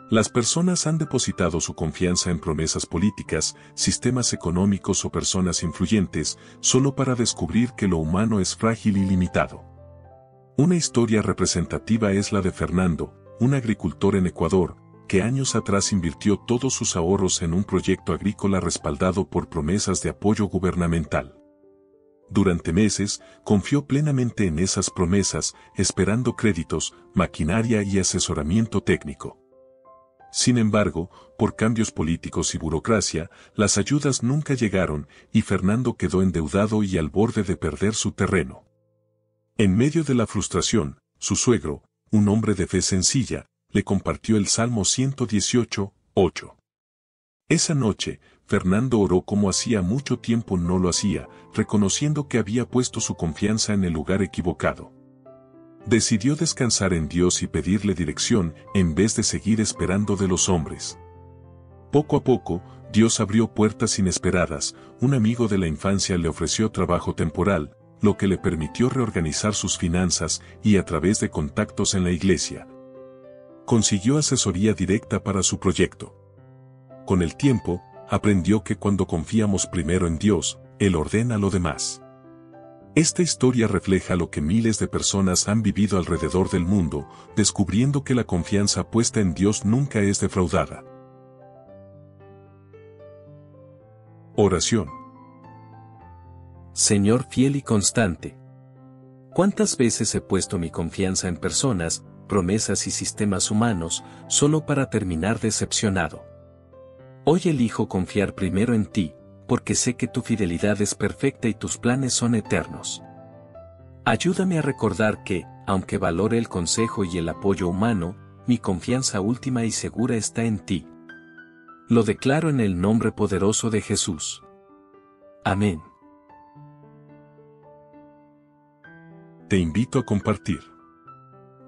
Las personas han depositado su confianza en promesas políticas, sistemas económicos o personas influyentes, solo para descubrir que lo humano es frágil y limitado. Una historia representativa es la de Fernando, un agricultor en Ecuador, que años atrás invirtió todos sus ahorros en un proyecto agrícola respaldado por promesas de apoyo gubernamental. Durante meses, confió plenamente en esas promesas, esperando créditos, maquinaria y asesoramiento técnico. Sin embargo, por cambios políticos y burocracia, las ayudas nunca llegaron y Fernando quedó endeudado y al borde de perder su terreno. En medio de la frustración, su suegro, un hombre de fe sencilla, le compartió el Salmo 118:8. Esa noche, Fernando oró como hacía mucho tiempo no lo hacía, reconociendo que había puesto su confianza en el lugar equivocado. Decidió descansar en Dios y pedirle dirección en vez de seguir esperando de los hombres. Poco a poco, Dios abrió puertas inesperadas, un amigo de la infancia le ofreció trabajo temporal, lo que le permitió reorganizar sus finanzas y a través de contactos en la iglesia, consiguió asesoría directa para su proyecto. Con el tiempo, aprendió que cuando confiamos primero en Dios, Él ordena lo demás. Esta historia refleja lo que miles de personas han vivido alrededor del mundo, descubriendo que la confianza puesta en Dios nunca es defraudada. Oración. Señor fiel y constante. ¿Cuántas veces he puesto mi confianza en personas, promesas y sistemas humanos, solo para terminar decepcionado? Hoy elijo confiar primero en ti, porque sé que tu fidelidad es perfecta y tus planes son eternos. Ayúdame a recordar que, aunque valore el consejo y el apoyo humano, mi confianza última y segura está en ti. Lo declaro en el nombre poderoso de Jesús. Amén. Te invito a compartir.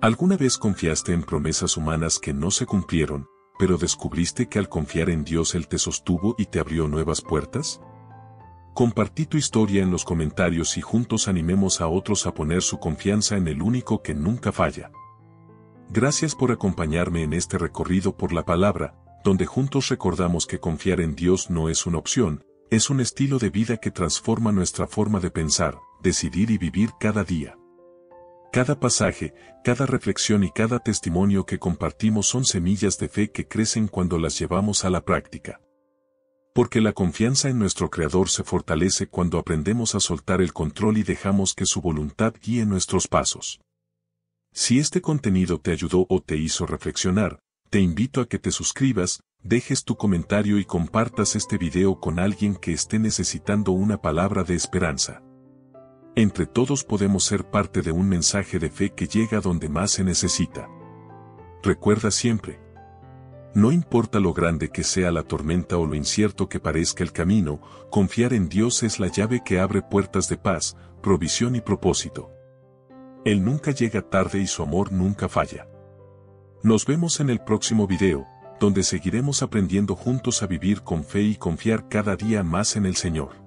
¿Alguna vez confiaste en promesas humanas que no se cumplieron, pero descubriste que al confiar en Dios Él te sostuvo y te abrió nuevas puertas? Compartí tu historia en los comentarios y juntos animemos a otros a poner su confianza en el único que nunca falla. Gracias por acompañarme en este recorrido por la palabra, donde juntos recordamos que confiar en Dios no es una opción, es un estilo de vida que transforma nuestra forma de pensar, decidir y vivir cada día. Cada pasaje, cada reflexión y cada testimonio que compartimos son semillas de fe que crecen cuando las llevamos a la práctica. Porque la confianza en nuestro Creador se fortalece cuando aprendemos a soltar el control y dejamos que su voluntad guíe nuestros pasos. Si este contenido te ayudó o te hizo reflexionar, te invito a que te suscribas, dejes tu comentario y compartas este video con alguien que esté necesitando una palabra de esperanza. Entre todos podemos ser parte de un mensaje de fe que llega donde más se necesita. Recuerda siempre. No importa lo grande que sea la tormenta o lo incierto que parezca el camino, confiar en Dios es la llave que abre puertas de paz, provisión y propósito. Él nunca llega tarde y su amor nunca falla. Nos vemos en el próximo video, donde seguiremos aprendiendo juntos a vivir con fe y confiar cada día más en el Señor.